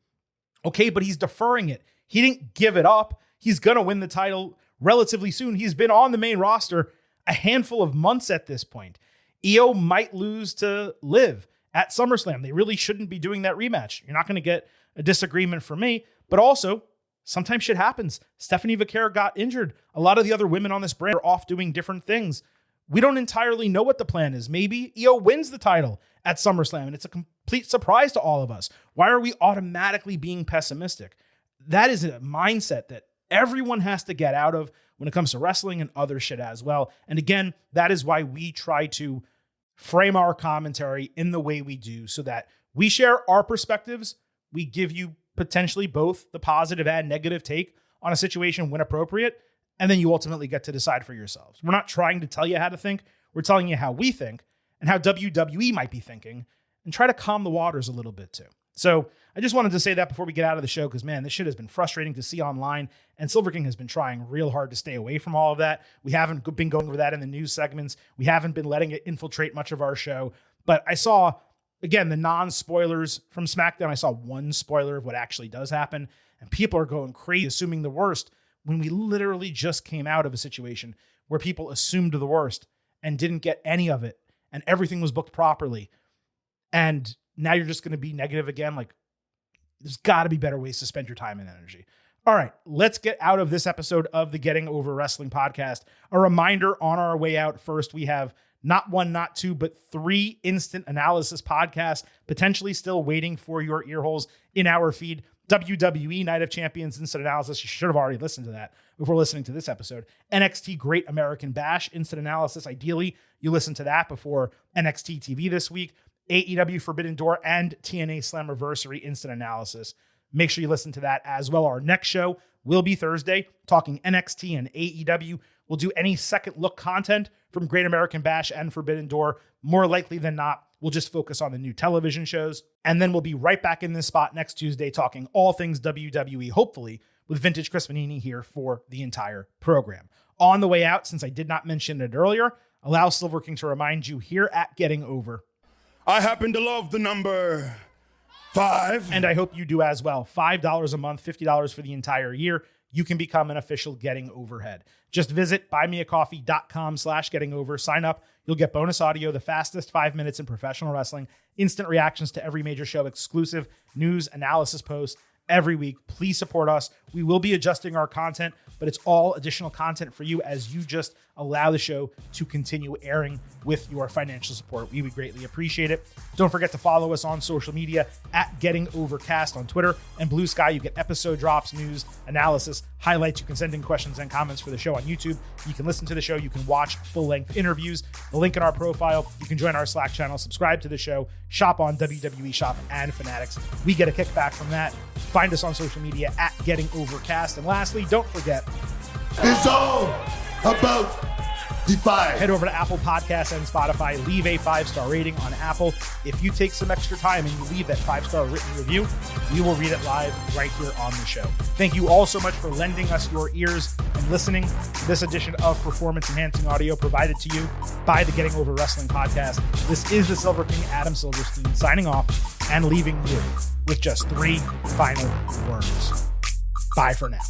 Okay, but he's deferring it. He didn't give it up. He's going to win the title relatively soon. He's been on the main roster a handful of months at this point. Io might lose to Liv at SummerSlam. They really shouldn't be doing that rematch. You're not going to get a disagreement from me, but also sometimes shit happens. Stephanie Vaquer got injured. A lot of the other women on this brand are off doing different things. We don't entirely know what the plan is. Maybe Io wins the title at SummerSlam and it's a complete surprise to all of us. Why are we automatically being pessimistic? That is a mindset that everyone has to get out of when it comes to wrestling and other shit as well. And again, that is why we try to frame our commentary in the way we do, so that we share our perspectives. We give you potentially both the positive and negative take on a situation when appropriate, and then you ultimately get to decide for yourselves. We're not trying to tell you how to think. We're telling you how we think and how WWE might be thinking, and try to calm the waters a little bit too. So I just wanted to say that before we get out of the show, because man, this shit has been frustrating to see online, and Silver King has been trying real hard to stay away from all of that. We haven't been going over that in the news segments. We haven't been letting it infiltrate much of our show. But I saw, again, the non-spoilers from SmackDown. I saw one spoiler of what actually does happen, and people are going crazy, assuming the worst, when we literally just came out of a situation where people assumed the worst and didn't get any of it, and everything was booked properly. And now you're just going to be negative again. Like, there's got to be better ways to spend your time and energy. All right, let's get out of this episode of the Getting Over Wrestling podcast. A reminder on our way out. First, we have not one, not two, but 3 instant analysis podcasts, potentially still waiting for your ear holes in our feed. WWE Night of Champions instant analysis. You should have already listened to that before listening to this episode. NXT Great American Bash instant analysis. Ideally, you listen to that before NXT TV this week. AEW Forbidden Door and TNA Slammiversary instant analysis. Make sure you listen to that as well. Our next show will be Thursday, talking NXT and AEW. We'll do any second look content from Great American Bash and Forbidden Door. More likely than not, we'll just focus on the new television shows. And then we'll be right back in this spot next Tuesday, talking all things WWE, hopefully with vintage Chris Vannini here for the entire program. On the way out, since I did not mention it earlier, allow Silver King to remind you here at Getting Over, I happen to love the number 5. And I hope you do as well. $5 a month, $50 for the entire year. You can become an official Getting Overhead. Just visit buymeacoffee.com/gettingover. Sign up. You'll get bonus audio, the fastest 5 minutes in professional wrestling, instant reactions to every major show, exclusive news, analysis posts every week. Please support us. We will be adjusting our content, but it's all additional content for you as you just allow the show to continue airing with your financial support. We would greatly appreciate it. Don't forget to follow us on social media at Getting Overcast on Twitter and Blue Sky. You get episode drops, news, analysis, highlights. You can send in questions and comments for the show on YouTube. You can listen to the show. You can watch full-length interviews. The link in our profile. You can join our Slack channel, subscribe to the show, shop on WWE Shop and Fanatics. We get a kickback from that. Find us on social media at Getting Overcast. And lastly, don't forget, It's all about the 5. head over to Apple Podcasts and Spotify. Leave a 5-star rating on Apple. If you take some extra time and you leave that 5-star written review, we will read it live right here on the show. Thank you all so much for lending us your ears and listening to this edition of Performance Enhancing Audio provided to you by the Getting Over Wrestling podcast. This is the Silver King, Adam Silverstein, signing off and leaving you with just 3 final words. Bye for now.